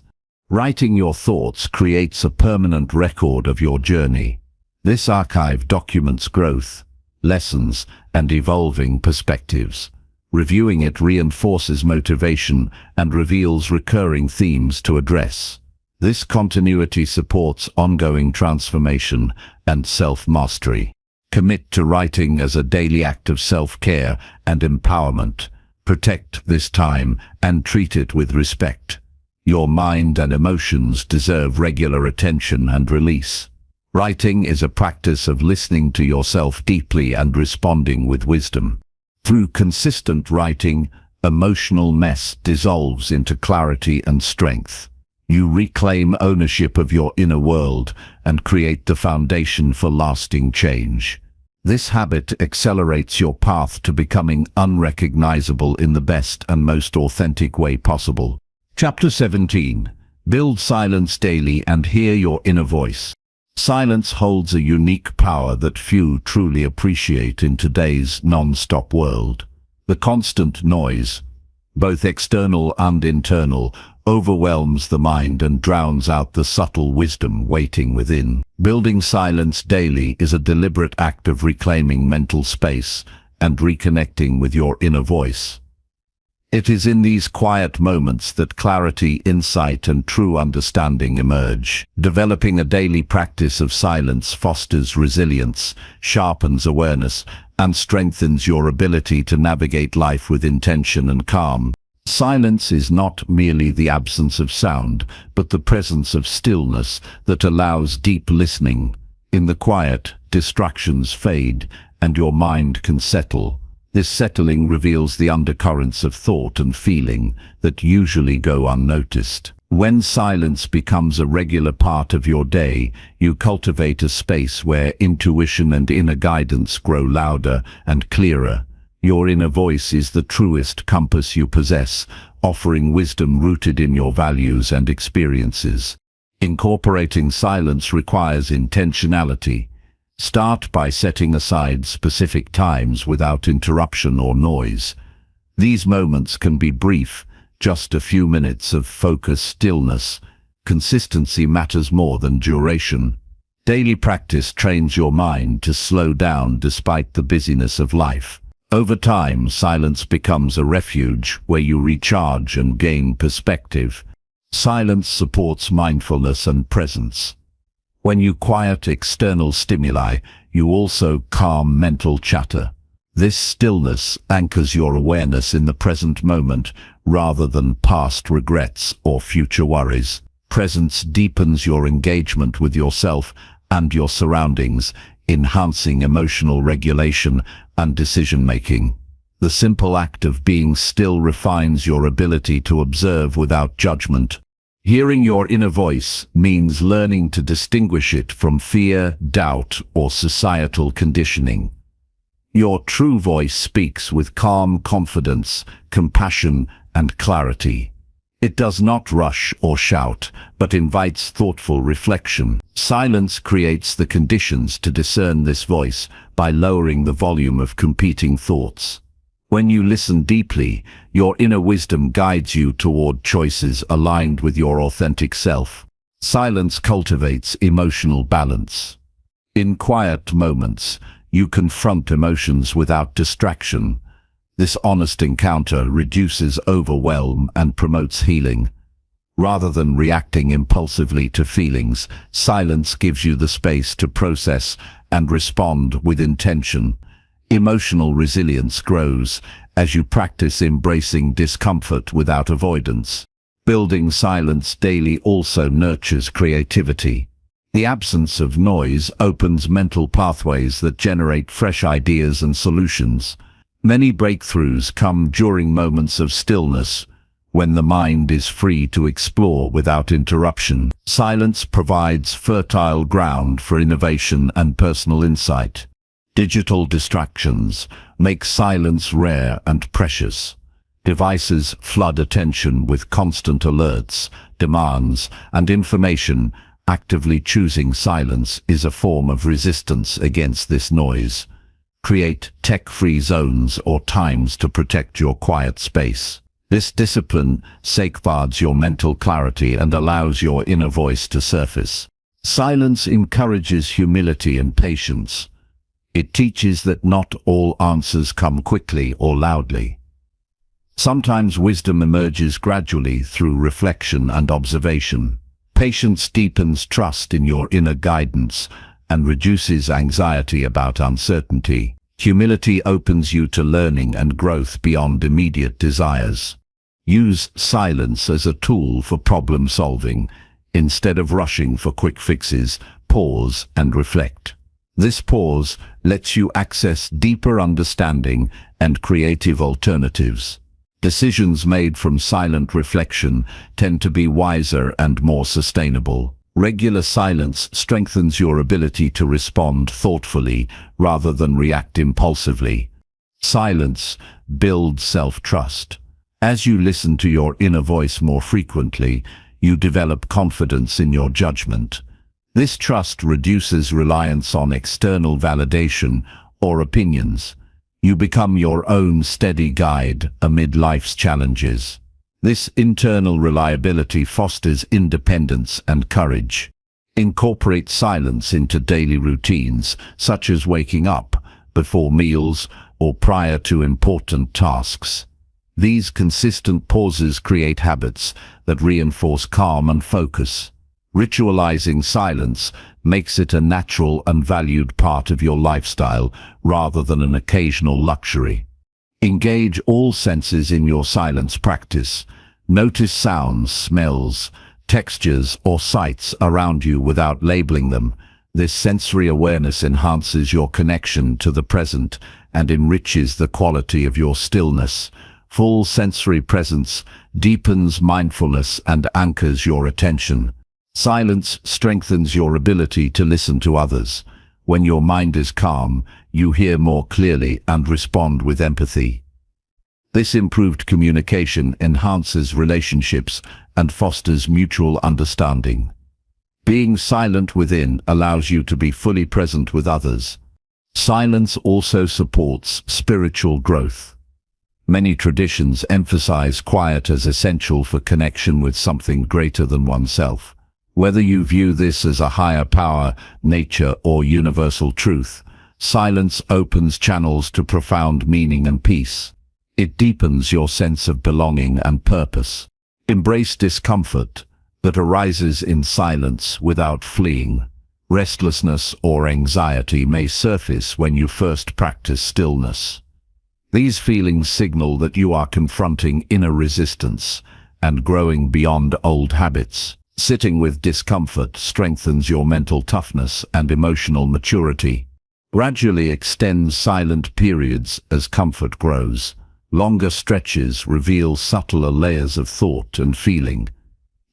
S1: Writing your thoughts creates a permanent record of your journey. This archive documents growth, lessons, and evolving perspectives. Reviewing it reinforces motivation and reveals recurring themes to address. This continuity supports ongoing transformation and self-mastery. Commit to writing as a daily act of self-care and empowerment. Protect this time and treat it with respect. Your mind and emotions deserve regular attention and release. Writing is a practice of listening to yourself deeply and responding with wisdom. Through consistent writing, emotional mess dissolves into clarity and strength. You reclaim ownership of your inner world and create the foundation for lasting change. This habit accelerates your path to becoming unrecognizable in the best and most authentic way possible. Chapter 17. Build silence daily and hear your inner voice. Silence holds a unique power that few truly appreciate in today's non-stop world. The constant noise, both external and internal, overwhelms the mind and drowns out the subtle wisdom waiting within. Building silence daily is a deliberate act of reclaiming mental space and reconnecting with your inner voice. It is in these quiet moments that clarity, insight, and true understanding emerge. Developing a daily practice of silence fosters resilience, sharpens awareness, and strengthens your ability to navigate life with intention and calm. Silence is not merely the absence of sound, but the presence of stillness that allows deep listening. In the quiet, distractions fade, and your mind can settle. This settling reveals the undercurrents of thought and feeling that usually go unnoticed. When silence becomes a regular part of your day, you cultivate a space where intuition and inner guidance grow louder and clearer. Your inner voice is the truest compass you possess, offering wisdom rooted in your values and experiences. Incorporating silence requires intentionality. Start by setting aside specific times without interruption or noise. These moments can be brief, just a few minutes of focused stillness. Consistency matters more than duration. Daily practice trains your mind to slow down despite the busyness of life. Over time, silence becomes a refuge where you recharge and gain perspective. Silence supports mindfulness and presence. When you quiet external stimuli, you also calm mental chatter. This stillness anchors your awareness in the present moment rather than past regrets or future worries. Presence deepens your engagement with yourself and your surroundings, enhancing emotional regulation and decision-making. The simple act of being still refines your ability to observe without judgment. Hearing your inner voice means learning to distinguish it from fear, doubt, or societal conditioning. Your true voice speaks with calm confidence, compassion, and clarity. It does not rush or shout, but invites thoughtful reflection. Silence creates the conditions to discern this voice by lowering the volume of competing thoughts. When you listen deeply, your inner wisdom guides you toward choices aligned with your authentic self. Silence cultivates emotional balance. In quiet moments, you confront emotions without distraction. This honest encounter reduces overwhelm and promotes healing. Rather than reacting impulsively to feelings, silence gives you the space to process and respond with intention. Emotional resilience grows as you practice embracing discomfort without avoidance. Building silence daily also nurtures creativity. The absence of noise opens mental pathways that generate fresh ideas and solutions. Many breakthroughs come during moments of stillness, when the mind is free to explore without interruption. Silence provides fertile ground for innovation and personal insight. Digital distractions make silence rare and precious. Devices flood attention with constant alerts, demands, and information. Actively choosing silence is a form of resistance against this noise. Create tech-free zones or times to protect your quiet space. This discipline safeguards your mental clarity and allows your inner voice to surface. Silence encourages humility and patience. It teaches that not all answers come quickly or loudly. Sometimes wisdom emerges gradually through reflection and observation. Patience deepens trust in your inner guidance and reduces anxiety about uncertainty. Humility opens you to learning and growth beyond immediate desires. Use silence as a tool for problem solving. Instead of rushing for quick fixes, pause and reflect. This pause lets you access deeper understanding and creative alternatives. Decisions made from silent reflection tend to be wiser and more sustainable. Regular silence strengthens your ability to respond thoughtfully rather than react impulsively. Silence builds self-trust. As you listen to your inner voice more frequently, you develop confidence in your judgment. This trust reduces reliance on external validation or opinions. You become your own steady guide amid life's challenges. This internal reliability fosters independence and courage. Incorporate silence into daily routines, such as waking up, before meals, or prior to important tasks. These consistent pauses create habits that reinforce calm and focus. Ritualizing silence makes it a natural and valued part of your lifestyle rather than an occasional luxury. Engage all senses in your silence practice. Notice sounds, smells, textures, or sights around you without labeling them. This sensory awareness enhances your connection to the present and enriches the quality of your stillness. Full sensory presence deepens mindfulness and anchors your attention. Silence strengthens your ability to listen to others. When your mind is calm, you hear more clearly and respond with empathy. This improved communication enhances relationships and fosters mutual understanding. Being silent within allows you to be fully present with others. Silence also supports spiritual growth. Many traditions emphasize quiet as essential for connection with something greater than oneself. Whether you view this as a higher power, nature, or universal truth, silence opens channels to profound meaning and peace. It deepens your sense of belonging and purpose. Embrace discomfort that arises in silence without fleeing. Restlessness or anxiety may surface when you first practice stillness. These feelings signal that you are confronting inner resistance and growing beyond old habits. Sitting with discomfort strengthens your mental toughness and emotional maturity. Gradually extend silent periods as comfort grows. Longer stretches reveal subtler layers of thought and feeling.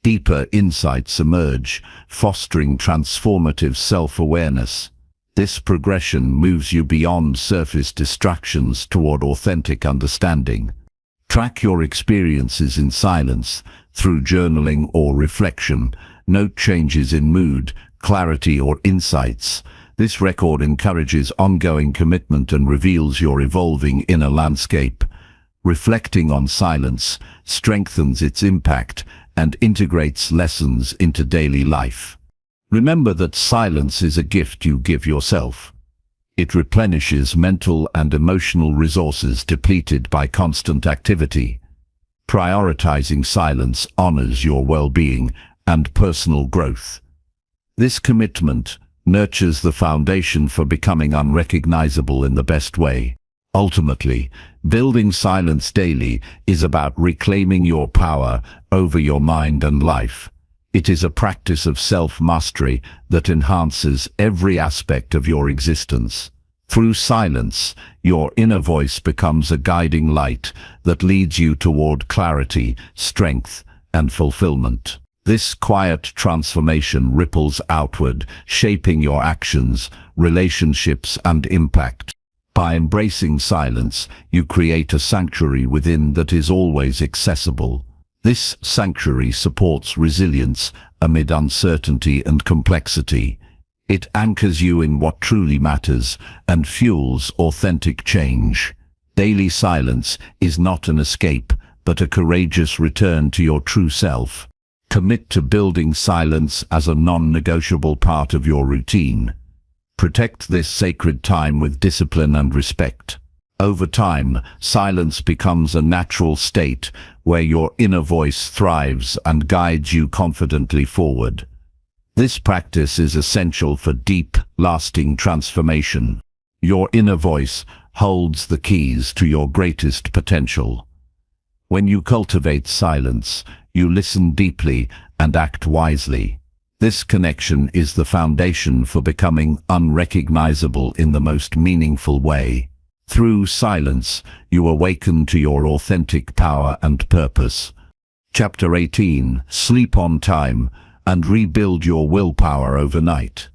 S1: Deeper insights emerge, fostering transformative self-awareness. This progression moves you beyond surface distractions toward authentic understanding. Track your experiences in silence through journaling or reflection. Note changes in mood, clarity, or insights. This record encourages ongoing commitment and reveals your evolving inner landscape. Reflecting on silence strengthens its impact and integrates lessons into daily life. Remember that silence is a gift you give yourself. It replenishes mental and emotional resources depleted by constant activity. Prioritizing silence honors your well-being and personal growth. This commitment nurtures the foundation for becoming unrecognizable in the best way. Ultimately, building silence daily is about reclaiming your power over your mind and life. It is a practice of self-mastery that enhances every aspect of your existence. Through silence, your inner voice becomes a guiding light that leads you toward clarity, strength, and fulfillment. This quiet transformation ripples outward, shaping your actions, relationships, and impact. By embracing silence, you create a sanctuary within that is always accessible. This sanctuary supports resilience amid uncertainty and complexity. It anchors you in what truly matters and fuels authentic change. Daily silence is not an escape, but a courageous return to your true self. Commit to building silence as a non-negotiable part of your routine. Protect this sacred time with discipline and respect. Over time, silence becomes a natural state where your inner voice thrives and guides you confidently forward. This practice is essential for deep, lasting transformation. Your inner voice holds the keys to your greatest potential. When you cultivate silence, you listen deeply and act wisely. This connection is the foundation for becoming unrecognizable in the most meaningful way. Through silence, you awaken to your authentic power and purpose. Chapter 18. Sleep on time and rebuild your willpower overnight.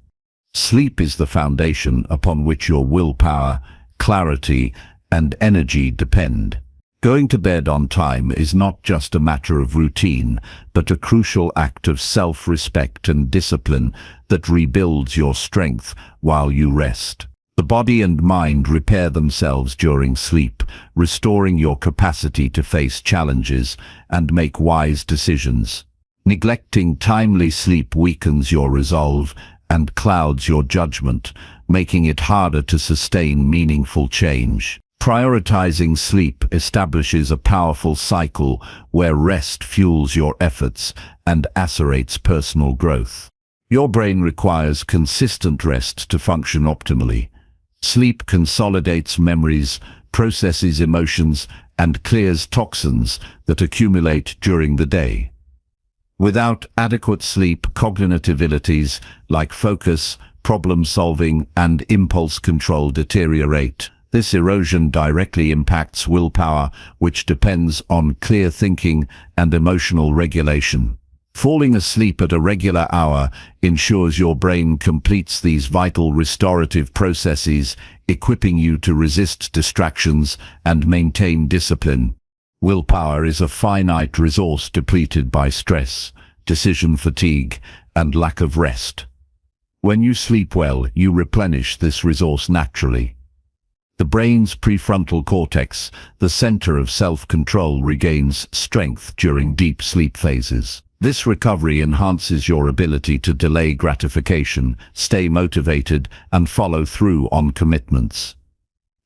S1: Sleep is the foundation upon which your willpower, clarity, and energy depend. Going to bed on time is not just a matter of routine, but a crucial act of self-respect and discipline that rebuilds your strength while you rest. The body and mind repair themselves during sleep, restoring your capacity to face challenges and make wise decisions. Neglecting timely sleep weakens your resolve and clouds your judgment, making it harder to sustain meaningful change. Prioritizing sleep establishes a powerful cycle where rest fuels your efforts and accelerates personal growth. Your brain requires consistent rest to function optimally. Sleep consolidates memories, processes emotions, and clears toxins that accumulate during the day. Without adequate sleep, cognitive abilities like focus, problem-solving, and impulse control deteriorate. This erosion directly impacts willpower, which depends on clear thinking and emotional regulation. Falling asleep at a regular hour ensures your brain completes these vital restorative processes, equipping you to resist distractions and maintain discipline. Willpower is a finite resource depleted by stress, decision fatigue, and lack of rest. When you sleep well, you replenish this resource naturally. The brain's prefrontal cortex, the center of self-control, regains strength during deep sleep phases. This recovery enhances your ability to delay gratification, stay motivated, and follow through on commitments.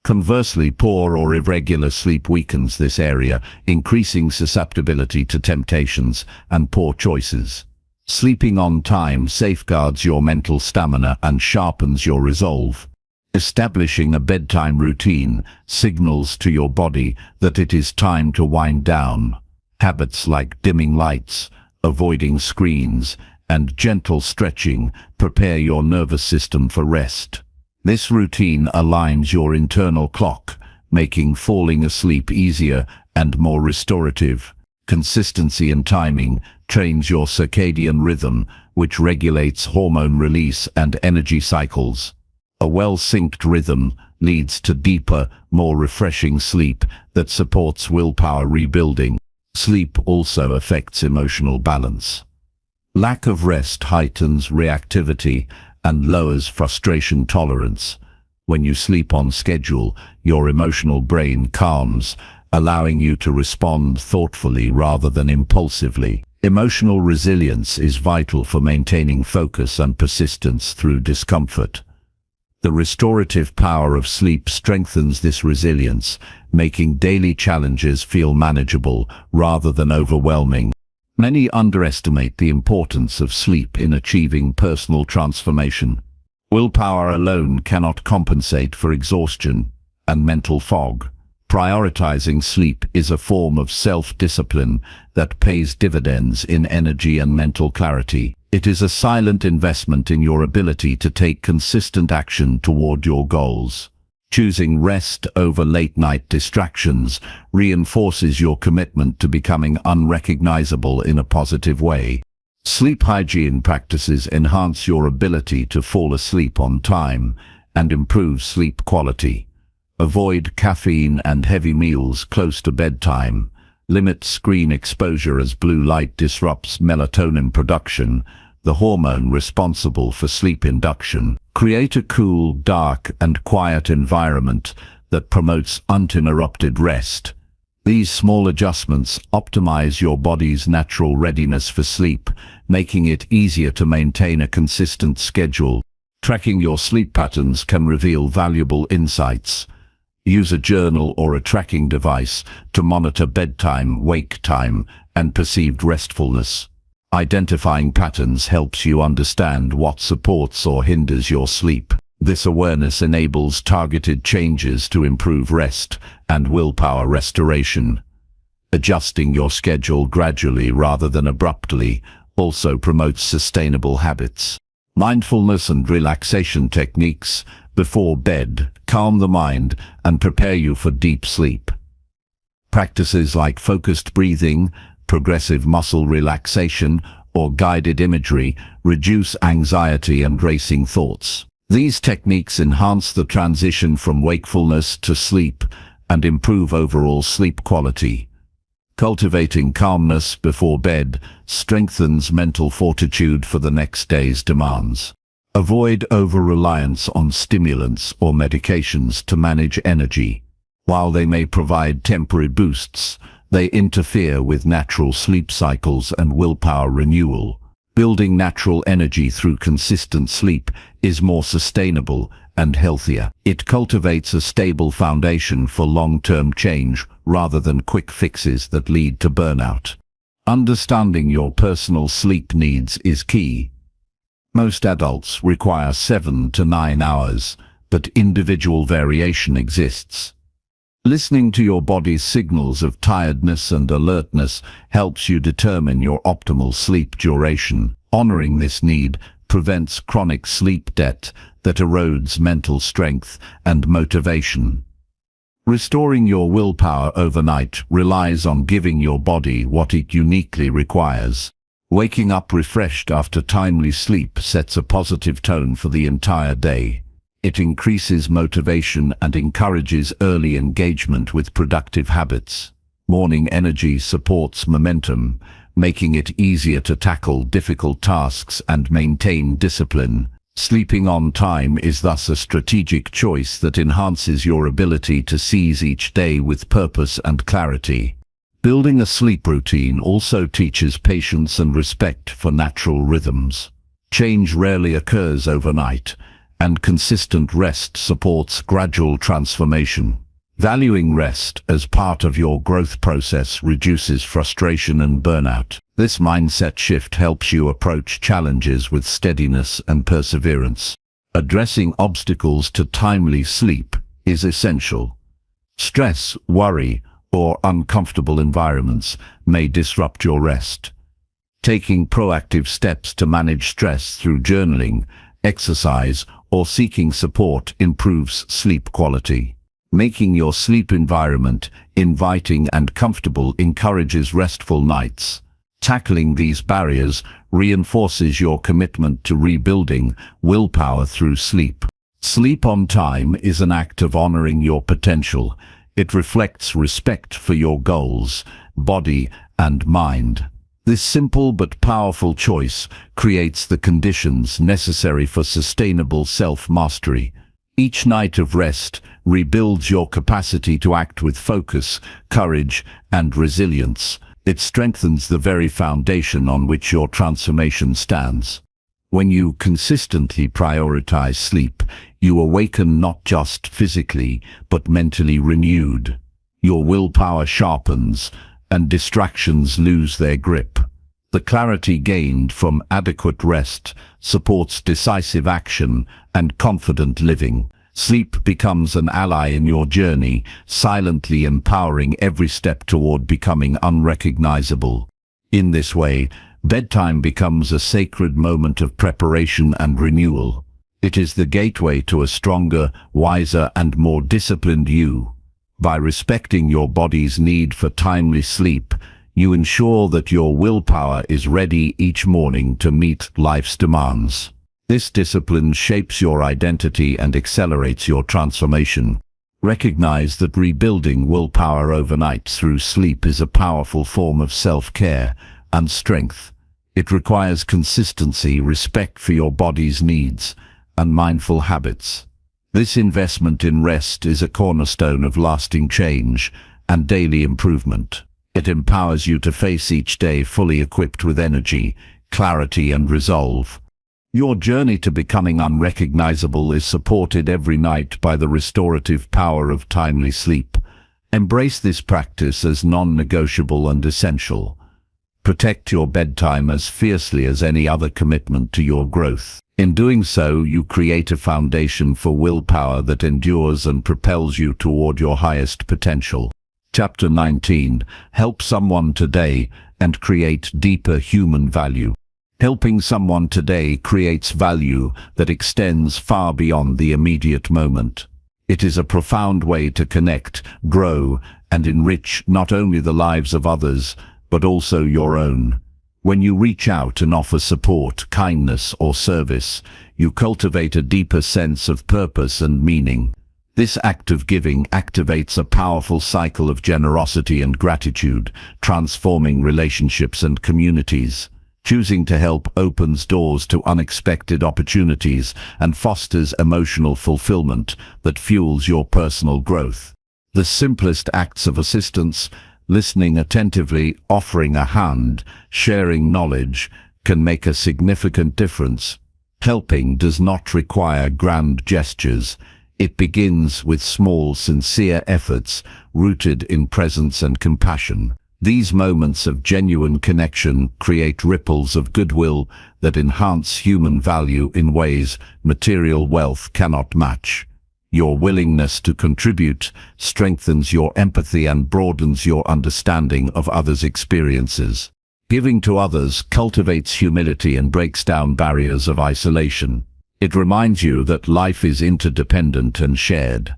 S1: Conversely, poor or irregular sleep weakens this area, increasing susceptibility to temptations and poor choices. Sleeping on time safeguards your mental stamina and sharpens your resolve. Establishing a bedtime routine signals to your body that it is time to wind down. Habits like dimming lights, avoiding screens, and gentle stretching prepare your nervous system for rest. This routine aligns your internal clock, making falling asleep easier and more restorative. Consistency and timing trains your circadian rhythm, which regulates hormone release and energy cycles. A well-synced rhythm leads to deeper, more refreshing sleep that supports willpower rebuilding. Sleep also affects emotional balance. Lack of rest heightens reactivity and lowers frustration tolerance. When you sleep on schedule, your emotional brain calms, allowing you to respond thoughtfully rather than impulsively. Emotional resilience is vital for maintaining focus and persistence through discomfort. The restorative power of sleep strengthens this resilience, making daily challenges feel manageable rather than overwhelming. Many underestimate the importance of sleep in achieving personal transformation. Willpower alone cannot compensate for exhaustion and mental fog. Prioritizing sleep is a form of self-discipline that pays dividends in energy and mental clarity. It is a silent investment in your ability to take consistent action toward your goals. Choosing rest over late-night distractions reinforces your commitment to becoming unrecognizable in a positive way. Sleep hygiene practices enhance your ability to fall asleep on time and improve sleep quality. Avoid caffeine and heavy meals close to bedtime. Limit screen exposure as blue light disrupts melatonin production, the hormone responsible for sleep induction. Create a cool, dark, and quiet environment that promotes uninterrupted rest. These small adjustments optimize your body's natural readiness for sleep, making it easier to maintain a consistent schedule. Tracking your sleep patterns can reveal valuable insights. Use a journal or a tracking device to monitor bedtime, wake time, and perceived restfulness. Identifying patterns helps you understand what supports or hinders your sleep. This awareness enables targeted changes to improve rest and willpower restoration. Adjusting your schedule gradually rather than abruptly also promotes sustainable habits. Mindfulness and relaxation techniques before bed calm the mind and prepare you for deep sleep. Practices like focused breathing, progressive muscle relaxation, or guided imagery reduce anxiety and racing thoughts. These techniques enhance the transition from wakefulness to sleep and improve overall sleep quality. Cultivating calmness before bed strengthens mental fortitude for the next day's demands. Avoid over-reliance on stimulants or medications to manage energy. While they may provide temporary boosts, they interfere with natural sleep cycles and willpower renewal. Building natural energy through consistent sleep is more sustainable and healthier. It cultivates a stable foundation for long-term change rather than quick fixes that lead to burnout. Understanding your personal sleep needs is key. Most adults require 7 to 9 hours, but individual variation exists. Listening to your body's signals of tiredness and alertness helps you determine your optimal sleep duration. Honoring this need prevents chronic sleep debt that erodes mental strength and motivation. Restoring your willpower overnight relies on giving your body what it uniquely requires. Waking up refreshed after timely sleep sets a positive tone for the entire day. It increases motivation and encourages early engagement with productive habits. Morning energy supports momentum, making it easier to tackle difficult tasks and maintain discipline. Sleeping on time is thus a strategic choice that enhances your ability to seize each day with purpose and clarity. Building a sleep routine also teaches patience and respect for natural rhythms. Change rarely occurs overnight, and consistent rest supports gradual transformation. Valuing rest as part of your growth process reduces frustration and burnout. This mindset shift helps you approach challenges with steadiness and perseverance. Addressing obstacles to timely sleep is essential. Stress, worry, or uncomfortable environments may disrupt your rest. Taking proactive steps to manage stress through journaling, exercise, or seeking support improves sleep quality. Making your sleep environment inviting and comfortable encourages restful nights. Tackling these barriers reinforces your commitment to rebuilding willpower through sleep. Sleep on time is an act of honoring your potential. It reflects respect for your goals, body, and mind. This simple but powerful choice creates the conditions necessary for sustainable self-mastery. Each night of rest rebuilds your capacity to act with focus, courage, and resilience. It strengthens the very foundation on which your transformation stands. When you consistently prioritize sleep, you awaken not just physically, but mentally renewed. Your willpower sharpens, and distractions lose their grip. The clarity gained from adequate rest supports decisive action and confident living. Sleep becomes an ally in your journey, silently empowering every step toward becoming unrecognizable. In this way, bedtime becomes a sacred moment of preparation and renewal. It is the gateway to a stronger, wiser, and more disciplined you. By respecting your body's need for timely sleep, you ensure that your willpower is ready each morning to meet life's demands. This discipline shapes your identity and accelerates your transformation. Recognize that rebuilding willpower overnight through sleep is a powerful form of self-care and strength. It requires consistency, respect for your body's needs, and mindful habits. This investment in rest is a cornerstone of lasting change and daily improvement. It empowers you to face each day fully equipped with energy, clarity, and resolve. Your journey to becoming unrecognizable is supported every night by the restorative power of timely sleep. Embrace this practice as non-negotiable and essential. Protect your bedtime as fiercely as any other commitment to your growth. In doing so, you create a foundation for willpower that endures and propels you toward your highest potential. Chapter 19. Help someone today and create deeper human value. Helping someone today creates value that extends far beyond the immediate moment. It is a profound way to connect, grow, and enrich not only the lives of others, but also your own. When you reach out and offer support, kindness, or service, you cultivate a deeper sense of purpose and meaning. This act of giving activates a powerful cycle of generosity and gratitude, transforming relationships and communities. Choosing to help opens doors to unexpected opportunities and fosters emotional fulfillment that fuels your personal growth. The simplest acts of assistance, listening attentively, offering a hand, sharing knowledge, can make a significant difference. Helping does not require grand gestures. It begins with small, sincere efforts rooted in presence and compassion. These moments of genuine connection create ripples of goodwill that enhance human value in ways material wealth cannot match. Your willingness to contribute strengthens your empathy and broadens your understanding of others' experiences. Giving to others cultivates humility and breaks down barriers of isolation. It reminds you that life is interdependent and shared.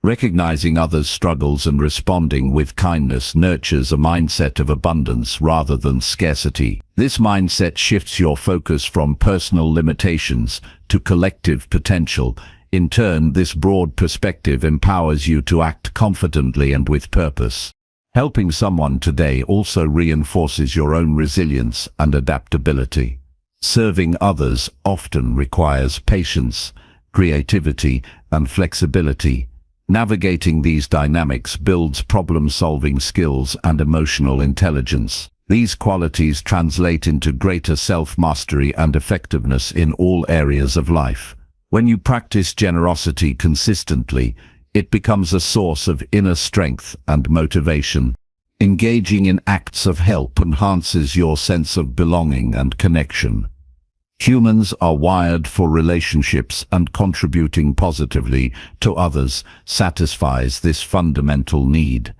S1: Recognizing others' struggles and responding with kindness nurtures a mindset of abundance rather than scarcity. This mindset shifts your focus from personal limitations to collective potential. In turn, this broad perspective empowers you to act confidently and with purpose. Helping someone today also reinforces your own resilience and adaptability. Serving others often requires patience, creativity, and flexibility. Navigating these dynamics builds problem-solving skills and emotional intelligence. These qualities translate into greater self-mastery and effectiveness in all areas of life. When you practice generosity consistently, it becomes a source of inner strength and motivation. Engaging in acts of help enhances your sense of belonging and connection. Humans are wired for relationships, and contributing positively to others satisfies this fundamental need.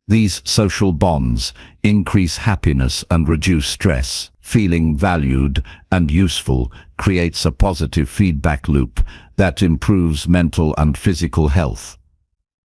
S1: These social bonds increase happiness and reduce stress. Feeling valued and useful creates a positive feedback loop that improves mental and physical health.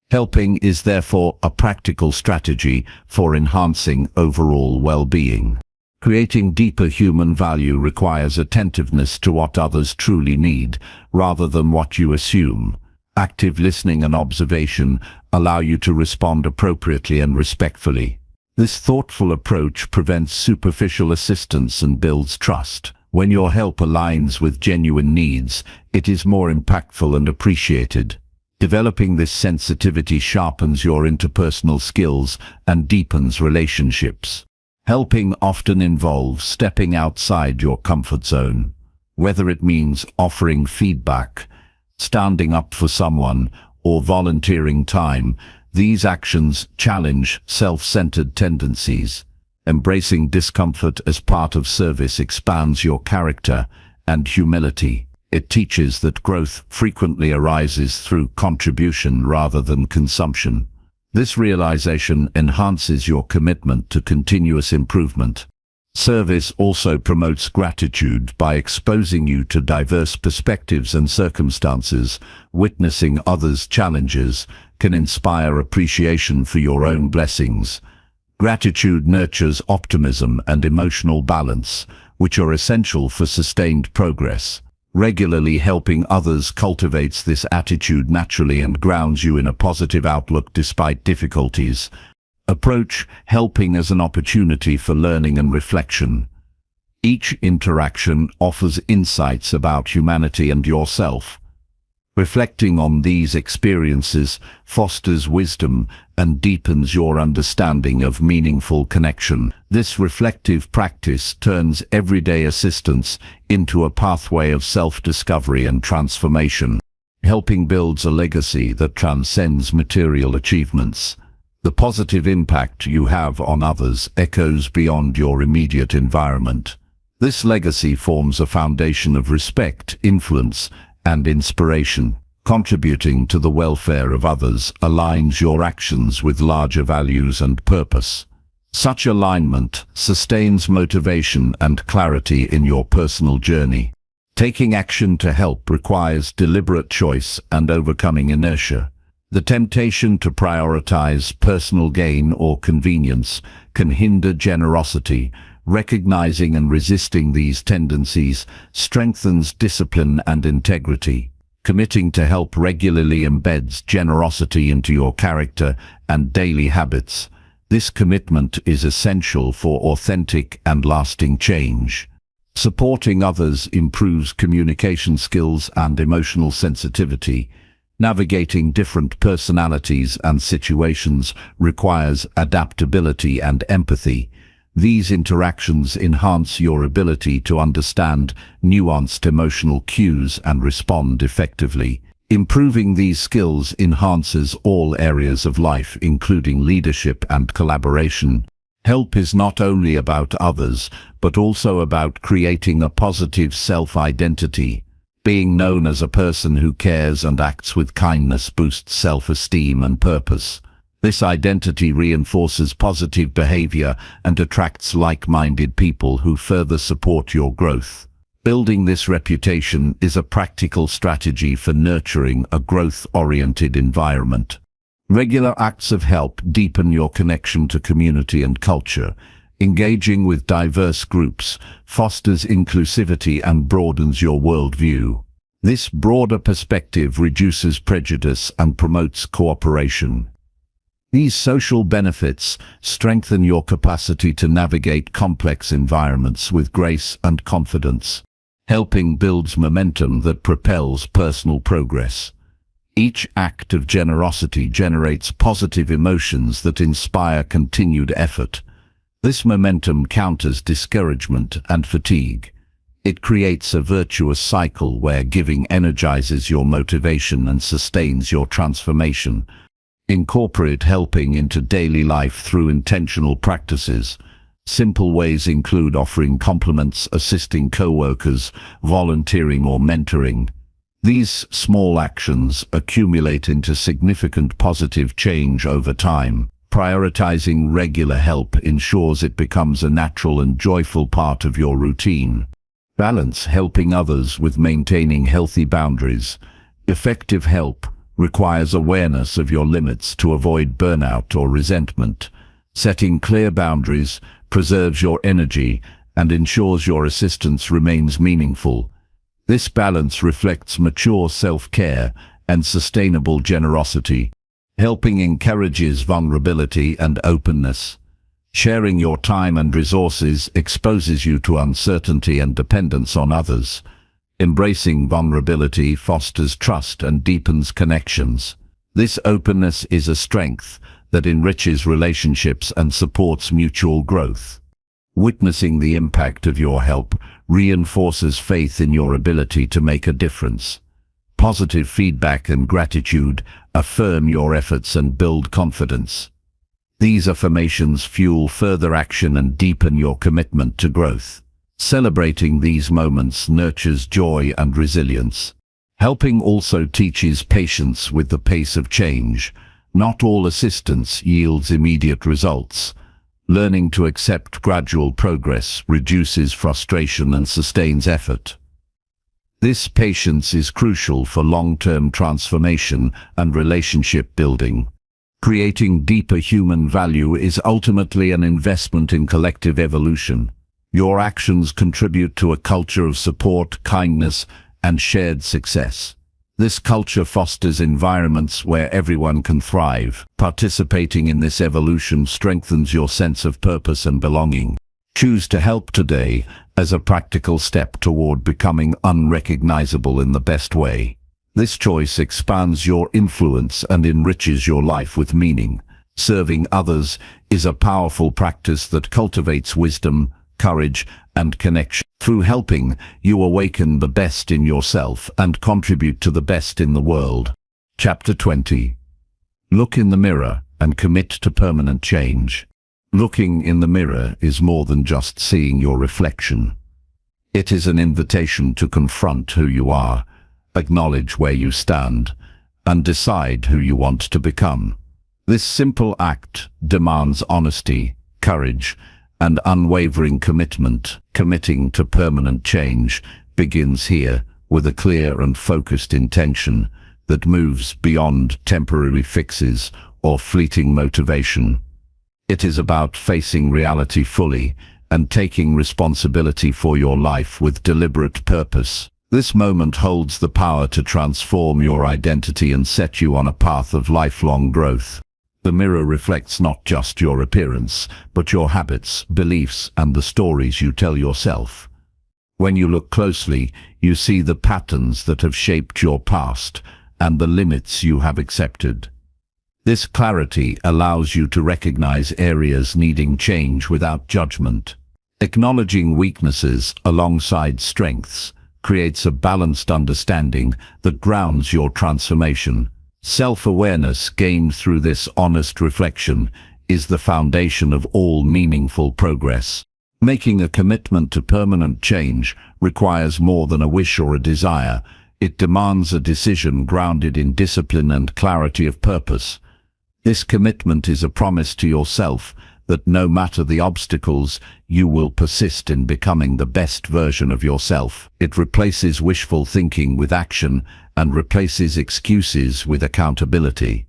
S1: Helping is therefore a practical strategy for enhancing overall well-being. Creating deeper human value requires attentiveness to what others truly need, rather than what you assume. Active listening and observation allow you to respond appropriately and respectfully. This thoughtful approach prevents superficial assistance and builds trust. When your help aligns with genuine needs, it is more impactful and appreciated. Developing this sensitivity sharpens your interpersonal skills and deepens relationships. Helping often involves stepping outside your comfort zone. Whether it means offering feedback, standing up for someone, or volunteering time, these actions challenge self-centered tendencies. Embracing discomfort as part of service expands your character and humility. It teaches that growth frequently arises through contribution rather than consumption. This realization enhances your commitment to continuous improvement. Service also promotes gratitude by exposing you to diverse perspectives and circumstances. Witnessing others' challenges can inspire appreciation for your own blessings. Gratitude nurtures optimism and emotional balance, which are essential for sustained progress. Regularly helping others cultivates this attitude naturally and grounds you in a positive outlook despite difficulties. Approach helping as an opportunity for learning and reflection. Each interaction offers insights about humanity and yourself. Reflecting on these experiences fosters wisdom and deepens your understanding of meaningful connection. This reflective practice turns everyday assistance into a pathway of self-discovery and transformation. Helping builds a legacy that transcends material achievements. The positive impact you have on others echoes beyond your immediate environment. This legacy forms a foundation of respect, influence, and inspiration. Contributing to the welfare of others aligns your actions with larger values and purpose. Such alignment sustains motivation and clarity in your personal journey. Taking action to help requires deliberate choice and overcoming inertia. The temptation to prioritize personal gain or convenience can hinder generosity. Recognizing and resisting these tendencies strengthens discipline and integrity. Committing to help regularly embeds generosity into your character and daily habits. This commitment is essential for authentic and lasting change. Supporting others improves communication skills and emotional sensitivity. Navigating different personalities and situations requires adaptability and empathy. These interactions enhance your ability to understand nuanced emotional cues and respond effectively. Improving these skills enhances all areas of life, including leadership and collaboration. Help is not only about others, but also about creating a positive self-identity. Being known as a person who cares and acts with kindness boosts self-esteem and purpose. This identity reinforces positive behavior and attracts like-minded people who further support your growth. Building this reputation is a practical strategy for nurturing a growth-oriented environment. Regular acts of help deepen your connection to community and culture. Engaging with diverse groups fosters inclusivity and broadens your worldview. This broader perspective reduces prejudice and promotes cooperation. These social benefits strengthen your capacity to navigate complex environments with grace and confidence. Helping builds momentum that propels personal progress. Each act of generosity generates positive emotions that inspire continued effort. This momentum counters discouragement and fatigue. It creates a virtuous cycle where giving energizes your motivation and sustains your transformation. Incorporate helping into daily life through intentional practices. Simple ways include offering compliments, assisting co-workers, volunteering or mentoring. These small actions accumulate into significant positive change over time. Prioritizing regular help ensures it becomes a natural and joyful part of your routine. Balance helping others with maintaining healthy boundaries. Effective help requires awareness of your limits to avoid burnout or resentment. Setting clear boundaries preserves your energy and ensures your assistance remains meaningful. This balance reflects mature self-care and sustainable generosity. Helping encourages vulnerability and openness. Sharing your time and resources exposes you to uncertainty and dependence on others. Embracing vulnerability fosters trust and deepens connections. This openness is a strength that enriches relationships and supports mutual growth. Witnessing the impact of your help reinforces faith in your ability to make a difference. Positive feedback and gratitude affirm your efforts and build confidence. These affirmations fuel further action and deepen your commitment to growth. Celebrating these moments nurtures joy and resilience. Helping also teaches patience with the pace of change. Not all assistance yields immediate results. Learning to accept gradual progress reduces frustration and sustains effort. This patience is crucial for long-term transformation and relationship building. Creating deeper human value is ultimately an investment in collective evolution. Your actions contribute to a culture of support, kindness, and shared success. This culture fosters environments where everyone can thrive. Participating in this evolution strengthens your sense of purpose and belonging. Choose to help today as a practical step toward becoming unrecognizable in the best way. This choice expands your influence and enriches your life with meaning. Serving others is a powerful practice that cultivates wisdom, courage, and connection. Through helping, you awaken the best in yourself and contribute to the best in the world. Chapter 20. Look in the mirror and commit to permanent change. Looking in the mirror is more than just seeing your reflection. It is an invitation to confront who you are, acknowledge where you stand, and decide who you want to become. This simple act demands honesty, courage, and unwavering commitment. Committing to permanent change begins here with a clear and focused intention that moves beyond temporary fixes or fleeting motivation. It is about facing reality fully and taking responsibility for your life with deliberate purpose. This moment holds the power to transform your identity and set you on a path of lifelong growth. The mirror reflects not just your appearance, but your habits, beliefs, and the stories you tell yourself. When you look closely, you see the patterns that have shaped your past and the limits you have accepted. This clarity allows you to recognize areas needing change without judgment. Acknowledging weaknesses alongside strengths creates a balanced understanding that grounds your transformation. Self-awareness gained through this honest reflection is the foundation of all meaningful progress. Making a commitment to permanent change requires more than a wish or a desire. It demands a decision grounded in discipline and clarity of purpose. This commitment is a promise to yourself that no matter the obstacles, you will persist in becoming the best version of yourself. It replaces wishful thinking with action and replaces excuses with accountability.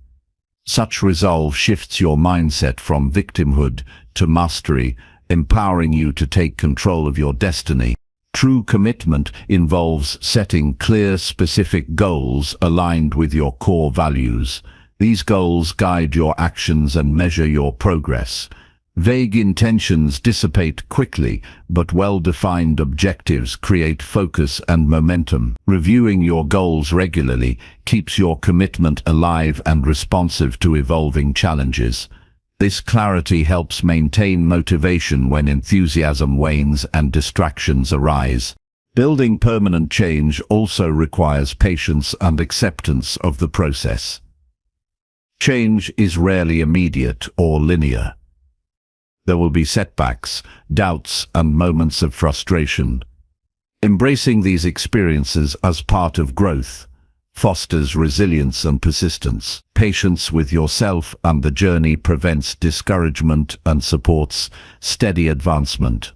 S1: Such resolve shifts your mindset from victimhood to mastery, empowering you to take control of your destiny. True commitment involves setting clear, specific goals aligned with your core values. These goals guide your actions and measure your progress. Vague intentions dissipate quickly, but well-defined objectives create focus and momentum. Reviewing your goals regularly keeps your commitment alive and responsive to evolving challenges. This clarity helps maintain motivation when enthusiasm wanes and distractions arise. Building permanent change also requires patience and acceptance of the process. Change is rarely immediate or linear. There will be setbacks, doubts, and moments of frustration. Embracing these experiences as part of growth fosters resilience and persistence. Patience with yourself and the journey prevents discouragement and supports steady advancement.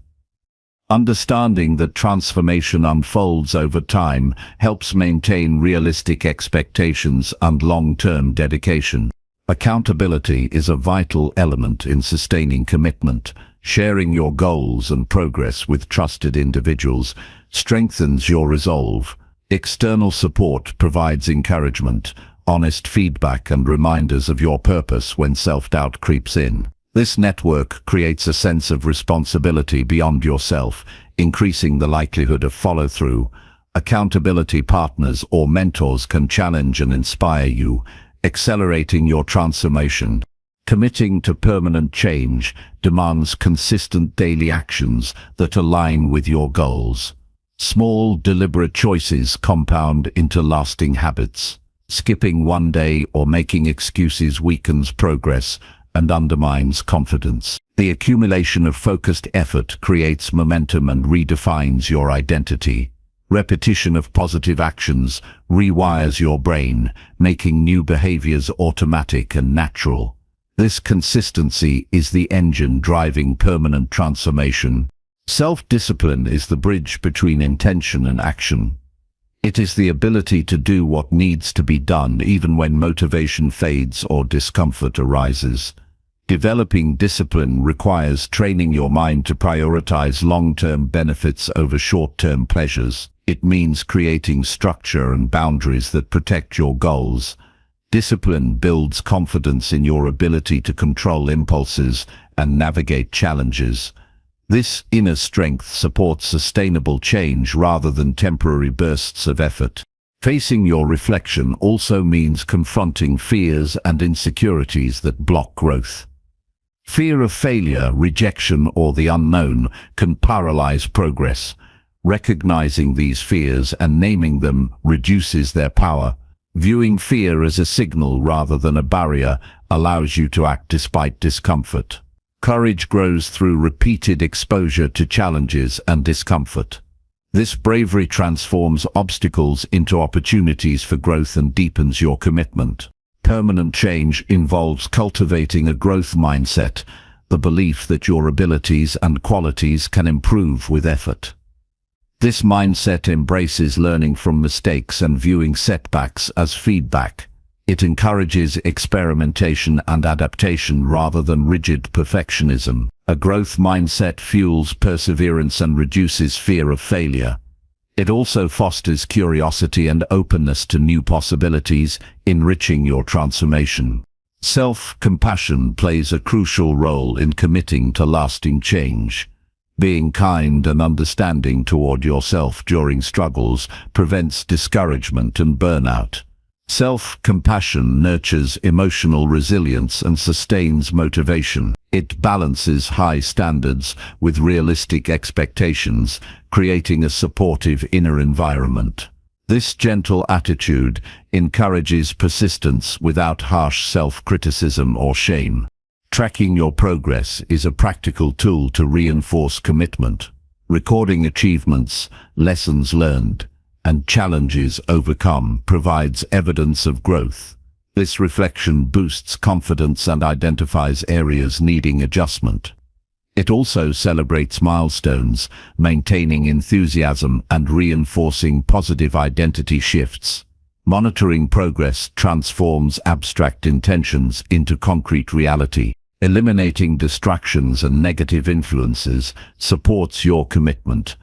S1: Understanding that transformation unfolds over time helps maintain realistic expectations and long-term dedication. Accountability is a vital element in sustaining commitment. Sharing your goals and progress with trusted individuals strengthens your resolve. External support provides encouragement, honest feedback, and reminders of your purpose when self-doubt creeps in. This network creates a sense of responsibility beyond yourself, increasing the likelihood of follow-through. Accountability partners or mentors can challenge and inspire you, accelerating your transformation. Committing to permanent change demands consistent daily actions that align with your goals. Small, deliberate choices compound into lasting habits. Skipping one day or making excuses weakens progress and undermines confidence. The accumulation of focused effort creates momentum and redefines your identity. Repetition of positive actions rewires your brain, making new behaviors automatic and natural. This consistency is the engine driving permanent transformation. Self-discipline is the bridge between intention and action. It is the ability to do what needs to be done even when motivation fades or discomfort arises. Developing discipline requires training your mind to prioritize long-term benefits over short-term pleasures. It means creating structure and boundaries that protect your goals. Discipline builds confidence in your ability to control impulses and navigate challenges. This inner strength supports sustainable change rather than temporary bursts of effort. Facing your reflection also means confronting fears and insecurities that block growth. Fear of failure, rejection, or the unknown can paralyze progress. Recognizing these fears and naming them reduces their power. Viewing fear as a signal rather than a barrier allows you to act despite discomfort. Courage grows through repeated exposure to challenges and discomfort. This bravery transforms obstacles into opportunities for growth and deepens your commitment. Permanent change involves cultivating a growth mindset, the belief that your abilities and qualities can improve with effort. This mindset embraces learning from mistakes and viewing setbacks as feedback. It encourages experimentation and adaptation rather than rigid perfectionism. A growth mindset fuels perseverance and reduces fear of failure. It also fosters curiosity and openness to new possibilities, enriching your transformation. Self-compassion plays a crucial role in committing to lasting change. Being kind and understanding toward yourself during struggles prevents discouragement and burnout. Self-compassion nurtures emotional resilience and sustains motivation. It balances high standards with realistic expectations, creating a supportive inner environment. This gentle attitude encourages persistence without harsh self-criticism or shame. Tracking your progress is a practical tool to reinforce commitment. Recording achievements, lessons learned, and challenges overcome provides evidence of growth. This reflection boosts confidence and identifies areas needing adjustment. It also celebrates milestones, maintaining enthusiasm and reinforcing positive identity shifts. Monitoring progress transforms abstract intentions into concrete reality. Eliminating distractions and negative influences supports your commitment.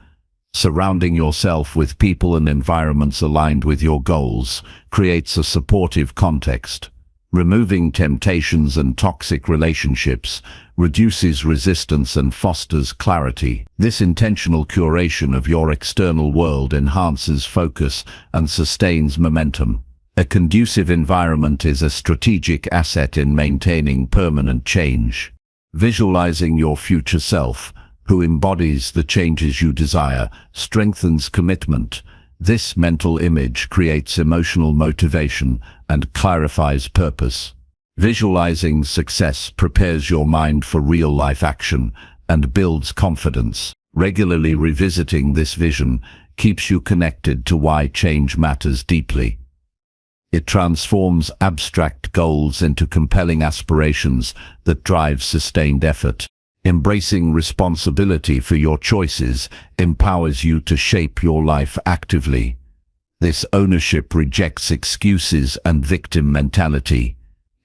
S1: Surrounding yourself with people and environments aligned with your goals creates a supportive context. Removing temptations and toxic relationships reduces resistance and fosters clarity. This intentional curation of your external world enhances focus and sustains momentum. A conducive environment is a strategic asset in maintaining permanent change. Visualizing your future self, who embodies the changes you desire, strengthens commitment. This mental image creates emotional motivation and clarifies purpose. Visualizing success prepares your mind for real-life action and builds confidence. Regularly revisiting this vision keeps you connected to why change matters deeply. It transforms abstract goals into compelling aspirations that drive sustained effort. Embracing responsibility for your choices empowers you to shape your life actively. This ownership rejects excuses and victim mentality.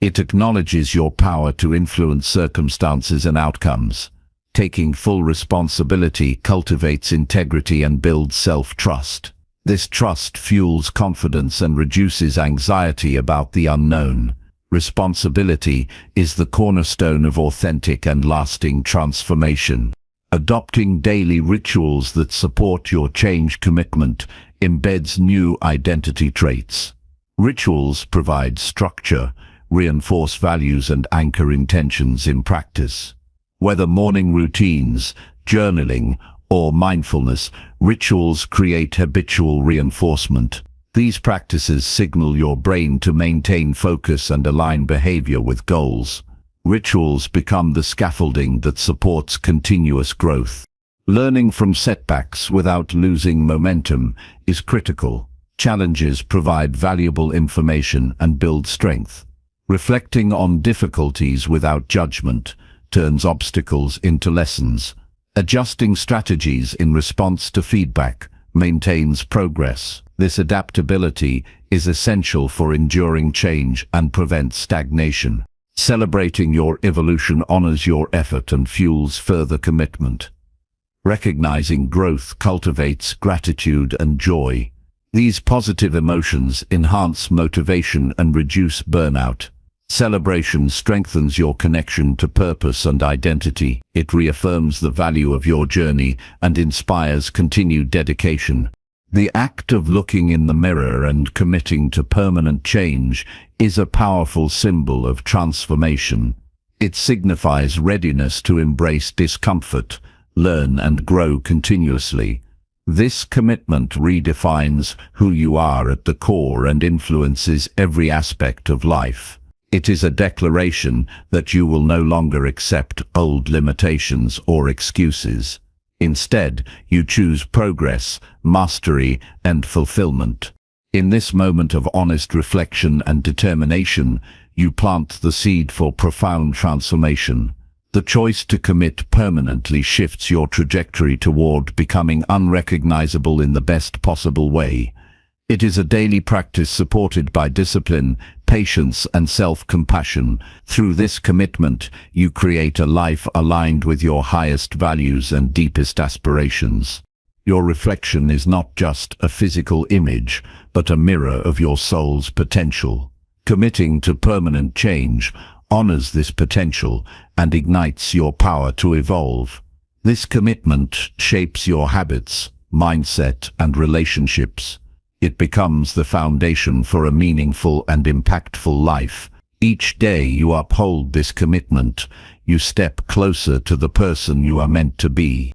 S1: It acknowledges your power to influence circumstances and outcomes. Taking full responsibility cultivates integrity and builds self-trust. This trust fuels confidence and reduces anxiety about the unknown. Responsibility is the cornerstone of authentic and lasting transformation. Adopting daily rituals that support your change commitment embeds new identity traits. Rituals provide structure, reinforce values and anchor intentions in practice. Whether morning routines, journaling, or mindfulness, rituals create habitual reinforcement. These practices signal your brain to maintain focus and align behavior with goals. Rituals become the scaffolding that supports continuous growth. Learning from setbacks without losing momentum is critical. Challenges provide valuable information and build strength. Reflecting on difficulties without judgment turns obstacles into lessons. Adjusting strategies in response to feedback maintains progress. This adaptability is essential for enduring change and prevents stagnation. Celebrating your evolution honors your effort and fuels further commitment. Recognizing growth cultivates gratitude and joy. These positive emotions enhance motivation and reduce burnout. Celebration strengthens your connection to purpose and identity. It reaffirms the value of your journey and inspires continued dedication. The act of looking in the mirror and committing to permanent change is a powerful symbol of transformation. It signifies readiness to embrace discomfort, learn and grow continuously. This commitment redefines who you are at the core and influences every aspect of life. It is a declaration that you will no longer accept old limitations or excuses. Instead, you choose progress, mastery, and fulfillment. In this moment of honest reflection and determination, you plant the seed for profound transformation. The choice to commit permanently shifts your trajectory toward becoming unrecognizable in the best possible way. It is a daily practice supported by discipline, patience, and self-compassion. Through this commitment, you create a life aligned with your highest values and deepest aspirations. Your reflection is not just a physical image, but a mirror of your soul's potential. Committing to permanent change honors this potential and ignites your power to evolve. This commitment shapes your habits, mindset, and relationships. It becomes the foundation for a meaningful and impactful life. Each day you uphold this commitment, you step closer to the person you are meant to be.